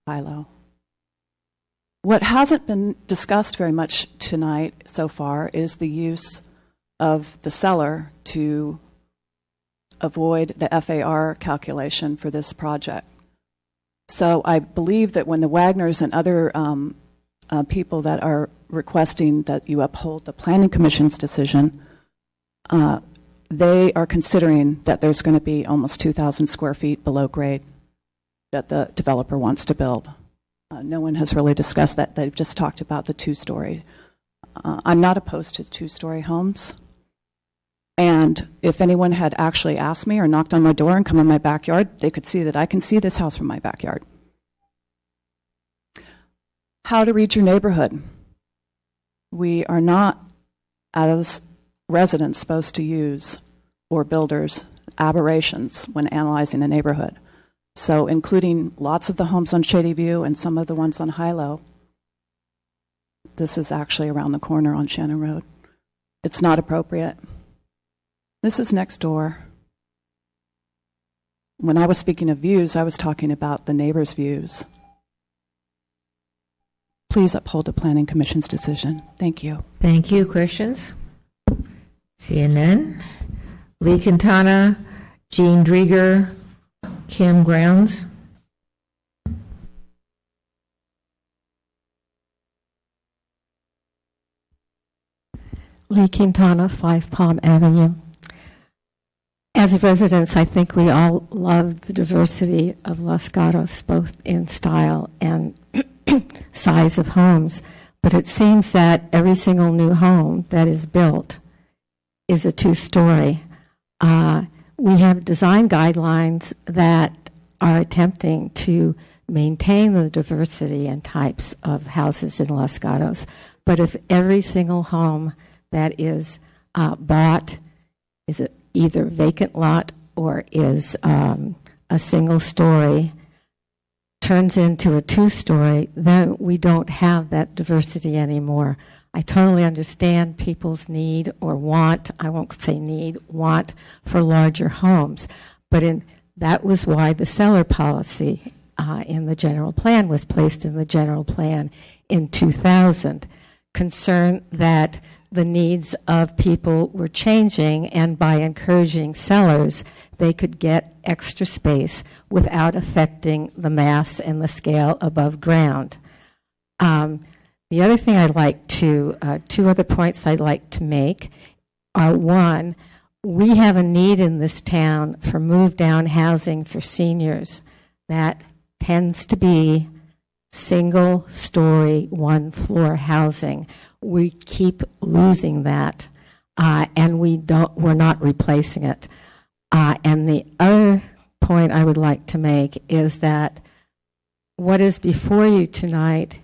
Hilo. What hasn't been discussed very much tonight so far is the use of the seller to avoid the FAR calculation for this project. So I believe that when the Wagners and other people that are requesting that you uphold the Planning Commission's decision, they are considering that there's going to be almost 2,000 square feet below grade that the developer wants to build. No one has really discussed that. They've just talked about the 2-story. I'm not opposed to 2-story homes. And if anyone had actually asked me or knocked on my door and come in my backyard, they could see that I can see this house from my backyard. How to read your neighborhood. We are not, as residents, supposed to use, or builders, aberrations when analyzing a neighborhood. So including lots of the homes on Shady View and some of the ones on Hilo. This is actually around the corner on Shannon Road. It's not appropriate. This is next door. When I was speaking of views, I was talking about the neighbors' views. Please uphold the Planning Commission's decision. Thank you. Thank you. Questions? Seeing none. Lee Quintana, Jean Drieger, Kim Grounds. Lee Quintana, 5 Palm Avenue. As residents, I think we all love the diversity of Los Gatos, both in style and size of homes. But it seems that every single new home that is built is a 2-story. We have design guidelines that are attempting to maintain the diversity and types of houses in Los Gatos. But if every single home that is bought is either vacant lot or is a single story, turns into a 2-story, then we don't have that diversity anymore. I totally understand people's need or want, I won't say need, want for larger homes. But that was why the seller policy in the general plan was placed in the general plan in 2000. Concern that the needs of people were changing, and by encouraging sellers, they could get extra space without affecting the mass and the scale above ground. The other thing I'd like to, 2 other points I'd like to make are, 1, we have a need in this town for move-down housing for seniors that tends to be single-story, 1-floor housing. We keep losing that, and we're not replacing it. And the other point I would like to make is that what is before you tonight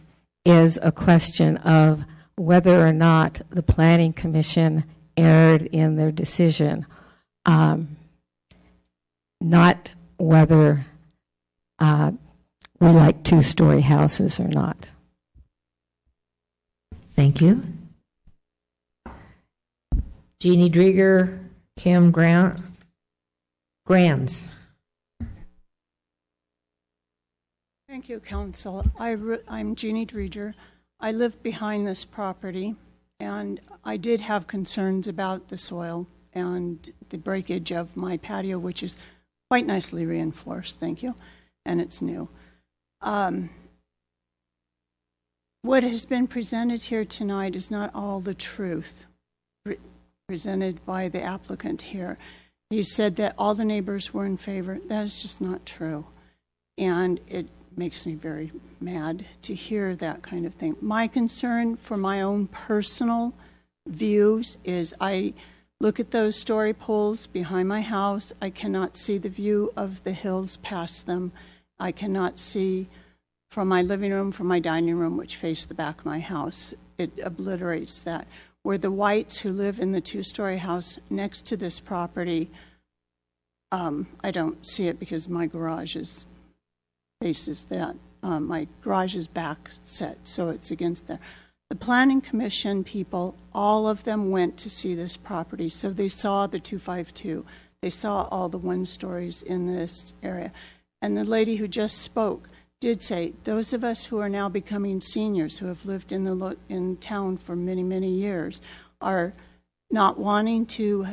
is a question of whether or not the Planning Commission erred in their decision, not whether we like 2-story houses or not. Thank you. Jeannie Drieger, Kim Grounds. Thank you, Council. I'm Jeannie Drieger. I live behind this property, and I did have concerns about the soil and the breakage of my patio, which is quite nicely reinforced, thank you, and it's new. What has been presented here tonight is not all the truth presented by the applicant here. He said that all the neighbors were in favor. That is just not true. And it makes me very mad to hear that kind of thing. My concern for my own personal views is I look at those story poles behind my house. I cannot see the view of the hills past them. I cannot see from my living room, from my dining room, which face the back of my house. It obliterates that. Where the Whites who live in the two-story house next to this property, I don't see it because my garage faces that. My garage is back set, so it's against there. The Planning Commission people, all of them went to see this property, so they saw the 252. They saw all the one-stories in this area. And the lady who just spoke did say, those of us who are now becoming seniors, who have lived in town for many, many years, are not wanting to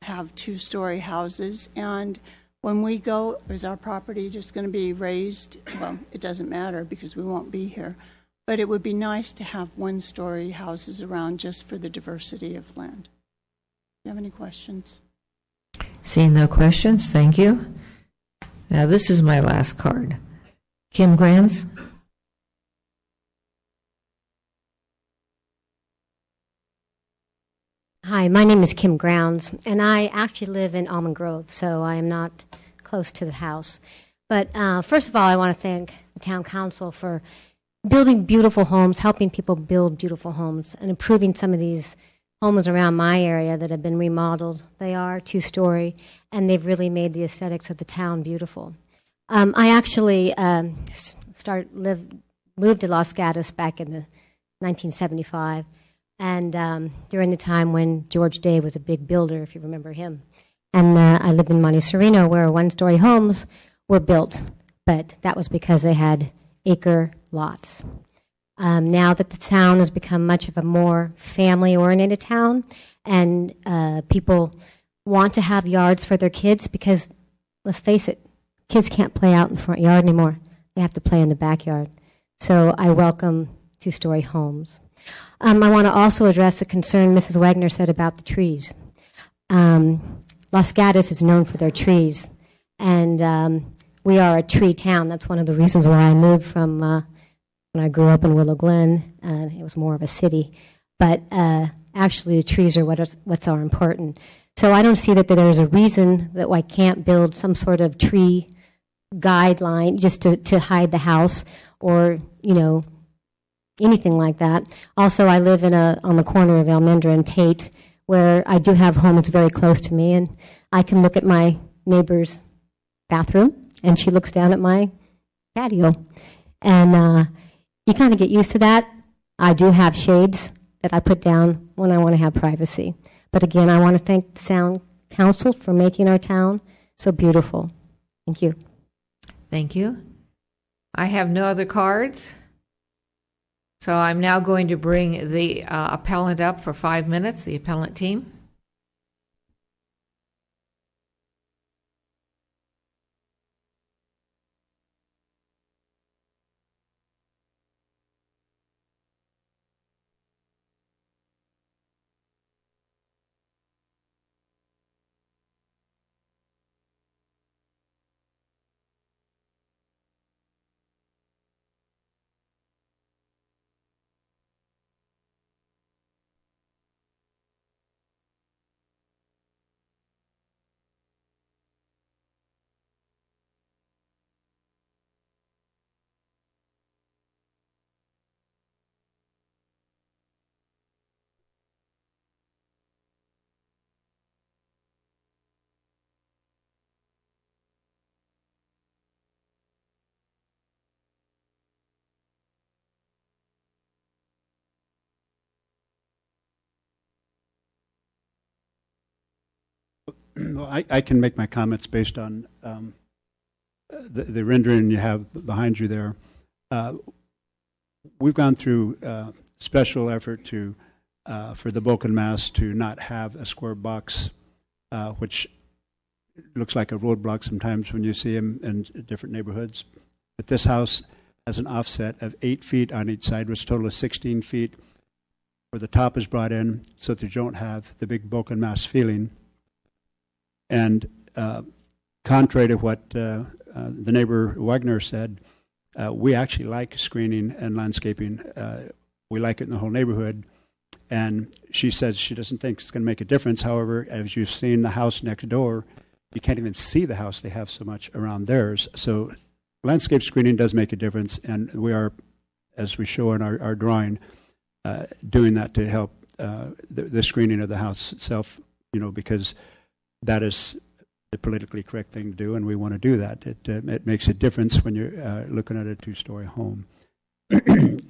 have two-story houses. And when we go, is our property just going to be raised? Well, it doesn't matter because we won't be here. But it would be nice to have one-story houses around just for the diversity of land. Do you have any questions? Seeing no questions, thank you. Now this is my last card. Kim Granz. Hi, my name is Kim Grounds, and I actually live in Almond Grove, so I am not close to the house. But first of all, I want to thank the town council for building beautiful homes, helping people build beautiful homes, and improving some of these homes around my area that have been remodeled. They are two-story, and they've really made the aesthetics of the town beautiful. I actually moved to Los Gatos back in 1975, and during the time when George Day was a big builder, if you remember him. And I lived in Monte Sereno, where one-story homes were built, but that was because they had acre lots. Now that the town has become much of a more family-oriented town, and people want to have yards for their kids because, let's face it, kids can't play out in the front yard anymore. They have to play in the backyard. So I welcome two-story homes. I want to also address a concern Mrs. Wagner said about the trees. Los Gatos is known for their trees, and we are a tree town. That's one of the reasons why I moved from when I grew up in Willow Glen. It was more of a city. But actually, the trees are what's are important. So I don't see that there's a reason that I can't build some sort of tree guideline just to hide the house or, anything like that. Also, I live on the corner of Almendra and Tate, where I do have homes very close to me, and I can look at my neighbor's bathroom, and she looks down at my patio. And you kind of get used to that. I do have shades that I put down when I want to have privacy. But again, I want to thank the Town Council for making our town so beautiful. Thank you. Thank you. I have no other cards. So I'm now going to bring the appellant up for 5 minutes, the appellant team. I can make my comments based on the rendering you have behind you there. We've gone through special effort for the Vulcan Mass to not have a square box which looks like a roadblock sometimes when you see them in different neighborhoods. But this house has an offset of 8 feet on each side, which total is 16 feet, where the top is brought in so that you don't have the big bulk and mass feeling. And contrary to what the neighbor Wagner said, we actually like screening and landscaping. We like it in the whole neighborhood. And she says she doesn't think it's going to make a difference. However, as you've seen the house next door, you can't even see the house. They have so much around theirs. So landscape screening does make a difference, and we are, as we show in our drawing, doing that to help the screening of the house itself, because that is the politically correct thing to do, and we want to do that. It makes a difference when you're looking at a two-story home.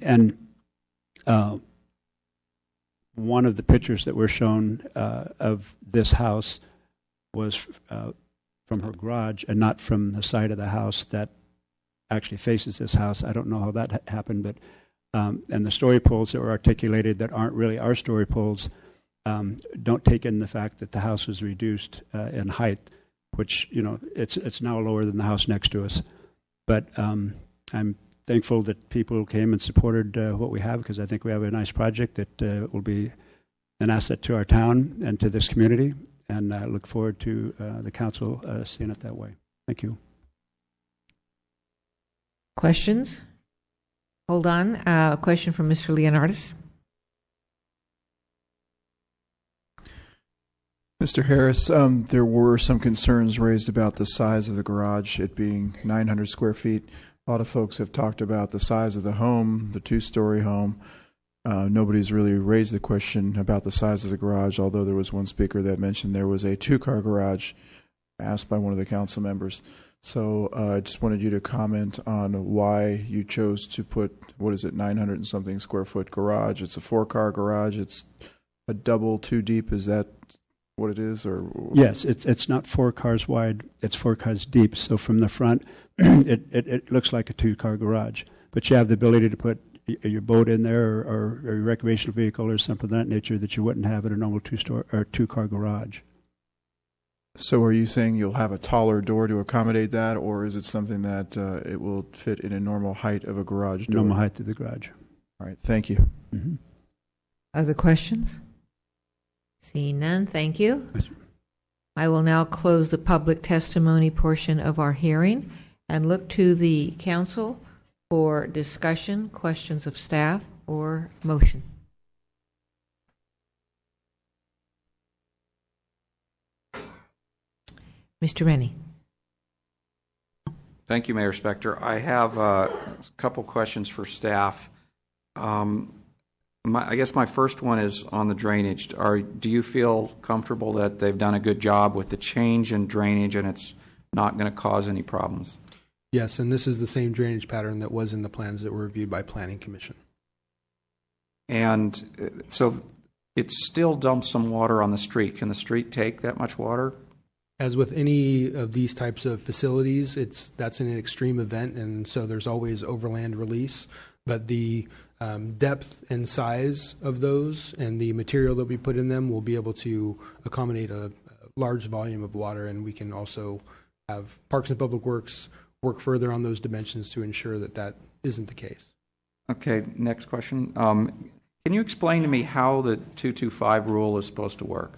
And one of the pictures that were shown of this house was from her garage and not from the side of the house that actually faces this house. I don't know how that happened, but and the story poles that were articulated that aren't really our story poles don't take in the fact that the house was reduced in height, which it's now lower than the house next to us. But I'm thankful that people came and supported what we have, because I think we have a nice project that will be an asset to our town and to this community, and I look forward to the council seeing it that way. Thank you. Questions? Hold on. A question from Mr. Leonardis. Mr. Harris, there were some concerns raised about the size of the garage, it being 900 square feet. A lot of folks have talked about the size of the home, the two-story home. Nobody's really raised the question about the size of the garage, although there was one speaker that mentioned there was a two-car garage asked by one of the council members. So I just wanted you to comment on why you chose to put, 900 and something square foot garage. It's a 4-car garage. It's a double, 2 deep. Is that what it is? Or yes, it's not 4 cars wide. It's 4 cars deep. So from the front, it looks like a 2-car garage. But you have the ability to put your boat in there, or a recreational vehicle or something of that nature that you wouldn't have in a normal 2-car garage. So are you saying you'll have a taller door to accommodate that, or is it something that it will fit in a normal height of a garage door? Normal height of the garage. All right, thank you. Mm-hmm. Other questions? Seeing none, thank you. I will now close the public testimony portion of our hearing and look to the council for discussion, questions of staff, or motion. Mr. Rennie. Thank you, Mayor Spector. I have a couple questions for staff. I guess my first one is on the drainage. Do you feel comfortable that they've done a good job with the change in drainage and it's not going to cause any problems? Yes, and this is the same drainage pattern that was in the plans that were reviewed by Planning Commission. And so it still dumps some water on the street. Can the street take that much water? As with any of these types of facilities, that's an extreme event, and so there's always overland release. But the depth and size of those and the material that we put in them will be able to accommodate a large volume of water, and we can also have Parks and Public Works work further on those dimensions to ensure that that isn't the case. Okay, next question. Can you explain to me how the 225 rule is supposed to work?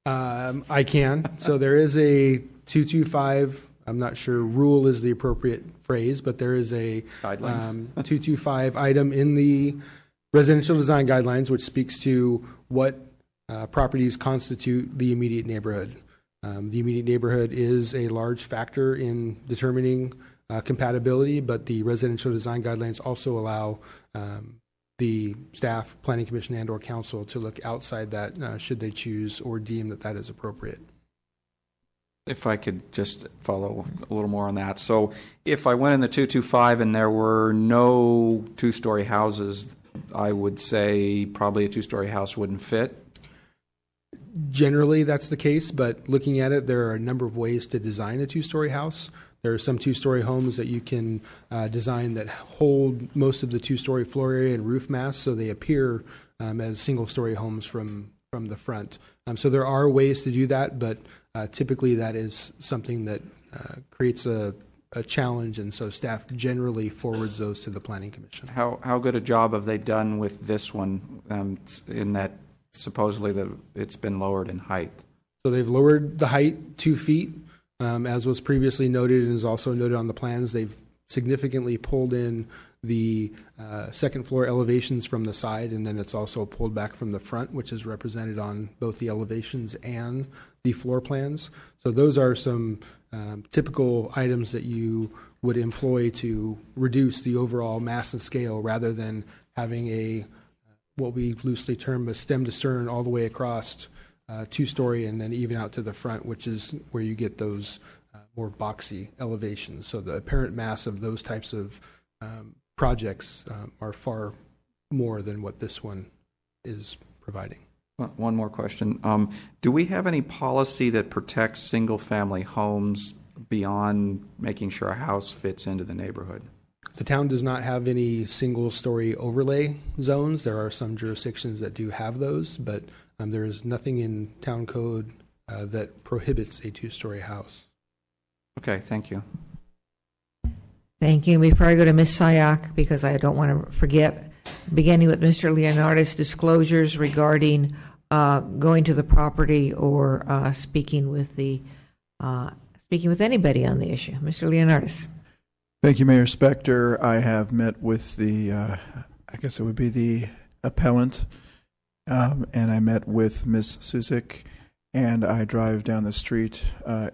I can. So there is a 225, I'm not sure rule is the appropriate phrase, but there is a 225 item in the residential design guidelines which speaks to what properties constitute the immediate neighborhood. The immediate neighborhood is a large factor in determining compatibility, but the residential design guidelines also allow the staff, Planning Commission, and/or council to look outside that should they choose or deem that that is appropriate. If I could just follow a little more on that. So if I went in the 225 and there were no 2-story houses, I would say probably a 2-story house wouldn't fit. Generally, that's the case, but looking at it, there are a number of ways to design a 2-story house. There are some two-story homes that you can design that hold most of the two-story floor area and roof mass, so they appear as single-story homes from the front. So there are ways to do that, but typically that is something that creates a challenge, and so staff generally forwards those to the Planning Commission. How good a job have they done with this one in that supposedly it's been lowered in height? So they've lowered the height 2 feet, as was previously noted and is also noted on the plans. They've significantly pulled in the second floor elevations from the side, and then it's also pulled back from the front, which is represented on both the elevations and the floor plans. So those are some typical items that you would employ to reduce the overall mass and scale, rather than having a what we loosely term a stem to stern all the way across two-story and then even out to the front, which is where you get those more boxy elevations. So the apparent mass of those types of projects are far more than what this one is providing. One more question. Do we have any policy that protects single-family homes beyond making sure a house fits into the neighborhood? The town does not have any single-story overlay zones. There are some jurisdictions that do have those, but there is nothing in town code that prohibits a two-story house. Okay, thank you. Thank you. Before I go to Ms. Sayak, because I don't want to forget, beginning with Mr. Leonardis, disclosures regarding going to the property or speaking with anybody on the issue. Mr. Leonardis. Thank you, Mayor Spector. I have met with the, I guess it would be the appellant, and I met with Ms. Susick, and I drive down the street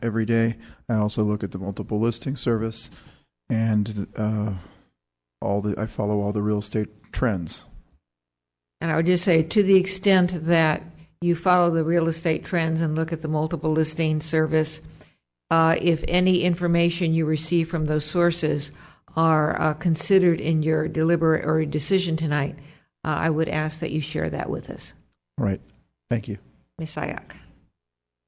every day. I also look at the multiple listing service, and I follow all the real estate trends. And I would just say, to the extent that you follow the real estate trends and look at the multiple listing service, if any information you receive from those sources are considered in your deliberate or decision tonight, I would ask that you share that with us. All right. Thank you. Ms. Sayak.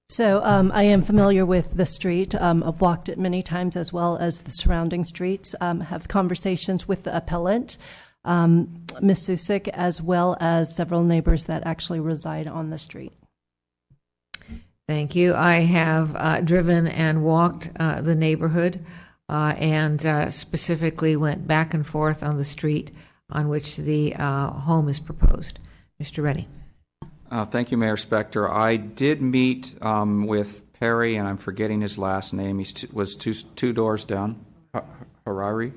So I am familiar with the street. I've walked it many times, as well as the surrounding streets. Have conversations with the appellant, Ms. Susick, as well as several neighbors that actually reside on the street. Thank you. I have driven and walked the neighborhood and specifically went back and forth on the street on which the home is proposed. Mr. Rennie. Thank you, Mayor Spector. I did meet with Perry, and I'm forgetting his last name. He was two doors down. Harari.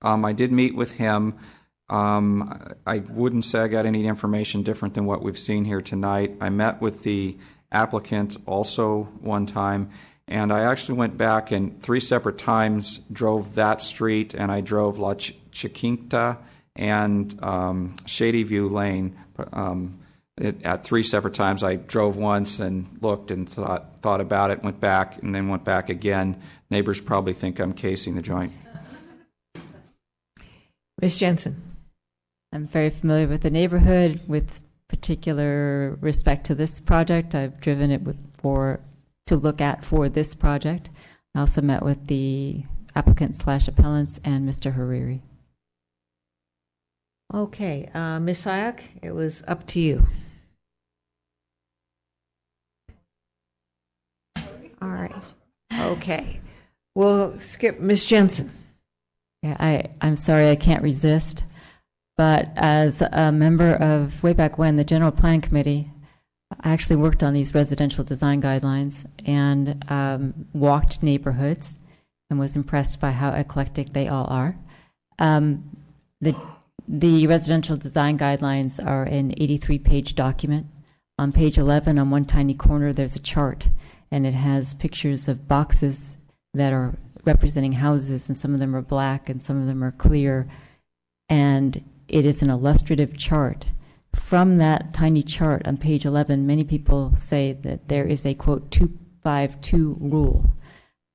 I did meet with him. I wouldn't say I got any information different than what we've seen here tonight. I met with the applicant also one time, and I actually went back and 3 separate times drove that street, and I drove La Chiquinta and Shady View Lane. At 3 separate times, I drove once and looked and thought about it, went back, and then went back again. Neighbors probably think I'm casing the joint. Ms. Jensen. I'm very familiar with the neighborhood with particular respect to this project. I've driven it to look at for this project. I also met with the applicant/appellants and Mr. Hariri. Okay, Ms. Sayak, it was up to you. All right. Okay. We'll skip Ms. Jensen. Yeah, I'm sorry, I can't resist. But as a member of, way back when, the General Plan Committee, I actually worked on these residential design guidelines and walked neighborhoods and was impressed by how eclectic they all are. The residential design guidelines are an 83-page document. On page 11, on one tiny corner, there's a chart, and it has pictures of boxes that are representing houses, and some of them are black and some of them are clear. And it is an illustrative chart. From that tiny chart on page 11, many people say that there is a, quote, 252 rule.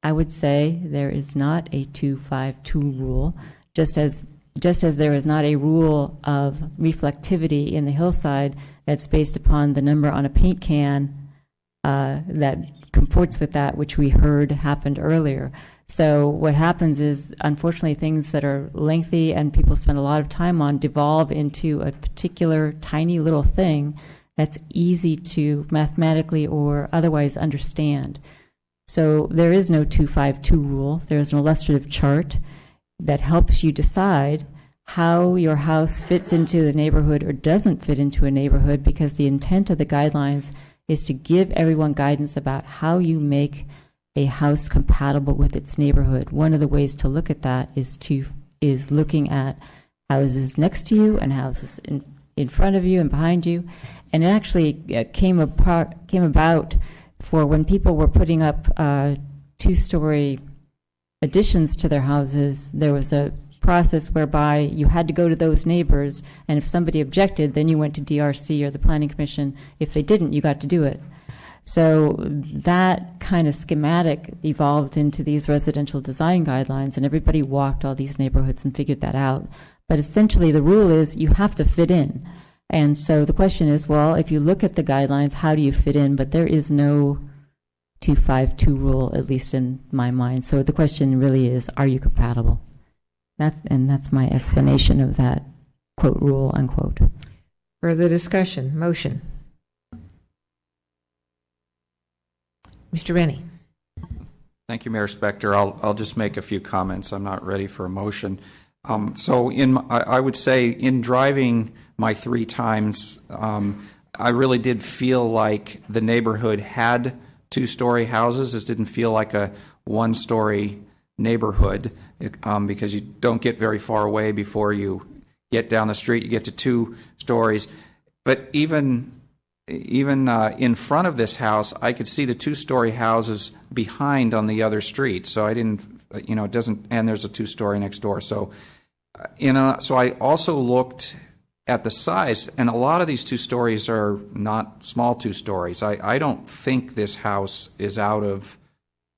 I would say there is not a 252 rule, just as there is not a rule of reflectivity in the hillside that's based upon the number on a paint can that comports with that, which we heard happened earlier. So what happens is, unfortunately, things that are lengthy and people spend a lot of time on devolve into a particular tiny little thing that's easy to mathematically or otherwise understand. So there is no 252 rule. There's an illustrative chart that helps you decide how your house fits into the neighborhood or doesn't fit into a neighborhood, because the intent of the guidelines is to give everyone guidance about how you make a house compatible with its neighborhood. One of the ways to look at that is looking at houses next to you and houses in front of you and behind you. And it actually came about for when people were putting up two-story additions to their houses. There was a process whereby you had to go to those neighbors, and if somebody objected, then you went to DRC or the Planning Commission. If they didn't, you got to do it. So that kind of schematic evolved into these residential design guidelines, and everybody walked all these neighborhoods and figured that out. But essentially the rule is you have to fit in. And so the question is, well, if you look at the guidelines, how do you fit in? But there is no 252 rule, at least in my mind. So the question really is, are you compatible? That's my explanation of that, quote, rule, unquote. Further discussion, motion. Mr. Rennie. Thank you, Mayor Spector. I'll just make a few comments. I'm not ready for a motion. So I would say in driving my 3 times, I really did feel like the neighborhood had 2-story houses. This didn't feel like a 1-story neighborhood, because you don't get very far away before you get down the street. You get to 2 stories. But even in front of this house, I could see the 2-story houses behind on the other street. So I didn't, it doesn't, and there's a 2-story next door. So, so I also looked at the size, and a lot of these 2 stories are not small 2 stories. I don't think this house is out of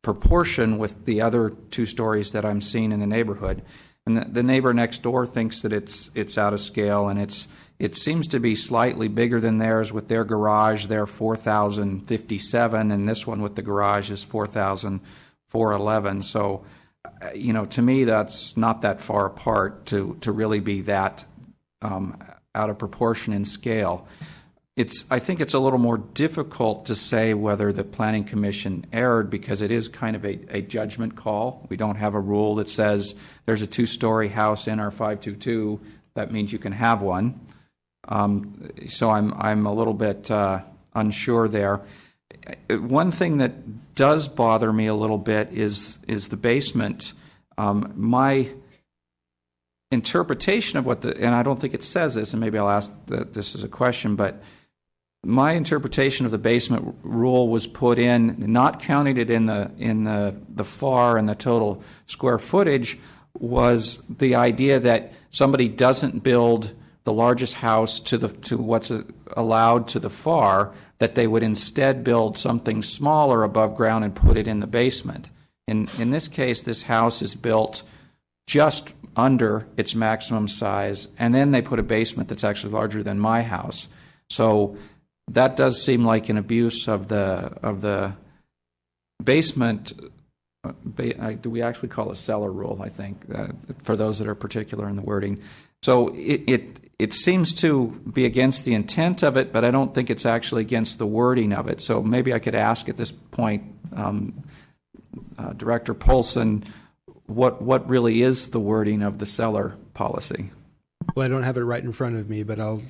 proportion with the other 2 stories that I'm seeing in the neighborhood. And the neighbor next door thinks that it's out of scale, and it seems to be slightly bigger than theirs with their garage. They're 4,057, and this one with the garage is 4,411. So, to me, that's not that far apart to really be that out of proportion in scale. I think it's a little more difficult to say whether the Planning Commission erred, because it is kind of a judgment call. We don't have a rule that says there's a 2-story house in our 522. That means you can have one. So I'm a little bit unsure there. One thing that does bother me a little bit is the basement. My interpretation of and I don't think it says this, and maybe I'll ask this as a question, but my interpretation of the basement rule was put in, not counting it in the FAR and the total square footage, was the idea that somebody doesn't build the largest house to what's allowed to the FAR, that they would instead build something smaller above ground and put it in the basement. In this case, this house is built just under its maximum size, and then they put a basement that's actually larger than my house. So that does seem like an abuse of the basement. Do we actually call it cellar rule, I think, for those that are particular in the wording. So it seems to be against the intent of it, but I don't think it's actually against the wording of it. So maybe I could ask at this point, Director Polson, what really is the wording of the cellar policy? Well, I don't have it right in front of me, but I'll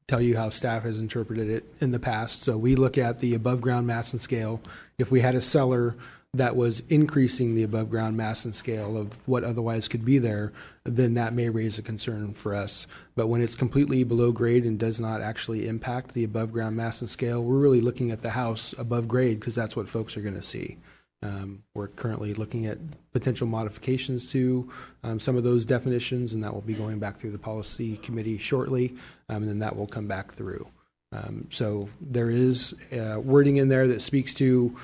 tell you how staff has interpreted it in the past. So we look at the above ground mass and scale. If we had a cellar that was increasing the above ground mass and scale of what otherwise could be there, then that may raise a concern for us. But when it's completely below grade and does not actually impact the above ground mass and scale, we're really looking at the house above grade, because that's what folks are going to see. We're currently looking at potential modifications to some of those definitions, and that will be going back through the policy committee shortly, and then that will come back through. So there is wording in there that speaks to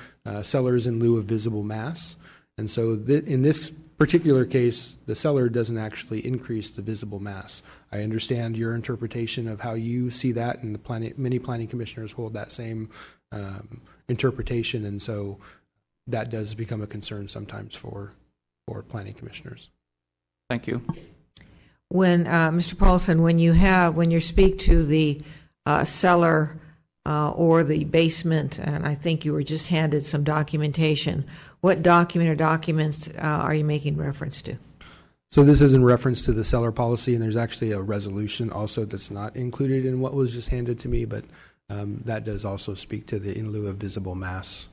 cellars in lieu of visible mass. And so in this particular case, the cellar doesn't actually increase the visible mass. I understand your interpretation of how you see that, and many planning commissioners hold that same interpretation. And so that does become a concern sometimes for planning commissioners. Thank you. When Mr. Paulson, when you speak to the cellar or the basement, and I think you were just handed some documentation, what document or documents are you making reference to? So this is in reference to the cellar policy, and there's actually a resolution also that's not included in what was just handed to me, but that does also speak to the in lieu of visible mass.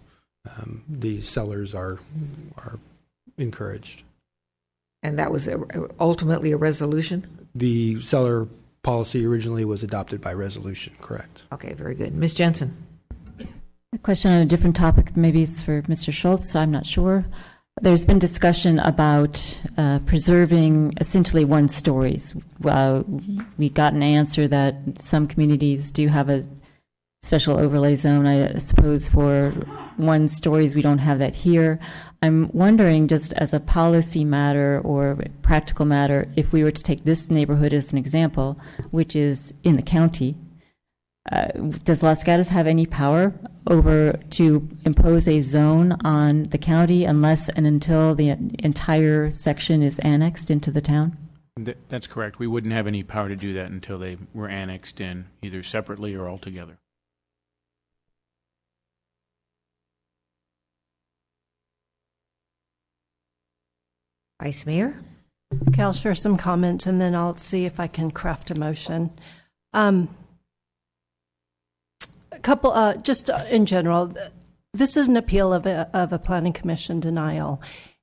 The cellars are encouraged. And that was ultimately a resolution? The cellar policy originally was adopted by resolution, correct. Okay, very good. Ms. Jensen. A question on a different topic, maybe it's for Mr. Schultz, I'm not sure. There's been discussion about preserving essentially one stories. We got an answer that some communities do have a special overlay zone, I suppose, for one stories. We don't have that here. I'm wondering, just as a policy matter or practical matter, if we were to take this neighborhood as an example, which is in the county, does Los Gatos have any power over to impose a zone on the county unless and until the entire section is annexed into the town? That's correct. We wouldn't have any power to do that until they were annexed in, either separately or altogether. Vice Mayor? Okay, I'll share some comments and then I'll see if I can craft a motion. A couple, just in general, this is an appeal of a planning commission denial.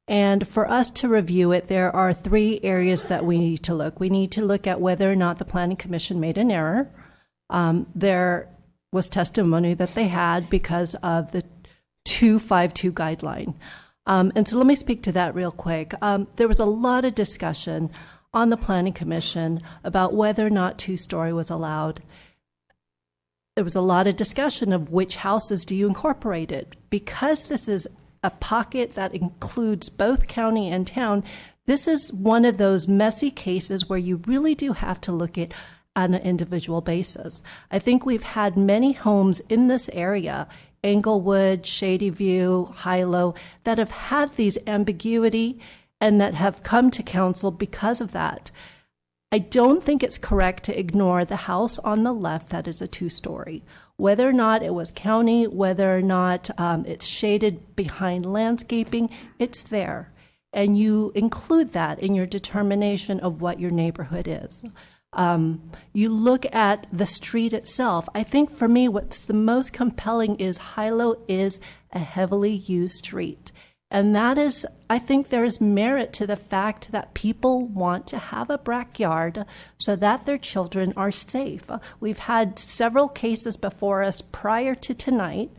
And for us to review it, there are 3 areas that we need to look. We need to look at whether or not the planning commission made an error. There was testimony that they had because of the 252 guideline. And so let me speak to that real quick. There was a lot of discussion on the Planning Commission about whether or not two-story was allowed. There was a lot of discussion of which houses do you incorporate it. Because this is a pocket that includes both county and town, this is one of those messy cases where you really do have to look at on an individual basis. I think we've had many homes in this area, Englewood, Shady View, Hilo, that have had these ambiguity and that have come to council because of that. I don't think it's correct to ignore the house on the left that is a two-story. Whether or not it was county, whether or not it's shaded behind landscaping, it's there. And you include that in your determination of what your neighborhood is. You look at the street itself. I think for me, what's the most compelling is Hilo is a heavily used street. And that is, I think there is merit to the fact that people want to have a backyard so that their children are safe. We've had several cases before us prior to tonight,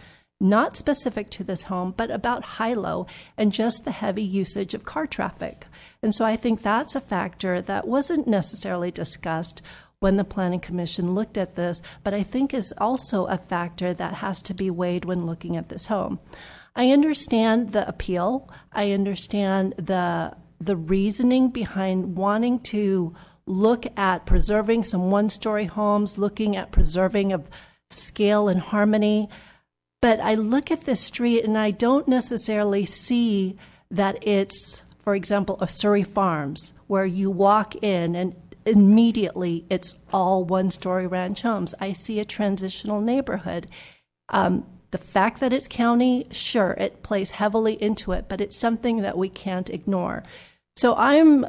not specific to this home, but about Hilo and just the heavy usage of car traffic. And so I think that's a factor that wasn't necessarily discussed when the Planning Commission looked at this, but I think is also a factor that has to be weighed when looking at this home. I understand the appeal. I understand the reasoning behind wanting to look at preserving some one-story homes, looking at preserving of scale and harmony. But I look at this street and I don't necessarily see that it's, for example, a Surrey Farms, where you walk in and immediately it's all one-story ranch homes. I see a transitional neighborhood. The fact that it's county, sure, it plays heavily into it, but it's something that we can't ignore. So I'm,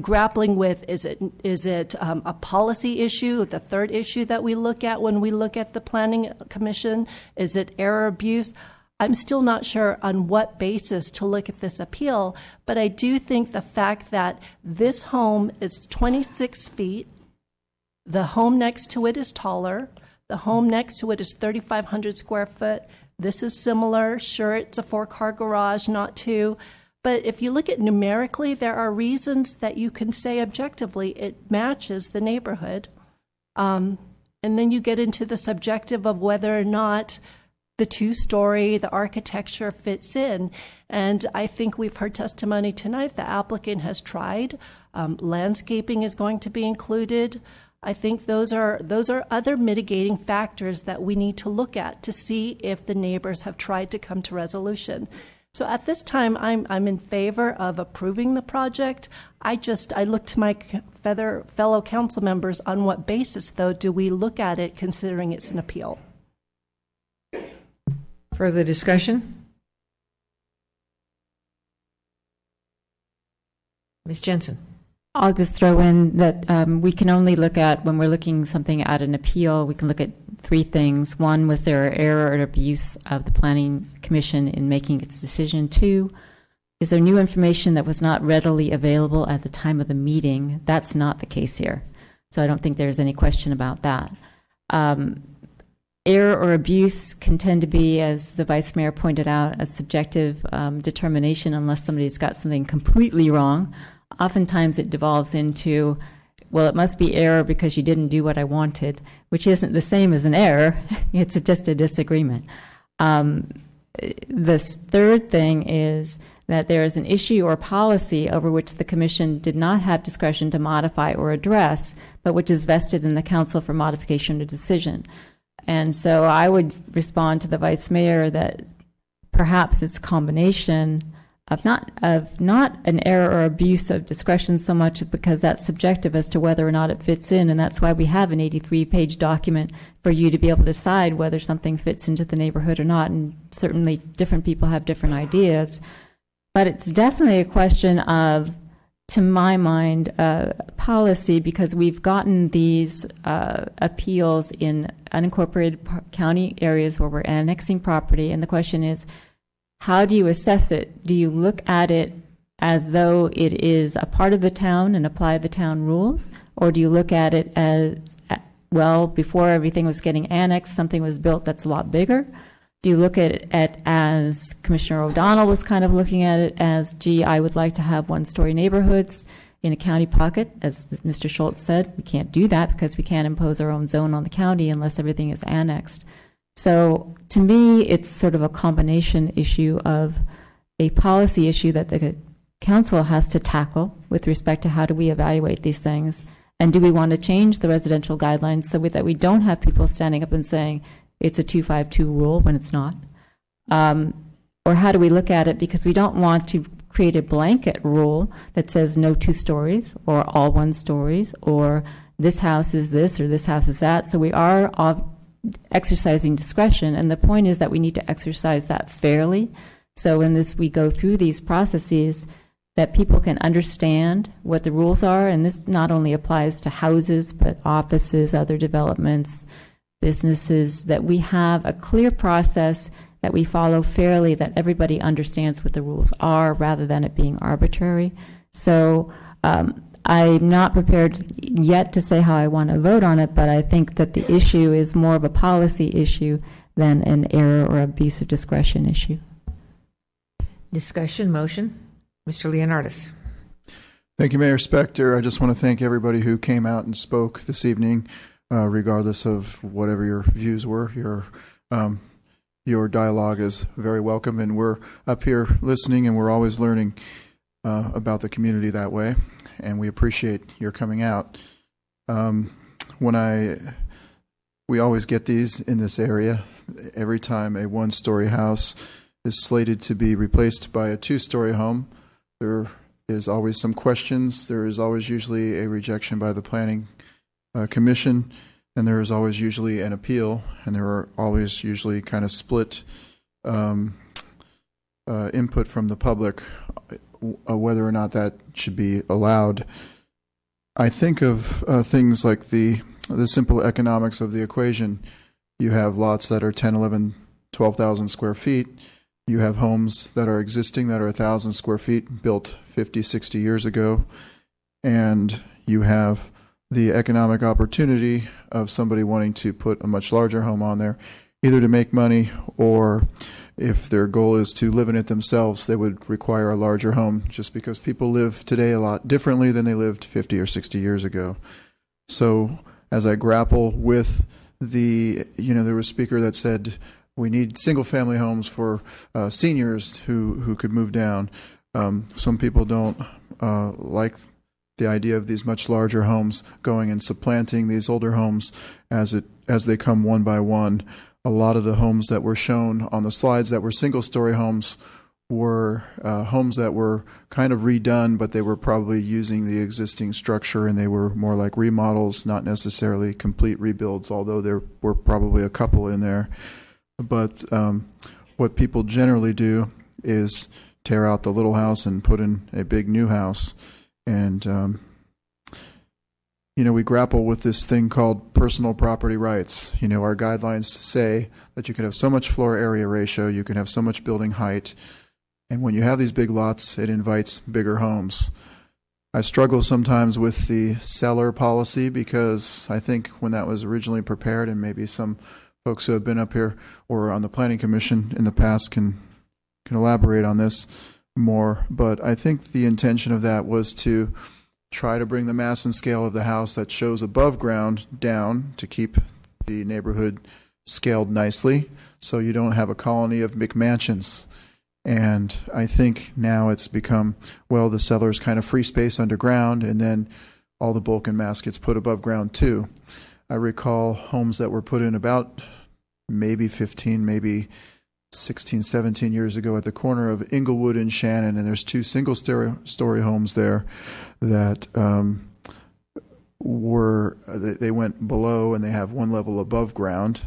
grappling with, is it a policy issue, the third issue that we look at when we look at the Planning Commission? Is it error abuse? I'm still not sure on what basis to look at this appeal, but I do think the fact that this home is 26 feet, the home next to it is taller, the home next to it is 3,500 square foot. This is similar. Sure, it's a 4-car garage, not 2. But if you look at numerically, there are reasons that you can say objectively it matches the neighborhood. And then you get into the subjective of whether or not the two-story, the architecture fits in. And I think we've heard testimony tonight. The applicant has tried. Landscaping is going to be included. I think those are other mitigating factors that we need to look at to see if the neighbors have tried to come to resolution. So at this time, I'm in favor of approving the project. I look to my fellow council members on what basis, though, do we look at it considering it's an appeal? Further discussion? Ms. Jensen. I'll just throw in that we can only look at, when we're looking something at an appeal, we can look at three things. One, was there an error or abuse of the Planning Commission in making its decision? Two, is there new information that was not readily available at the time of the meeting? That's not the case here. So I don't think there's any question about that. Error or abuse can tend to be, as the Vice Mayor pointed out, a subjective determination unless somebody's got something completely wrong. Oftentimes it devolves into, well, it must be error because you didn't do what I wanted, which isn't the same as an error. It's just a disagreement. The third thing is that there is an issue or policy over which the Commission did not have discretion to modify or address, but which is vested in the Council for modification or decision. And so I would respond to the Vice Mayor that perhaps it's a combination of not an error or abuse of discretion so much because that's subjective as to whether or not it fits in, and that's why we have an 83-page document for you to be able to decide whether something fits into the neighborhood or not, and certainly different people have different ideas. But it's definitely a question of, to my mind, policy, because we've gotten these appeals in unincorporated county areas where we're annexing property, and the question is, how do you assess it? Do you look at it as though it is a part of the town and apply the town rules? Or do you look at it as, well, before everything was getting annexed, something was built that's a lot bigger? Do you look at it as Commissioner O'Donnell was kind of looking at it as, gee, I would like to have one-story neighborhoods in a county pocket? As Mr. Schultz said, we can't do that because we can't impose our own zone on the county unless everything is annexed. So to me, it's sort of a combination issue of a policy issue that the council has to tackle with respect to how do we evaluate these things, and do we want to change the residential guidelines so that we don't have people standing up and saying it's a 252 rule when it's not, or how do we look at it, because we don't want to create a blanket rule that says no 2 stories or all 1 stories or this house is this or this house is that. So we are exercising discretion, and the point is that we need to exercise that fairly. So in this, we go through these processes that people can understand what the rules are, and this not only applies to houses, but offices, other developments, businesses, that we have a clear process that we follow fairly, that everybody understands what the rules are rather than it being arbitrary. So I'm not prepared yet to say how I want to vote on it, but I think that the issue is more of a policy issue than an error or abuse of discretion issue. Discussion, motion. Mr. Leonardis. Thank you, Mayor Spector. I just want to thank everybody who came out and spoke this evening, regardless of whatever your views were. Your dialogue is very welcome, and we're up here listening, and we're always learning about the community that way. And we appreciate your coming out. We always get these in this area. Every time a 1-story house is slated to be replaced by a 2-story home, there is always some questions. There is always usually a rejection by the Planning Commission, and there is always usually an appeal, and there are always usually kind of split input from the public whether or not that should be allowed. I think of things like the simple economics of the equation. You have lots that are 10, 11, 12,000 square feet. You have homes that are existing that are 1,000 square feet, built 50, 60 years ago. And you have the economic opportunity of somebody wanting to put a much larger home on there, either to make money, or if their goal is to live in it themselves, they would require a larger home, just because people live today a lot differently than they lived 50 or 60 years ago. So as I grapple with there was a speaker that said we need single-family homes for seniors who could move down. Some people don't like the idea of these much larger homes going and supplanting these older homes as they come one by one. A lot of the homes that were shown on the slides that were single-story homes were homes that were kind of redone, but they were probably using the existing structure, and they were more like remodels, not necessarily complete rebuilds, although there were probably a couple in there. But what people generally do is tear out the little house and put in a big new house. And, we grapple with this thing called personal property rights. Our guidelines say that you can have so much floor area ratio, you can have so much building height. And when you have these big lots, it invites bigger homes. I struggle sometimes with the seller policy because I think when that was originally prepared, and maybe some folks who have been up here or on the Planning Commission in the past can elaborate on this more, but I think the intention of that was to try to bring the mass and scale of the house that shows above ground down to keep the neighborhood scaled nicely so you don't have a colony of McMansions. And I think now it's become, well, the seller's kind of free space underground, and then all the bulk and mass gets put above ground too. I recall homes that were put in about maybe 15, maybe 16, 17 years ago at the corner of Inglewood and Shannon, and there's two single-story homes there that they went below, and they have one level above ground.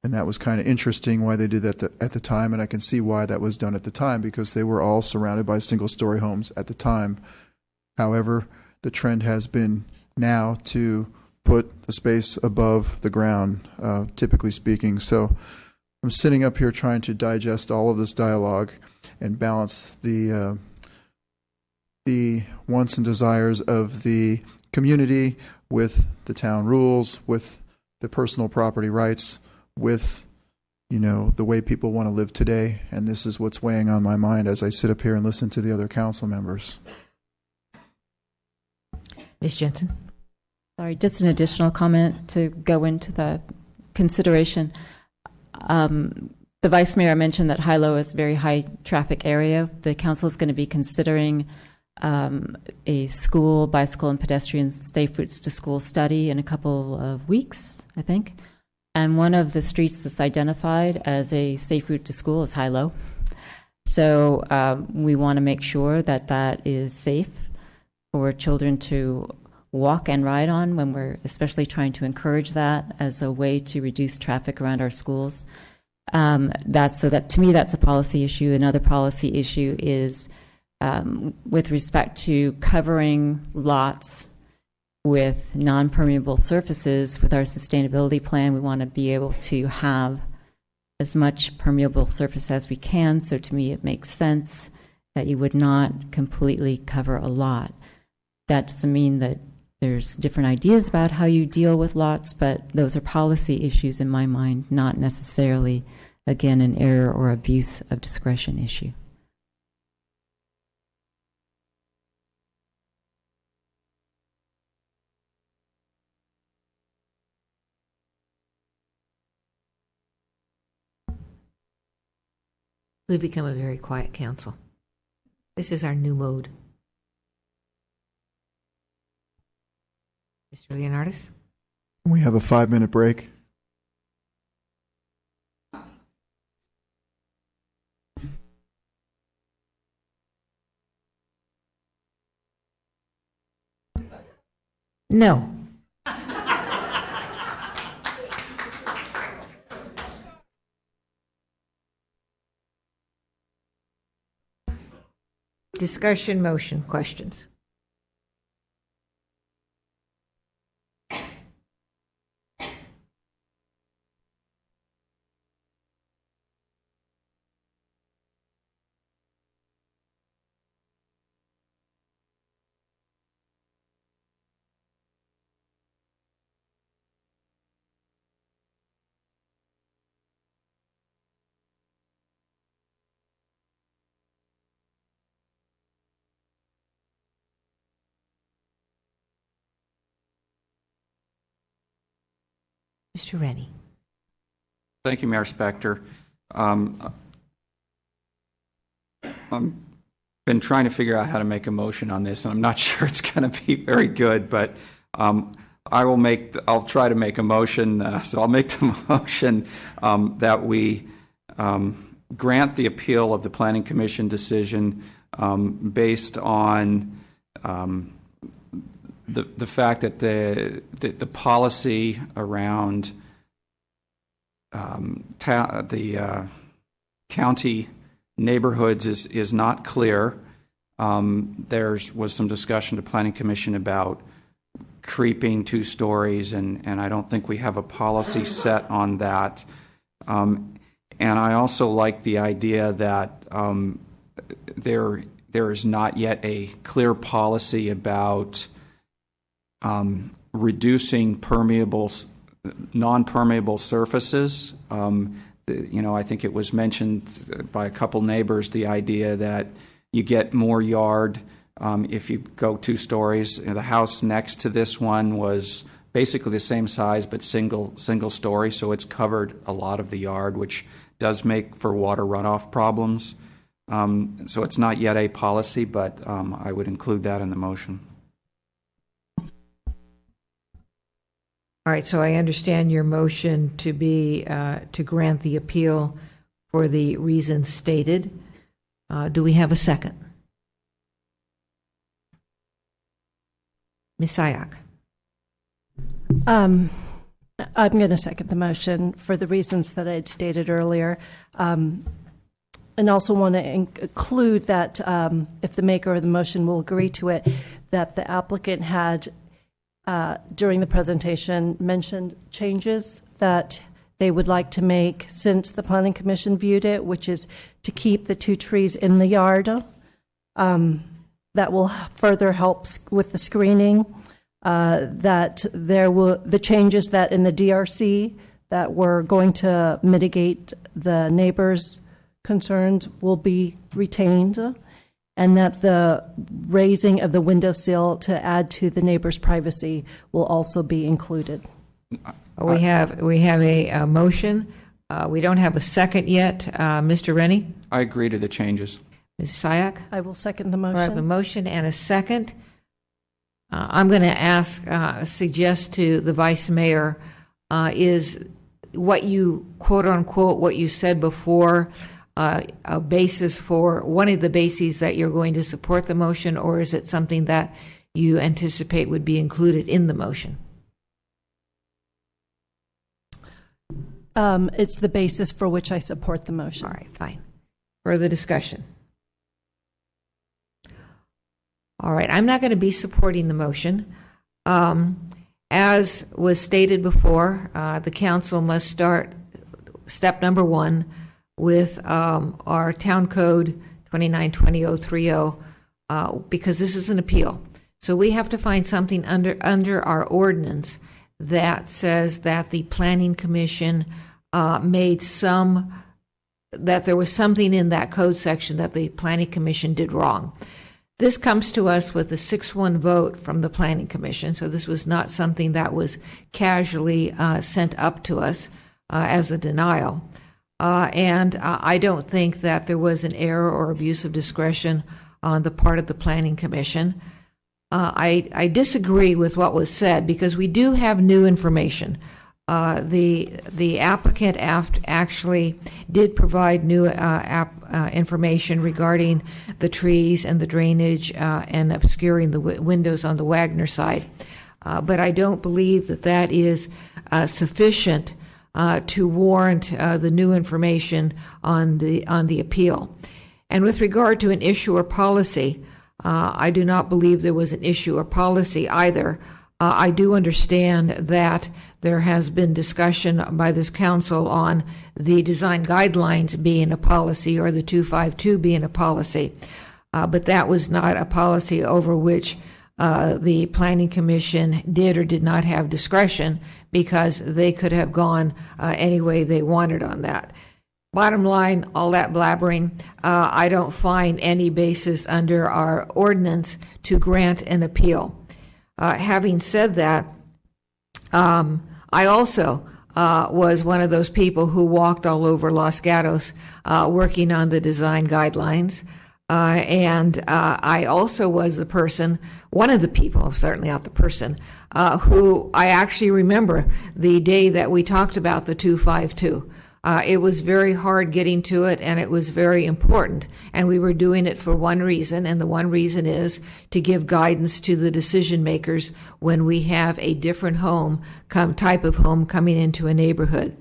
And that was kind of interesting why they did that at the time, and I can see why that was done at the time, because they were all surrounded by single-story homes at the time. However, the trend has been now to put the space above the ground, typically speaking. So I'm sitting up here trying to digest all of this dialogue and balance the wants and desires of the community with the town rules, with the personal property rights, with the way people want to live today. And this is what's weighing on my mind as I sit up here and listen to the other council members. Ms. Jensen. Sorry, just an additional comment to go into the consideration. The Vice Mayor mentioned that Hilo is a very high traffic area. The council is going to be considering a school bicycle and pedestrian safe routes to school study in a couple of weeks, I think. And one of the streets that's identified as a safe route to school is Hilo. So we want to make sure that that is safe for children to walk and ride on, when we're especially trying to encourage that as a way to reduce traffic around our schools. To me, that's a policy issue. Another policy issue is with respect to covering lots with non-permeable surfaces. With our sustainability plan, we want to be able to have as much permeable surface as we can. So to me, it makes sense that you would not completely cover a lot. That doesn't mean that there's different ideas about how you deal with lots, but those are policy issues in my mind, not necessarily, again, an error or abuse of discretion issue. We've become a very quiet council. This is our new mode. Mr. Leonardis? We have a 5-minute break. No. Discussion, motion, questions. Mr. Rennie. Thank you, Mayor Spector. I'm been trying to figure out how to make a motion on this, and I'm not sure it's going to be very good, but I'll try to make a motion. So I'll make the motion that we grant the appeal of the Planning Commission decision based on the fact that the policy around the county neighborhoods is not clear. There was some discussion to Planning Commission about creeping 2 stories, and I don't think we have a policy set on that. And I also like the idea that there is not yet a clear policy about reducing non-permeable surfaces. I think it was mentioned by a couple neighbors, the idea that you get more yard if you go 2 stories. The house next to this one was basically the same size but single story, so it's covered a lot of the yard, which does make for water runoff problems. So it's not yet a policy, but I would include that in the motion. All right, so I understand your motion to be to grant the appeal for the reasons stated. Do we have a second? Ms. Sayak. I'm going to second the motion for the reasons that I had stated earlier. And also want to include that if the maker of the motion will agree to it, that the applicant had during the presentation mentioned changes that they would like to make since the Planning Commission viewed it, which is to keep the 2 trees in the yard. That will further help with the screening. That the changes that in the DRC that were going to mitigate the neighbors' concerns will be retained, and that the raising of the windowsill to add to the neighbor's privacy will also be included. We have a motion. We don't have a second yet. Mr. Rennie? I agree to the changes. Ms. Sayak? I will second the motion. I have a motion and a second. I'm going to suggest to the Vice Mayor, is what you, quote unquote, what you said before, a basis for one of the bases that you're going to support the motion, or is it something that you anticipate would be included in the motion? It's the basis for which I support the motion. All right, fine. Further discussion? All right, I'm not going to be supporting the motion. As was stated before, the council must start step number 1 with our town code 2920.030 because this is an appeal. So we have to find something under our ordinance that says that the Planning Commission that there was something in that code section that the Planning Commission did wrong. This comes to us with a 6-1 vote from the Planning Commission, so this was not something that was casually sent up to us as a denial. And I don't think that there was an error or abuse of discretion on the part of the Planning Commission. I disagree with what was said because we do have new information. The applicant actually did provide new information regarding the trees and the drainage and obscuring the windows on the Wagner side. But I don't believe that is sufficient to warrant the new information on the appeal. And with regard to an issue or policy, I do not believe there was an issue or policy either. I do understand that there has been discussion by this council on the design guidelines being a policy or the 252 being a policy, but that was not a policy over which the Planning Commission did or did not have discretion because they could have gone any way they wanted on that. Bottom line, all that blabbering, I don't find any basis under our ordinance to grant an appeal. Having said that, I also was one of those people who walked all over Los Gatos working on the design guidelines. And I also was the person, one of the people, certainly not the person, who I actually remember the day that we talked about the 252. It was very hard getting to it, and it was very important. And we were doing it for one reason, and the one reason is to give guidance to the decision makers when we have a different type of home coming into a neighborhood.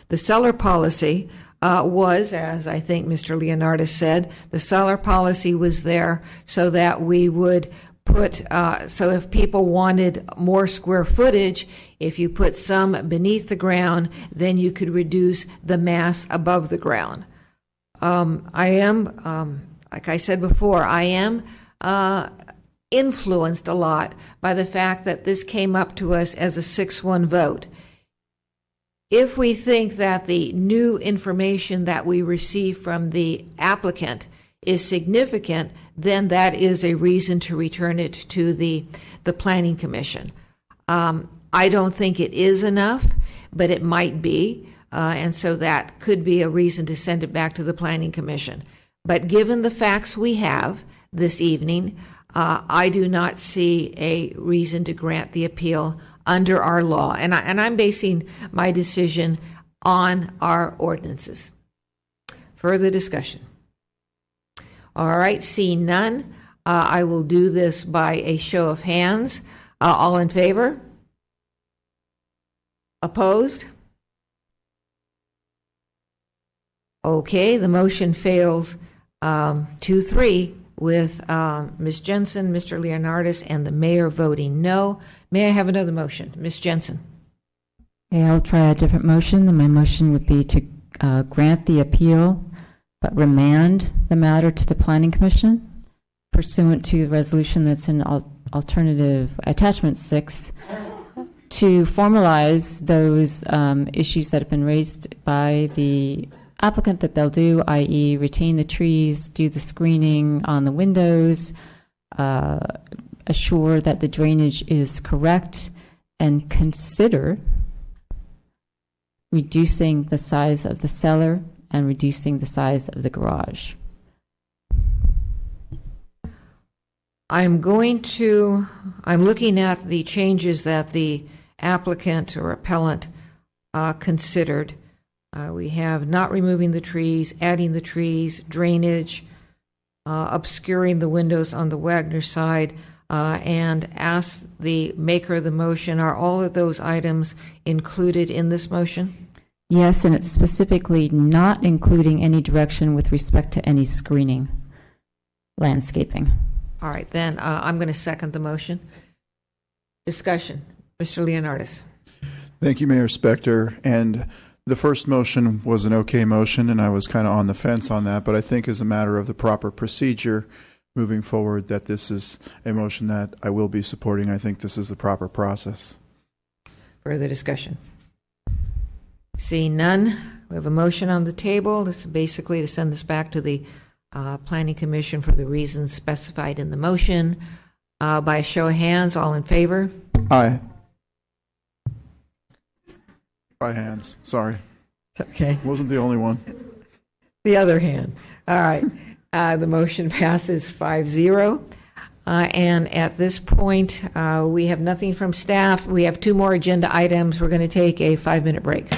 The seller policy was, as I think Mr. Leonardis said, the seller policy was there so that we would put, so if people wanted more square footage, if you put some beneath the ground, then you could reduce the mass above the ground. I am, like I said before, I am influenced a lot by the fact that this came up to us as a 6-1 vote. If we think that the new information that we receive from the applicant is significant, then that is a reason to return it to the Planning Commission. I don't think it is enough, but it might be, and so that could be a reason to send it back to the Planning Commission. But given the facts we have this evening, I do not see a reason to grant the appeal under our law, and I'm basing my decision on our ordinances. Further discussion? All right, seeing none, I will do this by a show of hands. All in favor? Opposed? Okay, the motion fails 2-3 with Ms. Jensen, Mr. Leonardis, and the mayor voting no. May I have another motion? Ms. Jensen. Okay, I'll try a different motion. My motion would be to grant the appeal, but remand the matter to the Planning Commission pursuant to the resolution that's in alternative attachment 6 to formalize those issues that have been raised by the applicant that they'll do, i.e. retain the trees, do the screening on the windows, assure that the drainage is correct, and consider reducing the size of the cellar and reducing the size of the garage. I'm looking at the changes that the applicant or appellant considered. We have not removing the trees, adding the trees, drainage, obscuring the windows on the Wagner side, and ask the maker of the motion, are all of those items included in this motion? Yes, and it's specifically not including any direction with respect to any screening, landscaping. All right, then I'm going to second the motion. Discussion. Mr. Leonardis. Thank you, Mayor Spector. And the first motion was an okay motion, and I was kind of on the fence on that, but I think as a matter of the proper procedure moving forward that this is a motion that I will be supporting. I think this is the proper process. Further discussion? Seeing none, we have a motion on the table. This is basically to send this back to the Planning Commission for the reasons specified in the motion. By a show of hands, all in favor? Aye. By hands, sorry. Okay. Wasn't the only one. The other hand. All right. The motion passes 5-0. And at this point, we have nothing from staff. We have 2 more agenda items. We're going to take a 5-minute break.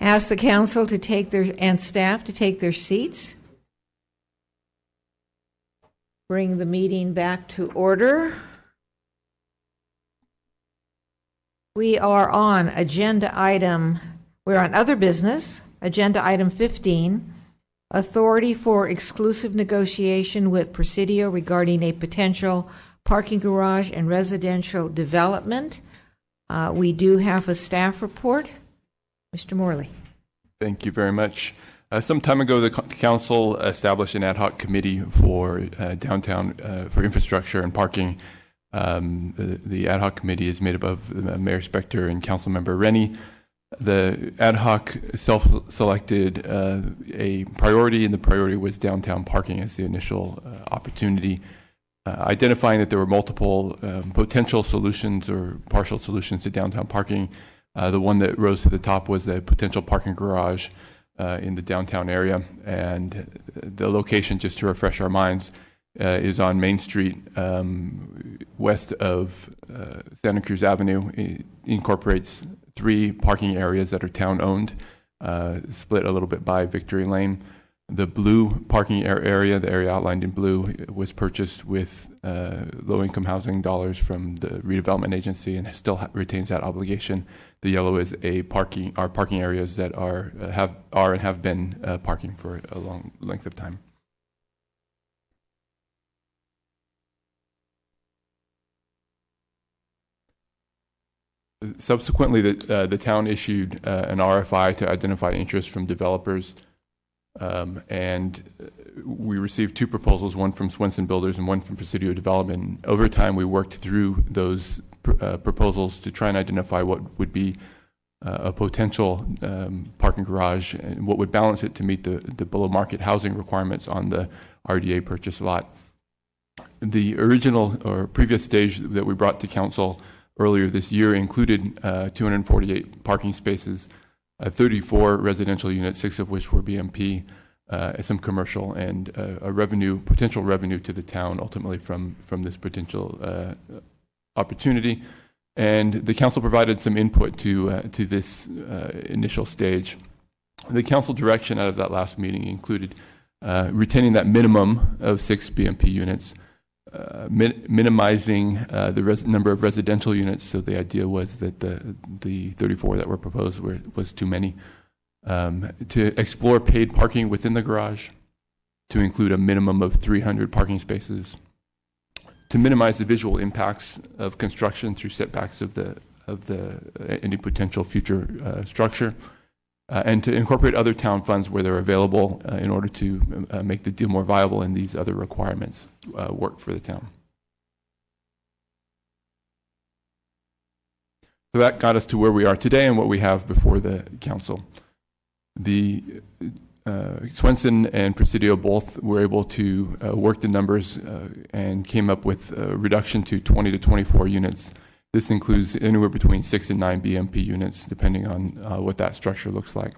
Ask the council to take their and staff to take their seats. Bring the meeting back to order. We are on we're on other business, agenda item 15, authority for exclusive negotiation with Presidio regarding a potential parking garage and residential development. We do have a staff report. Mr. Morley. Thank you very much. Some time ago, the council established an ad hoc committee for downtown for infrastructure and parking. The ad hoc committee is made up of Mayor Spector and Councilmember Rennie. The ad hoc self-selected a priority, and the priority was downtown parking as the initial opportunity, identifying that there were multiple potential solutions or partial solutions to downtown parking. The one that rose to the top was a potential parking garage in the downtown area, and the location, just to refresh our minds, is on Main Street, west of Santa Cruz Avenue. It incorporates 3 parking areas that are town-owned, split a little bit by Victory Lane. The blue parking area, the area outlined in blue, was purchased with low-income housing dollars from the redevelopment agency and still retains that obligation. The yellow is our parking areas that are and have been parking for a long length of time. Subsequently, the town issued an RFI to identify interest from developers. And we received 2 proposals, one from Swenson Builders and one from Presidio Development. Over time, we worked through those proposals to try and identify what would be a potential parking garage and what would balance it to meet the below-market housing requirements on the RDA purchase lot. The original or previous stage that we brought to council earlier this year included 248 parking spaces, 34 residential units, 6 of which were BMP, some commercial, and potential revenue to the town ultimately from this potential opportunity. And the council provided some input to this initial stage. The council direction out of that last meeting included retaining that minimum of 6 BMP units, minimizing the number of residential units. So the idea was that the 34 that were proposed was too many. To explore paid parking within the garage, to include a minimum of 300 parking spaces, to minimize the visual impacts of construction through setbacks of any potential future structure, and to incorporate other town funds where they're available in order to make the deal more viable, and these other requirements work for the town. So that got us to where we are today and what we have before the council. The Swenson and Presidio both were able to work the numbers and came up with a reduction to 20 to 24 units. This includes anywhere between 6 and 9 BMP units, depending on what that structure looks like.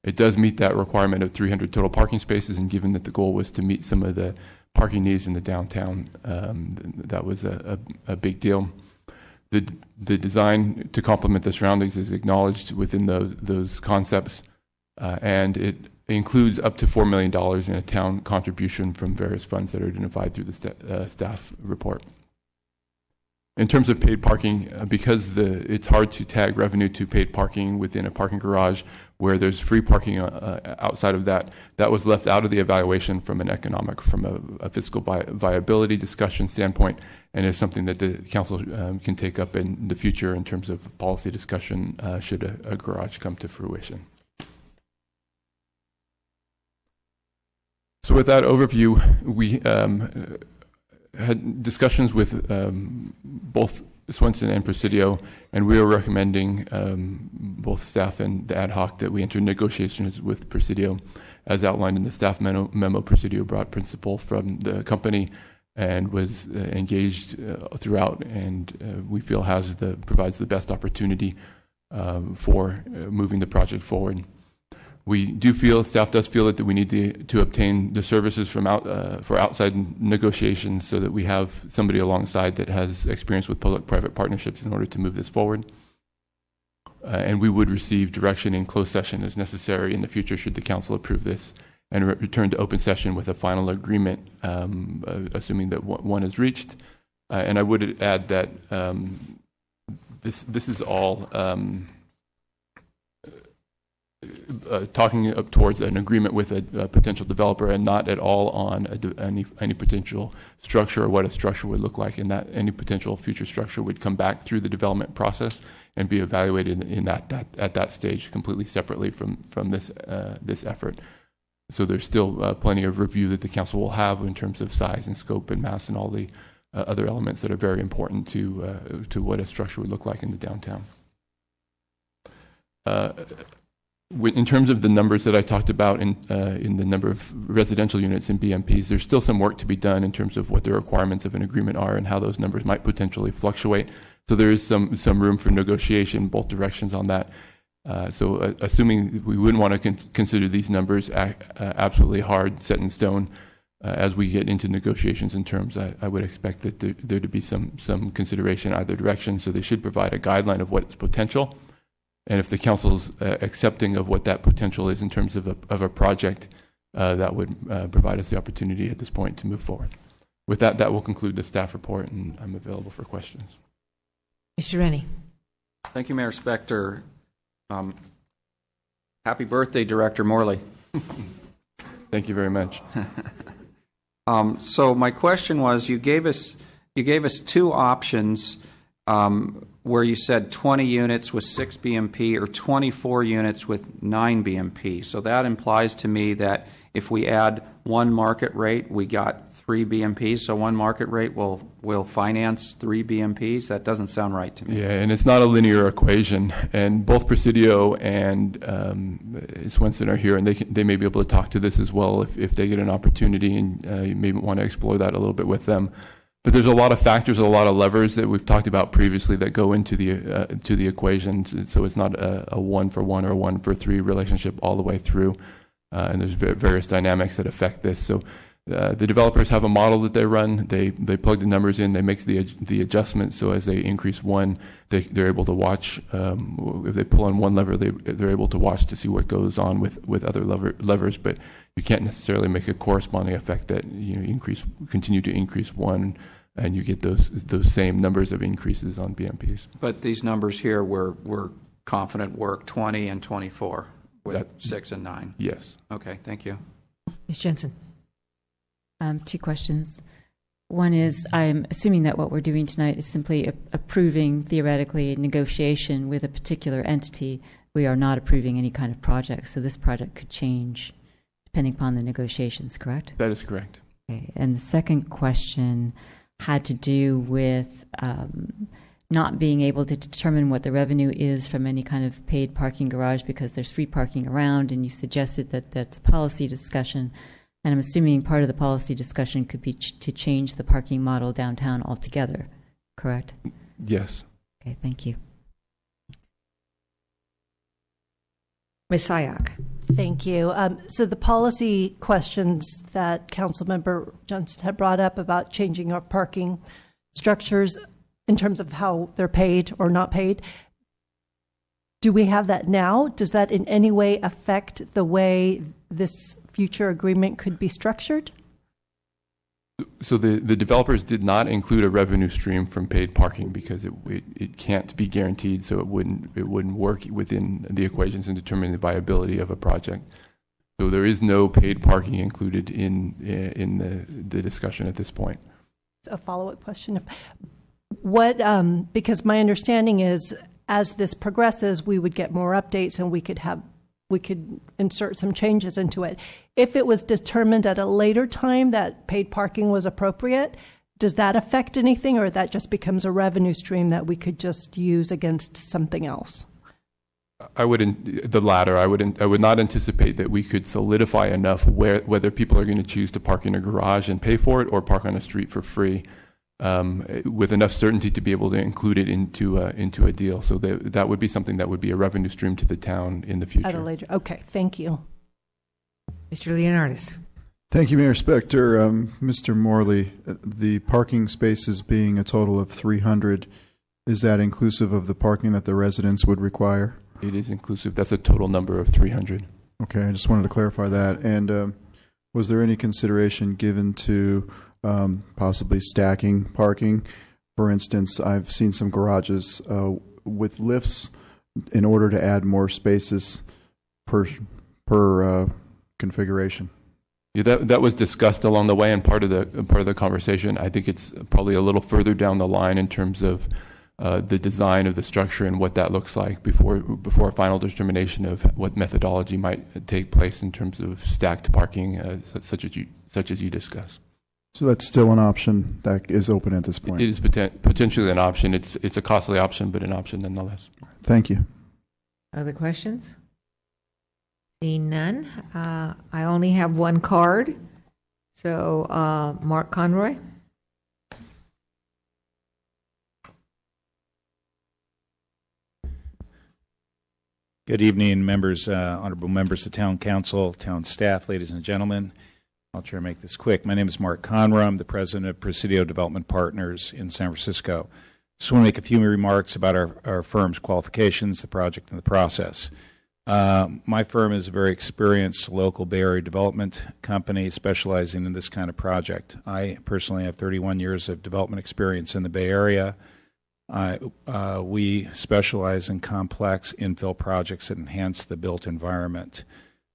It does meet that requirement of 300 total parking spaces, and given that the goal was to meet some of the parking needs in the downtown, that was a big deal. The design to complement the surroundings is acknowledged within those concepts, and it includes up to $4 million in a town contribution from various funds that are identified through the staff report. In terms of paid parking, because it's hard to tag revenue to paid parking within a parking garage where there's free parking outside of that was left out of the evaluation from a fiscal viability discussion standpoint, and is something that the council can take up in the future in terms of policy discussion should a garage come to fruition. So with that overview, we had discussions with both Swenson and Presidio, and we are recommending both staff and the ad hoc that we enter negotiations with Presidio. As outlined in the staff memo, Presidio brought principal from the company and was engaged throughout, and we feel provides the best opportunity for moving the project forward. Staff does feel that we need to obtain the services from for outside negotiations so that we have somebody alongside that has experience with public-private partnerships in order to move this forward. and we would receive direction in closed session as necessary in the future should the council approve this, and return to open session with a final agreement, assuming that one is reached. And I would add that this is all talking up towards an agreement with a potential developer, and not at all on any potential structure or what a structure would look like, and that any potential future structure would come back through the development process and be evaluated in at that stage completely separately from this effort. So there's still plenty of review that the council will have in terms of size and scope and mass and all the other elements that are very important to what a structure would look like in the downtown. In terms of the numbers that I talked about in the number of residential units in BMPs, there's still some work to be done in terms of what the requirements of an agreement are and how those numbers might potentially fluctuate. So there is some room for negotiation both directions on that. So assuming we wouldn't want to consider these numbers absolutely hard, set in stone, as we get into negotiations in terms, I would expect that there to be some consideration either direction. So they should provide a guideline of what's potential. And if the council's accepting of what that potential is in terms of a project, that would provide us the opportunity at this point to move forward. With that, that will conclude the staff report, and I'm available for questions. Mr. Rennie. Thank you, Mayor Spector. Happy birthday, Director Morley. Thank you very much. So my question was, you gave us two options where you said 20 units with 6 BMP or 24 units with 9 BMP. So that implies to me that if we add one market rate, we got 3 BMPs. So one market rate will finance 3 BMPs. That doesn't sound right to me. Yeah, and it's not a linear equation. And both Presidio and Swenson are here, and they may be able to talk to this as well if they get an opportunity, and you may want to explore that a little bit with them. But there's a lot of factors, a lot of levers that we've talked about previously that go into the equation. So it's not a 1-for-1 or 1-for-3 relationship all the way through. And there's various dynamics that affect this. So the developers have a model that they run. They plug the numbers in. They make the adjustment. So as they increase one, they're able to watch. If they pull on one lever, they're able to watch to see what goes on with other levers. But you can't necessarily make a corresponding effect that continue to increase one, and you get those same numbers of increases on BMPs. But these numbers here, we're confident work 20 and 24 with 6 and 9. Yes. Okay. Thank you. Ms. Jensen. 2 questions. One is, I'm assuming that what we're doing tonight is simply approving, theoretically, a negotiation with a particular entity. We are not approving any kind of project, so this project could change depending upon the negotiations, correct? That is correct. Okay. And the second question had to do with not being able to determine what the revenue is from any kind of paid parking garage because there's free parking around, and you suggested that that's a policy discussion. And I'm assuming part of the policy discussion could be to change the parking model downtown altogether, correct? Yes. Okay, thank you. Ms. Sayak. Thank you. So the policy questions that Councilmember Johnson had brought up about changing our parking structures in terms of how they're paid or not paid, do we have that now? Does that in any way affect the way this future agreement could be structured? So the developers did not include a revenue stream from paid parking because it can't be guaranteed, so it wouldn't work within the equations in determining the viability of a project. So there is no paid parking included in the discussion at this point. A follow-up question. What because my understanding is as this progresses, we would get more updates and we could insert some changes into it. If it was determined at a later time that paid parking was appropriate, does that affect anything, or that just becomes a revenue stream that we could just use against something else? The latter. I would not anticipate that we could solidify enough whether people are going to choose to park in a garage and pay for it or park on a street for free, with enough certainty to be able to include it into a deal. So that would be something that would be a revenue stream to the town in the future. At a later. Okay, thank you. Mr. Leonardis. Thank you, Mayor Spector. Mr. Morley, the parking spaces being a total of 300, Is that inclusive of the parking that the residents would require? It is inclusive. That's a total number of 300. Okay, I just wanted to clarify that. And was there any consideration given to possibly stacking parking? For instance, I've seen some garages with lifts in order to add more spaces per configuration. Yeah, that was discussed along the way and part of the conversation. I think it's probably a little further down the line in terms of the design of the structure and what that looks like before a final determination of what methodology might take place in terms of stacked parking, such as you discuss. So that's still an option that is open at this point. It is potentially an option. It's a costly option, but an option nonetheless. Thank you. Other questions? Seeing none, I only have one card. So, Mark Conroy. Good evening, members, honorable members of Town Council, town staff, ladies and gentlemen. I'll try to make this quick. My name is Mark Conroy. I'm the president of Presidio Development Partners in San Francisco. Just want to make a few remarks about our firm's qualifications, the project, and the process. My firm is a very experienced local Bay Area development company specializing in this kind of project. I personally have 31 years of development experience in the Bay Area. We specialize in complex infill projects that enhance the built environment.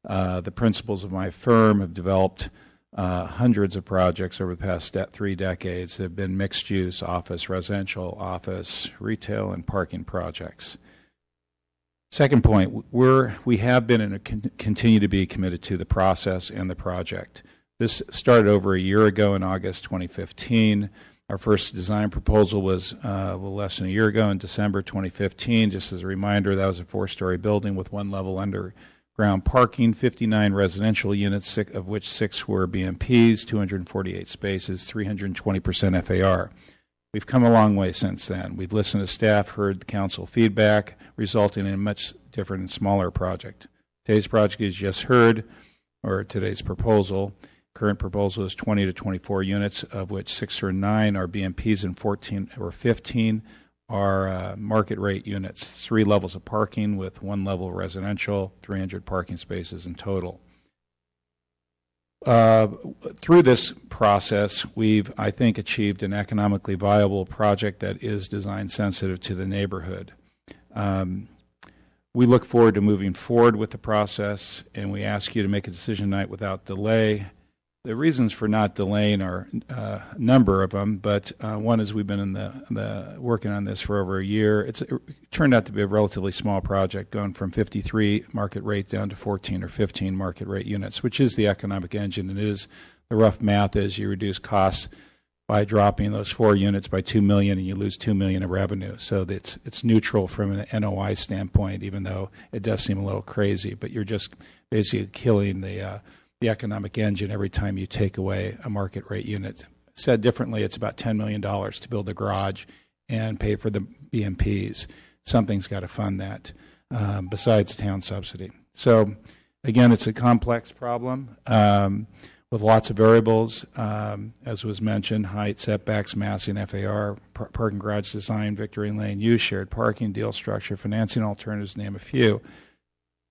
The principals of my firm have developed hundreds of projects over the past 3 decades that have been mixed-use office, residential, office, retail, and parking projects. Second point, we have been and continue to be committed to the process and the project. This started over a year ago in August 2015. Our first design proposal was a little less than a year ago in December 2015. Just as a reminder, that was a 4-story building with 1 level underground parking, 59 residential units, of which 6 were BMPs, 248 spaces, 320% FAR. We've come a long way since then. We've listened to staff, heard the council feedback, resulting in a much different and smaller project. Today's project is just heard, or today's proposal. Current proposal is 20 to 24 units, of which 6 or 9 are BMPs and 14 or 15 are market rate units. 3 levels of parking with 1 level residential, 300 parking spaces in total. Through this process, we've, I think, achieved an economically viable project that is design sensitive to the neighborhood. We look forward to moving forward with the process, and we ask you to make a decision tonight without delay. The reasons for not delaying are a number of them, but one is we've been in working on this for over a year. It turned out to be a relatively small project, going from 53 market rate down to 14 or 15 market rate units, which is the economic engine. And it is the rough math is you reduce costs by dropping those 4 units by $2 million, and you lose $2 million in revenue. So it's neutral from an NOI standpoint, even though it does seem a little crazy. But you're just basically killing the economic engine every time you take away a market rate unit. Said differently, it's about $10 million to build a garage and pay for the BMPs. Something's got to fund that besides town subsidy. So again, it's a complex problem with lots of variables, as was mentioned: height, setbacks, massing, FAR, parking garage design, victory lane use, shared parking, deal structure, financing alternatives, name a few.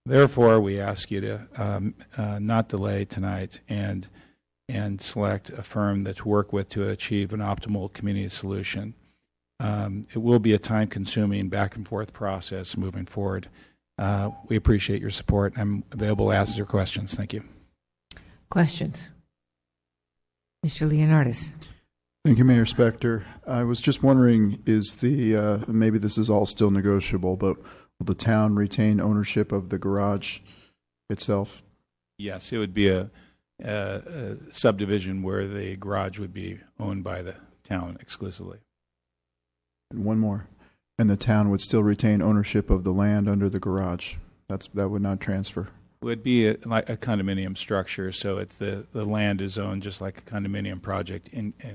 Therefore, we ask you to not delay tonight and select a firm that to work with to achieve an optimal community solution. It will be a time-consuming back-and-forth process moving forward. We appreciate your support. I'm available to answer questions. Thank you. Questions? Mr. Leonardis. Thank you, Mayor Spector. I was just wondering, is the maybe this is all still negotiable, but will the town retain ownership of the garage itself? Yes, it would be a subdivision where the garage would be owned by the town exclusively. And one more. And the town would still retain ownership of the land under the garage. That would not transfer. It would be like a condominium structure, so it's the land is owned just like a condominium project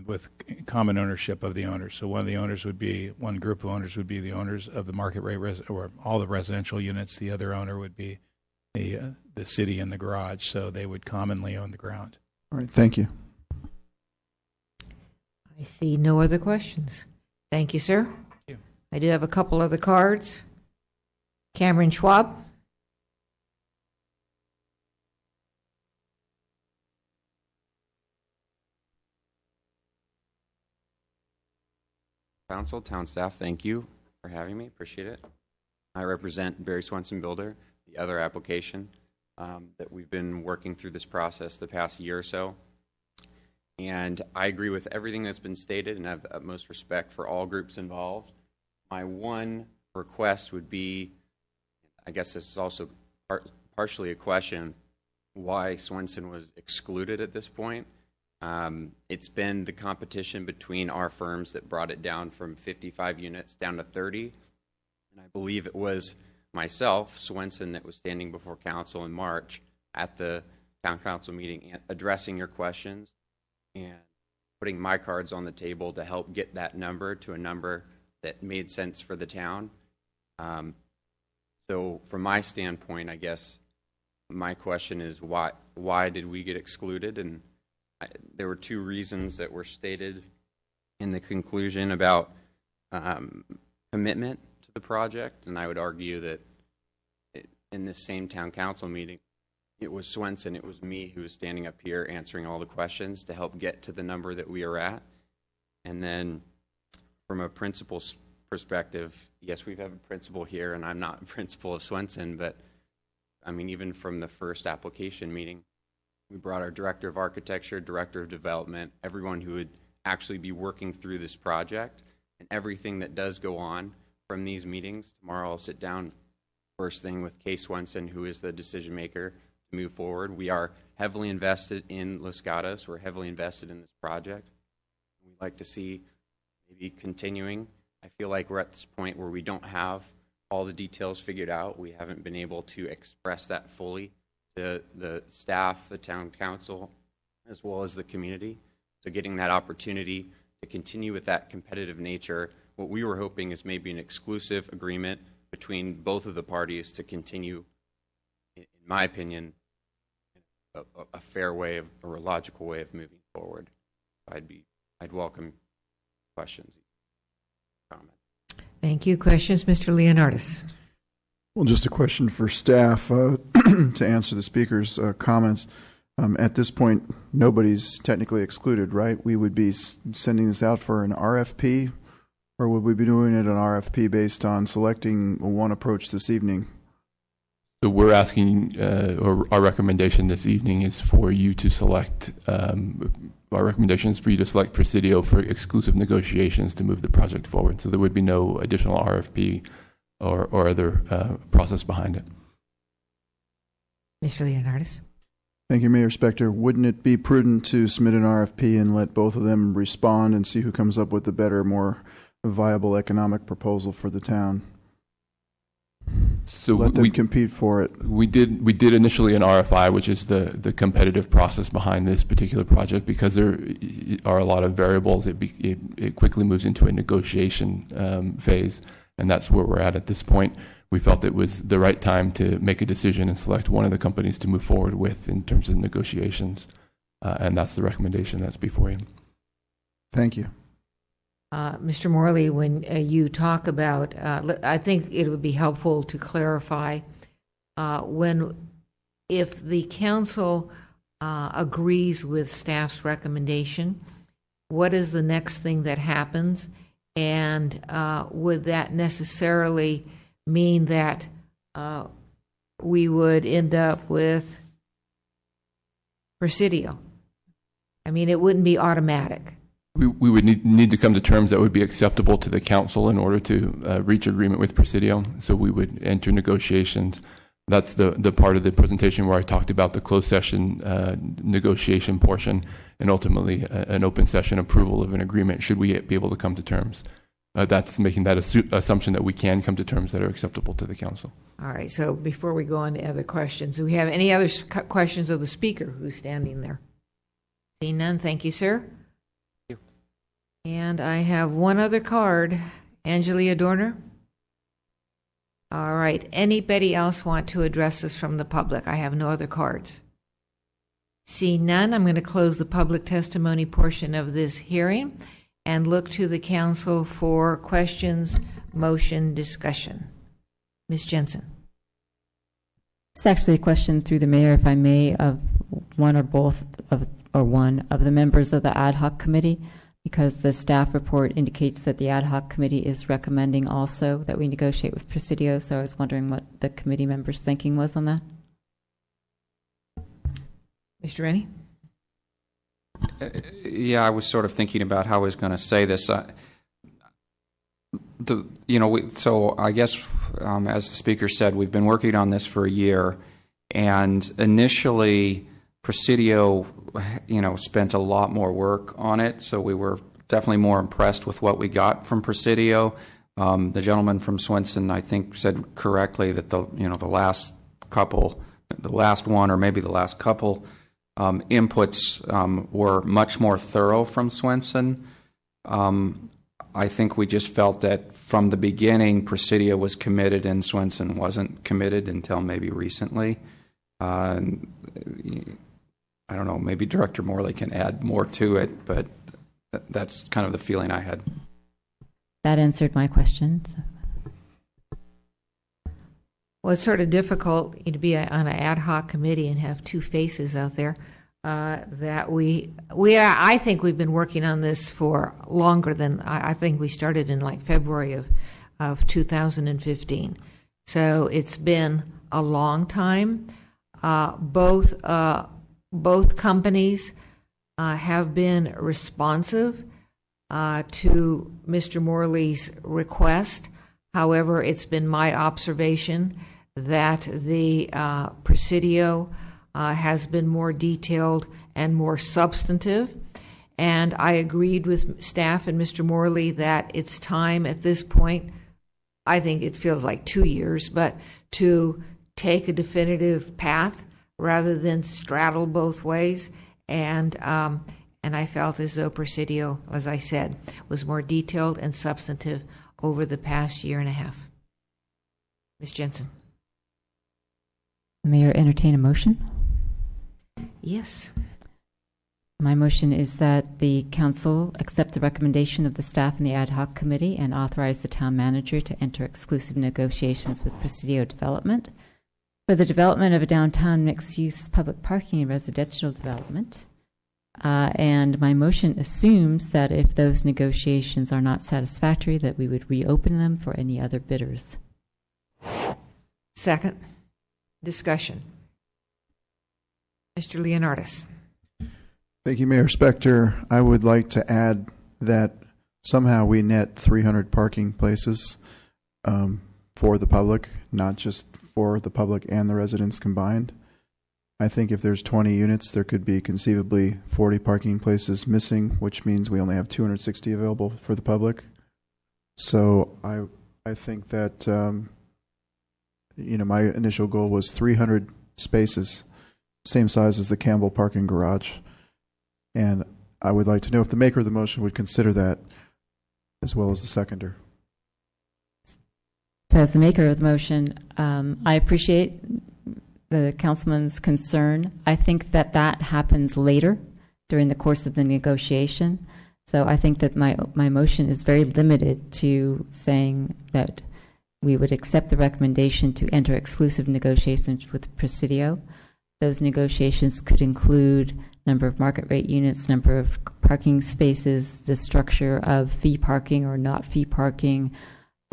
with common ownership of the owners. So one group of owners would be the owners of the market rate or all the residential units. The other owner would be the city and the garage, so they would commonly own the ground. All right, thank you. I see no other questions. Thank you, sir. Thank you. I do have a couple other cards. Cameron Schwab. Council, town staff, thank you for having me. Appreciate it. I represent Barry Swenson Builder, the other application that we've been working through this process the past year or so. And I agree with everything that's been stated and have the utmost respect for all groups involved. My one request would be, I guess this is also partially a question, why Swenson was excluded at this point. It's been the competition between our firms that brought it down from 55 units down to 30. And I believe it was myself, Swenson, that was standing before council in March at the town council meeting addressing your questions and putting my cards on the table to help get that number to a number that made sense for the town. So from my standpoint, I guess my question is why did we get excluded? And there were two reasons that were stated in the conclusion about commitment to the project, and I would argue that in this same town council meeting, it was Swenson, it was me who was standing up here answering all the questions to help get to the number that we are at. And then from a principal's perspective, yes, we have a principal here, and I'm not a principal of Swenson, but I mean, even from the first application meeting, we brought our director of architecture, director of development, everyone who would actually be working through this project, and everything that does go on from these meetings. Tomorrow I'll sit down first thing with Kay Swenson, who is the decision maker, to move forward. We are heavily invested in Los Gatos. We're heavily invested in this project. We'd like to see maybe continuing. I feel like we're at this point where we don't have all the details figured out. We haven't been able to express that fully to the staff, the town council, as well as the community. So getting that opportunity to continue with that competitive nature, what we were hoping is maybe an exclusive agreement between both of the parties to continue, in my opinion, a fair way of, or a logical way of moving forward. I'd welcome questions, comments. Thank you. Questions, Mr. Leonardis? Well, just a question for staff to answer the speaker's comments. At this point, nobody's technically excluded, right? We would be sending this out for an RFP, or would we be doing it an RFP based on selecting one approach this evening? So we're asking, or our recommendation this evening is for you to select, our recommendation is for you to select Presidio for exclusive negotiations to move the project forward. So there would be no additional RFP or other process behind it. Mr. Leonardis? Thank you, Mayor Spector. Wouldn't it be prudent to submit an RFP and let both of them respond and see who comes up with the better, more viable economic proposal for the town? So let them compete for it. We did initially an RFI, which is the competitive process behind this particular project, because there are a lot of variables. It quickly moves into a negotiation phase, and that's where we're at this point. We felt it was the right time to make a decision and select one of the companies to move forward with in terms of negotiations, and that's the recommendation that's before you. Thank you. Mr. Morley, when you talk about, I think it would be helpful to clarify if the council agrees with staff's recommendation, what is the next thing that happens, and would that necessarily mean that we would end up with Presidio? I mean, it wouldn't be automatic. We would need to come to terms that would be acceptable to the council in order to reach agreement with Presidio. So we would enter negotiations. That's the part of the presentation where I talked about the closed session negotiation portion, and ultimately an open session approval of an agreement should we be able to come to terms. That's making that assumption that we can come to terms that are acceptable to the council. All right, so before we go on to other questions, do we have any other questions of the speaker who's standing there? Seeing none, thank you, sir. And I have one other card. Angelia Dorner? All right. Anybody else want to address us from the public? I have no other cards. See none, I'm going to close the public testimony portion of this hearing and look to the council for questions motion discussion. Ms. Jensen. It's actually a question through the mayor, if I may, of one or both of, or one of the members of the ad hoc committee, because the staff report indicates that the ad hoc committee is recommending also that we negotiate with Presidio. So I was wondering what the committee members' thinking was on that. Mr. Rennie? Yeah, I was sort of thinking about how I was going to say this. So I guess, as the speaker said, we've been working on this for a year, and initially, Presidio, spent a lot more work on it. So we were definitely more impressed with what we got from Presidio. The gentleman from Swenson, I think, said correctly that the last one, or maybe the last couple inputs were much more thorough from Swenson. I think we just felt that from the beginning, Presidio was committed and Swenson wasn't committed until maybe recently. I don't know, maybe Director Morley can add more to it, but that's kind of the feeling I had. That answered my questions. Well, it's sort of difficult to be on an ad hoc committee and have two faces out there. I think we've been working on this for longer than, I think we started in like February of 2015. So it's been a long time. Both companies have been responsive to Mr. Morley's request. However, it's been my observation that the Presidio has been more detailed and more substantive. And I agreed with staff and Mr. Morley that it's time at this point, I think it feels like 2 years, but to take a definitive path rather than straddle both ways. And I felt as though Presidio, as I said, was more detailed and substantive over the past year and a half. Ms. Jensen. Mayor, entertain a motion? Yes. My motion is that the council accept the recommendation of the staff and the ad hoc committee and authorize the town manager to enter exclusive negotiations with Presidio Development for the development of a downtown mixed-use public parking and residential development. And my motion assumes that if those negotiations are not satisfactory, that we would reopen them for any other bidders. Second. Discussion. Mr. Leonardis. Thank you, Mayor Spector. I would like to add that somehow we net 300 parking places for the public, not just for the public and the residents combined. I think if there's 20 units, there could be conceivably 40 parking places missing, which means we only have 260 available for the public. So I think that, my initial goal was 300 spaces, same size as the Campbell parking garage. And I would like to know if the maker of the motion would consider that, as well as the seconder. So as the maker of the motion, I appreciate the councilman's concern. I think that happens later during the course of the negotiation. So I think that my motion is very limited to saying that we would accept the recommendation to enter exclusive negotiations with Presidio. Those negotiations could include number of market rate units, number of parking spaces, the structure of fee parking or not fee parking,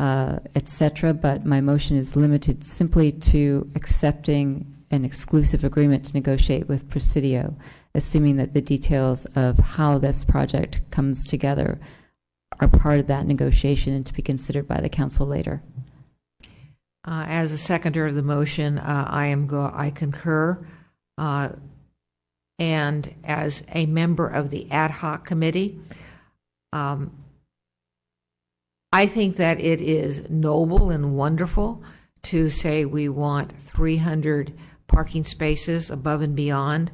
etc. But my motion is limited simply to accepting an exclusive agreement to negotiate with Presidio, assuming that the details of how this project comes together are part of that negotiation and to be considered by the council later. As a seconder of the motion, I concur. And as a member of the ad hoc committee, I think that it is noble and wonderful to say we want 300 parking spaces above and beyond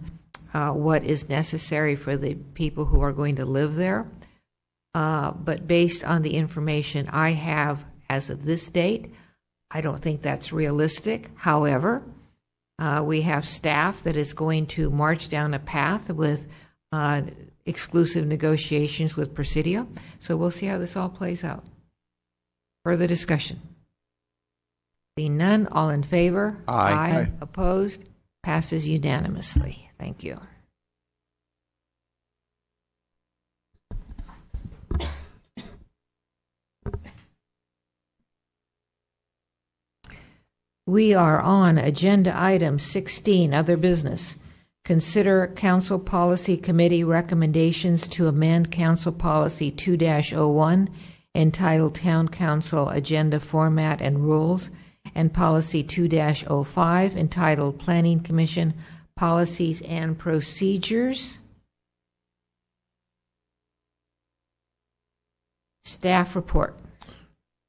what is necessary for the people who are going to live there. But based on the information I have as of this date, I don't think that's realistic. However, we have staff that is going to march down a path with exclusive negotiations with Presidio. So we'll see how this all plays out. Further discussion? Seeing none, all in favor? Aye. Aye. Opposed? Passes unanimously. Thank you. We are on agenda item 16, other business. Consider Council Policy Committee recommendations to amend Council Policy 2-01 entitled Town Council Agenda Format and Rules, and Policy 2-05 entitled Planning Commission Policies and Procedures. Staff report.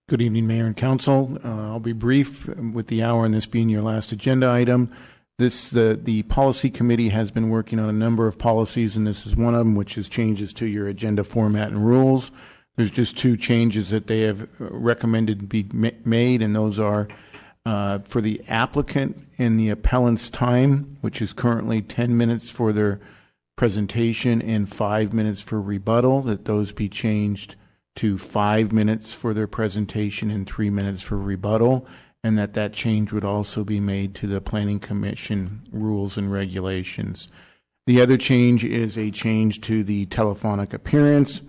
Good evening, Mayor and Council. I'll be brief with the hour and this being your last agenda item. The policy committee has been working on a number of policies, and this is one of them, which is changes to your agenda format and rules. There's just two changes that they have recommended be made, and those are for the applicant and the appellant's time, which is currently 10 minutes for their presentation and 5 minutes for rebuttal, that those be changed to 5 minutes for their presentation and 3 minutes for rebuttal, and that change would also be made to the Planning Commission rules and regulations. The other change is a change to the telephonic appearance,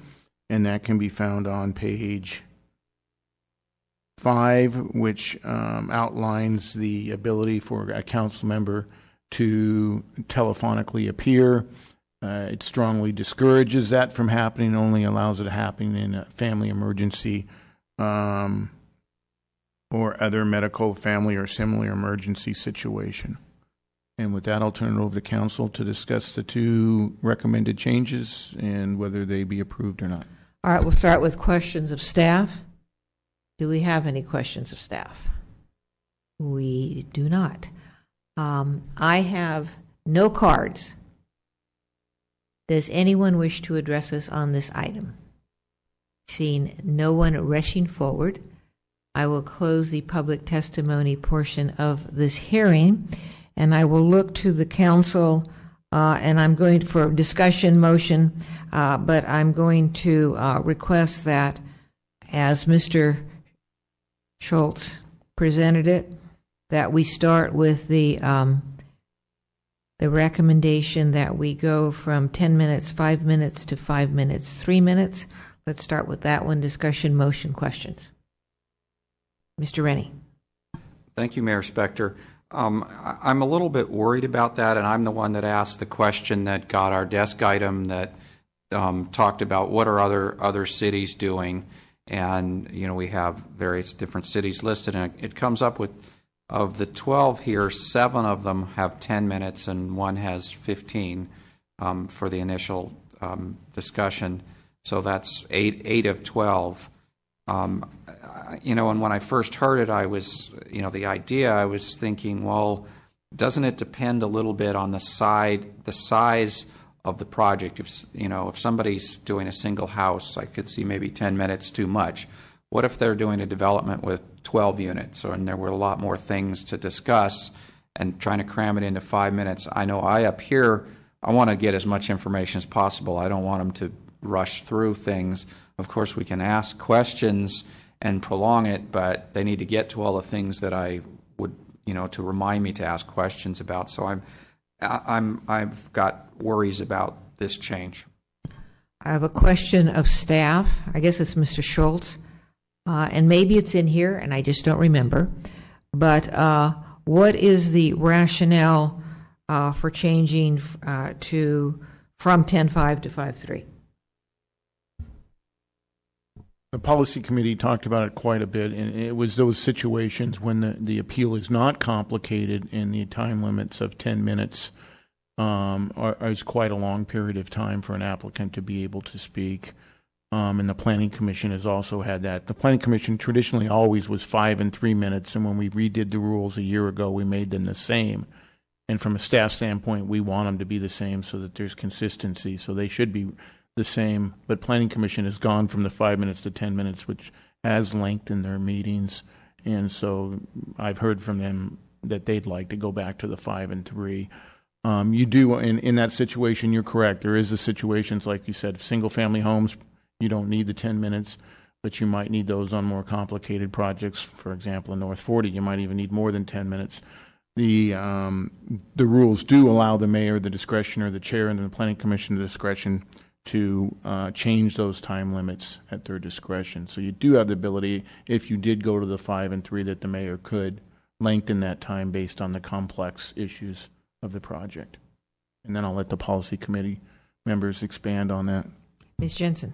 and that can be found on page 5, which outlines the ability for a council member to telephonically appear. It strongly discourages that from happening, only allows it to happen in a family emergency or other medical, family, or similar emergency situation. And with that, I'll turn it over to council to discuss the two recommended changes and whether they be approved or not. All right, we'll start with questions of staff. Do we have any questions of staff? We do not. I have no cards. Does anyone wish to address us on this item? Seeing no one rushing forward, I will close the public testimony portion of this hearing, and I will look to the council, and I'm going for discussion motion, but I'm going to request that as Mr. Schultz presented it, that we start with the recommendation that we go from 10 minutes, 5 minutes to 5 minutes, 3 minutes. Let's start with that one. Discussion, motion, questions. Mr. Rennie. Thank you, Mayor Spector. I'm a little bit worried about that, and I'm the one that asked the question that got our desk item that talked about what are other cities doing, and we have various different cities listed, and it comes up with, of the 12 here, 7 of them have 10 minutes and one has 15 for the initial discussion. So that's 8 of 12. And when I first heard it, I was, the idea, I was thinking, well, doesn't it depend a little bit on the size of the project? If somebody's doing a single house, I could see maybe 10 minutes too much. What if they're doing a development with 12 units, and there were a lot more things to discuss, and trying to cram it into 5 minutes? I know up here, I want to get as much information as possible. I don't want them to rush through things. Of course, we can ask questions and prolong it, but they need to get to all the things that I would, to remind me to ask questions about. So I've got worries about this change. I have a question of staff. I guess it's Mr. Schultz. And maybe it's in here, and I just don't remember. But what is the rationale for changing from 10.5 to 5.3? The policy committee talked about it quite a bit, and it was those situations when the appeal is not complicated and the time limits of 10 minutes is quite a long period of time for an applicant to be able to speak. And the Planning Commission has also had that. The Planning Commission traditionally always was 5 and 3 minutes, and when we redid the rules a year ago, we made them the same. And from a staff standpoint, we want them to be the same so that there's consistency. So they should be the same. But Planning Commission has gone from the 5 minutes to 10 minutes, which has lengthened their meetings. And so I've heard from them that they'd like to go back to the 5 and 3. You do, in that situation, you're correct. There is the situations, like you said, single-family homes, you don't need the 10 minutes. but you might need those on more complicated projects. For example, in North 40, you might even need more than 10 minutes. The rules do allow the mayor the discretion, or the chair and the planning commission the discretion to change those time limits at their discretion. So you do have the ability, if you did go to the 5 and 3, that the mayor could lengthen that time based on the complex issues of the project. And then I'll let the policy committee members expand on that. Ms. Jensen.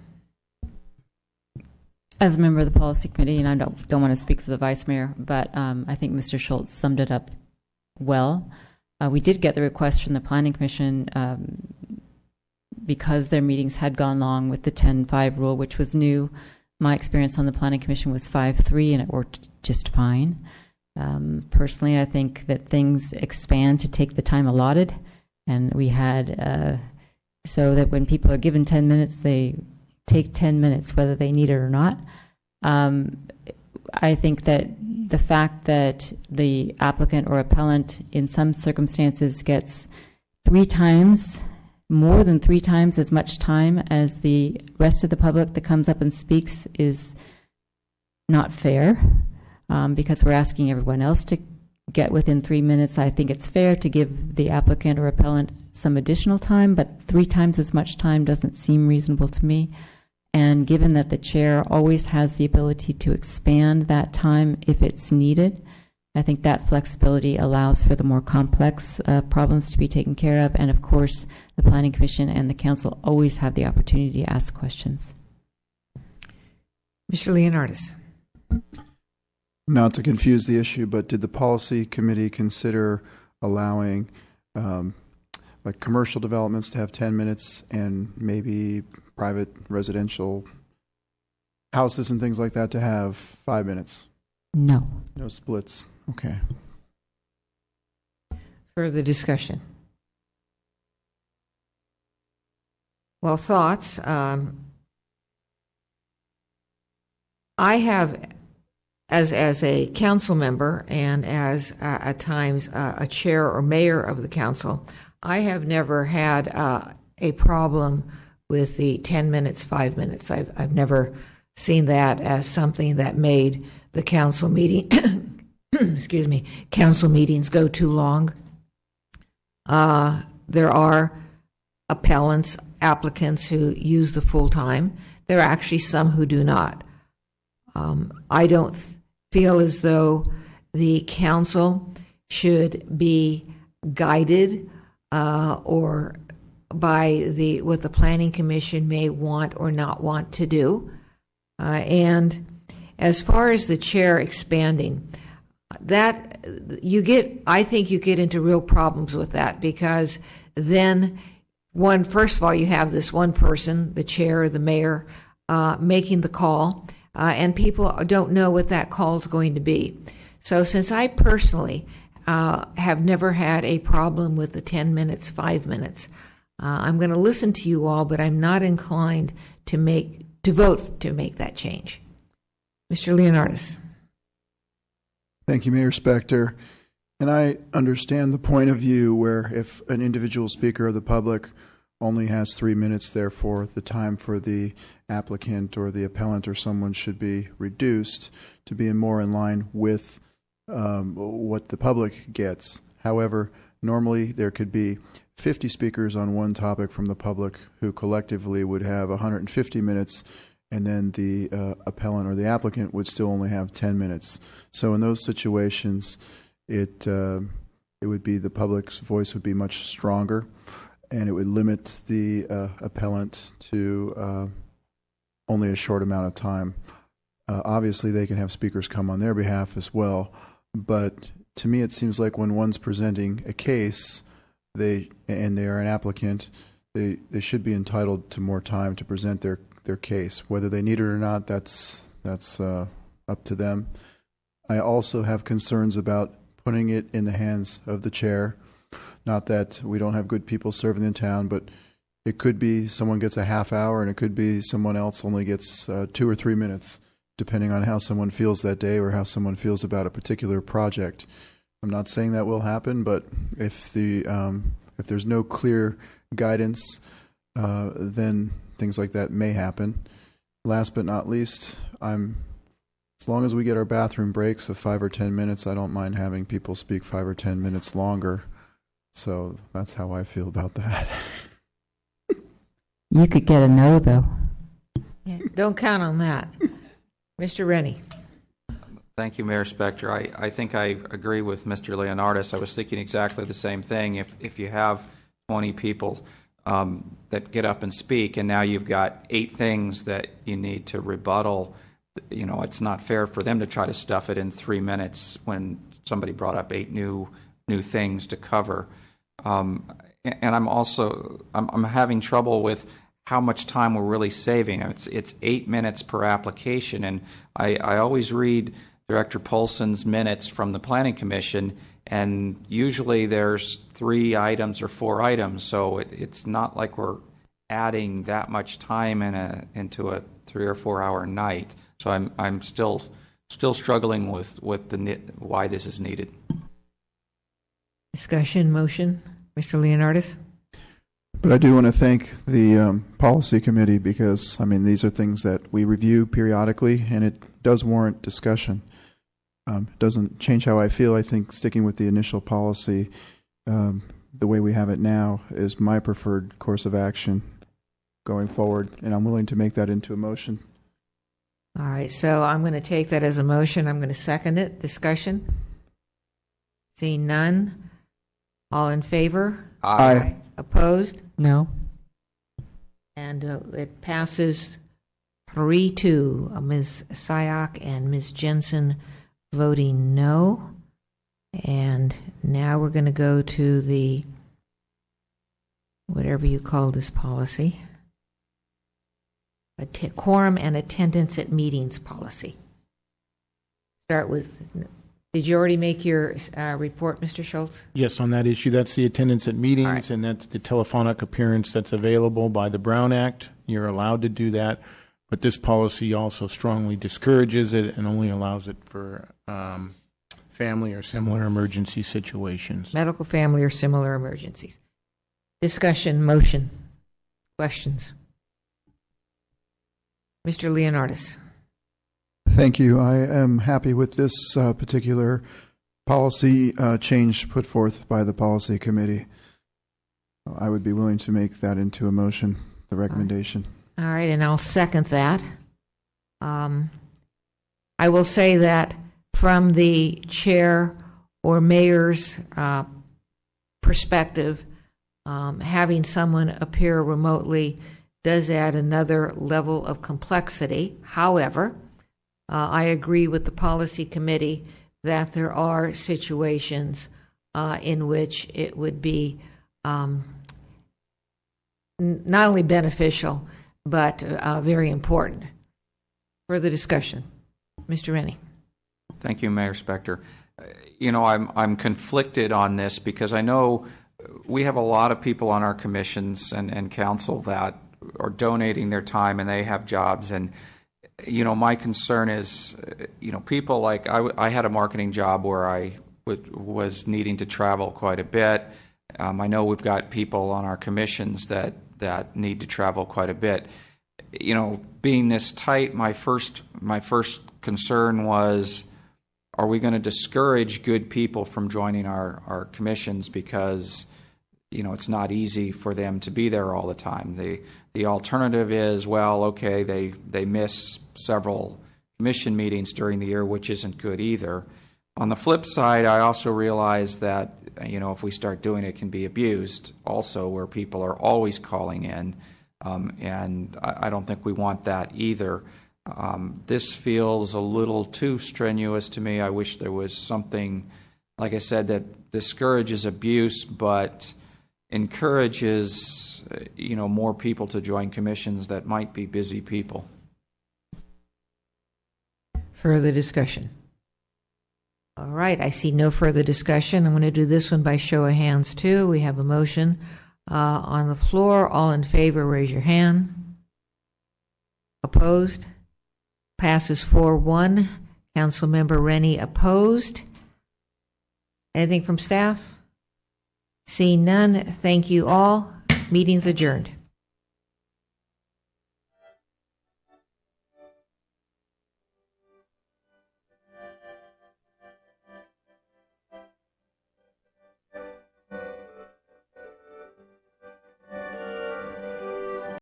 As a member of the policy committee, and I don't want to speak for the vice mayor, but I think Mr. Schultz summed it up well. We did get the request from the planning commission because their meetings had gone long with the 10-5 rule, which was new. My experience on the planning commission was 5-3, and it worked just fine. Personally, I think that things expand to take the time allotted, and we had so that when people are given 10 minutes, they take 10 minutes, whether they need it or not. I think that the fact that the applicant or appellant in some circumstances gets more than three times as much time as the rest of the public that comes up and speaks is not fair, because we're asking everyone else to get within 3 minutes. I think it's fair to give the applicant or appellant some additional time, but 3 times as much time doesn't seem reasonable to me. And given that the chair always has the ability to expand that time if it's needed, I think that flexibility allows for the more complex problems to be taken care of. And of course, the Planning Commission and the Council always have the opportunity to ask questions. Mr. Leonardis. Not to confuse the issue, but did the policy committee consider allowing like commercial developments to have 10 minutes and maybe private residential houses and things like that to have 5 minutes? No. No splits. Okay. Further discussion? Well, thoughts. I have, as a council member and as at times a chair or mayor of the council, I have never had a problem with the 10 minutes, 5 minutes. I've never seen that as something that made the council meeting, excuse me, council meetings go too long. There are applicants who use the full time. There are actually some who do not. I don't feel as though the council should be guided or by what the Planning Commission may want or not want to do. And as far as the chair expanding, that I think you get into real problems with that, because then first of all, you have this one person, the chair or the mayor, making the call, and people don't know what that call is going to be. So since I personally have never had a problem with the 10 minutes, 5 minutes, I'm going to listen to you all, but I'm not inclined to vote to make that change. Mr. Leonardis. Thank you, Mayor Spector. And I understand the point of view where if an individual speaker of the public only has 3 minutes, therefore the time for the applicant or the appellant or someone should be reduced to be more in line with what the public gets. However, normally there could be 50 speakers on one topic from the public who collectively would have 150 minutes, and then the appellant or the applicant would still only have 10 minutes. So in those situations, it would be the public's voice would be much stronger, and it would limit the appellant to only a short amount of time. Obviously, they can have speakers come on their behalf as well, but to me it seems like when one's presenting a case, they are an applicant, they should be entitled to more time to present their case. Whether they need it or not, that's up to them. I also have concerns about putting it in the hands of the chair. Not that we don't have good people serving in town, but it could be someone gets a half hour, and it could be someone else only gets 2 or 3 minutes, depending on how someone feels that day or how someone feels about a particular project. I'm not saying that will happen, but if there's no clear guidance, then things like that may happen. last but not least, as long as we get our bathroom breaks of 5 or 10 minutes, I don't mind having people speak 5 or 10 minutes longer. So that's how I feel about that. You could get a no, though. Yeah, don't count on that. Mr. Rennie. Thank you, Mayor Spector. I think I agree with Mr. Leonardis. I was thinking exactly the same thing. If you have 20 people that get up and speak, and now you've got 8 things that you need to rebuttal, it's not fair for them to try to stuff it in 3 minutes when somebody brought up 8 new things to cover. And I'm having trouble with how much time we're really saving. It's 8 minutes per application, and I always read Director Polson's minutes from the Planning Commission, and usually there's 3 items or 4 items, so it's not like we're adding that much time into a 3 or 4 hour night. So I'm still struggling with why this is needed. Discussion, motion, Mr. Leonardis. But I do want to thank the policy committee because, these are things that we review periodically, and it does warrant discussion. It doesn't change how I feel. I think sticking with the initial policy, the way we have it now, is my preferred course of action going forward, and I'm willing to make that into a motion. All right, so I'm going to take that as a motion. I'm going to second it. Discussion? Seeing none. All in favor? Aye. Opposed? No. And it passes 3-2. Ms. Sayak and Ms. Jensen voting no. And now we're going to go to the, whatever you call this policy, quorum and attendance at meetings policy. Start with, did you already make your report, Mr. Schultz? Yes, on that issue, that's the attendance at meetings, and that's the telephonic appearance that's available by the Brown Act. You're allowed to do that, but this policy also strongly discourages it and only allows it for family or similar emergency situations. Medical, family, or similar emergencies. Discussion, motion, questions. Mr. Leonardis. Thank you. I am happy with this particular policy change put forth by the policy committee. I would be willing to make that into a motion, the recommendation. All right, and I'll second that. I will say that from the chair or mayor's perspective, having someone appear remotely does add another level of complexity. However, I agree with the policy committee that there are situations in which it would be not only beneficial, but very important. Further discussion. Mr. Rennie. Thank you, Mayor Spector. I'm conflicted on this because I know we have a lot of people on our commissions and council that are donating their time and they have jobs. And, my concern is, people like I had a marketing job where I was needing to travel quite a bit. I know we've got people on our commissions that need to travel quite a bit. Being this tight, my first concern was, are we going to discourage good people from joining our commissions because it's not easy for them to be there all the time? The alternative is, well, okay, they miss several commission meetings during the year, which isn't good either. On the flip side, I also realize that if we start doing it, can be abused also, where people are always calling in, and I don't think we want that either. This feels a little too strenuous to me. I wish there was something, like I said, that discourages abuse but encourages more people to join commissions that might be busy people. Further discussion. All right, I see no further discussion. I'm going to do this one by show of hands too. We have a motion on the floor. All in favor, raise your hand. Opposed? Passes 4-1. Councilmember Rennie opposed. Anything from staff? Seeing none, thank you all. Meeting's adjourned.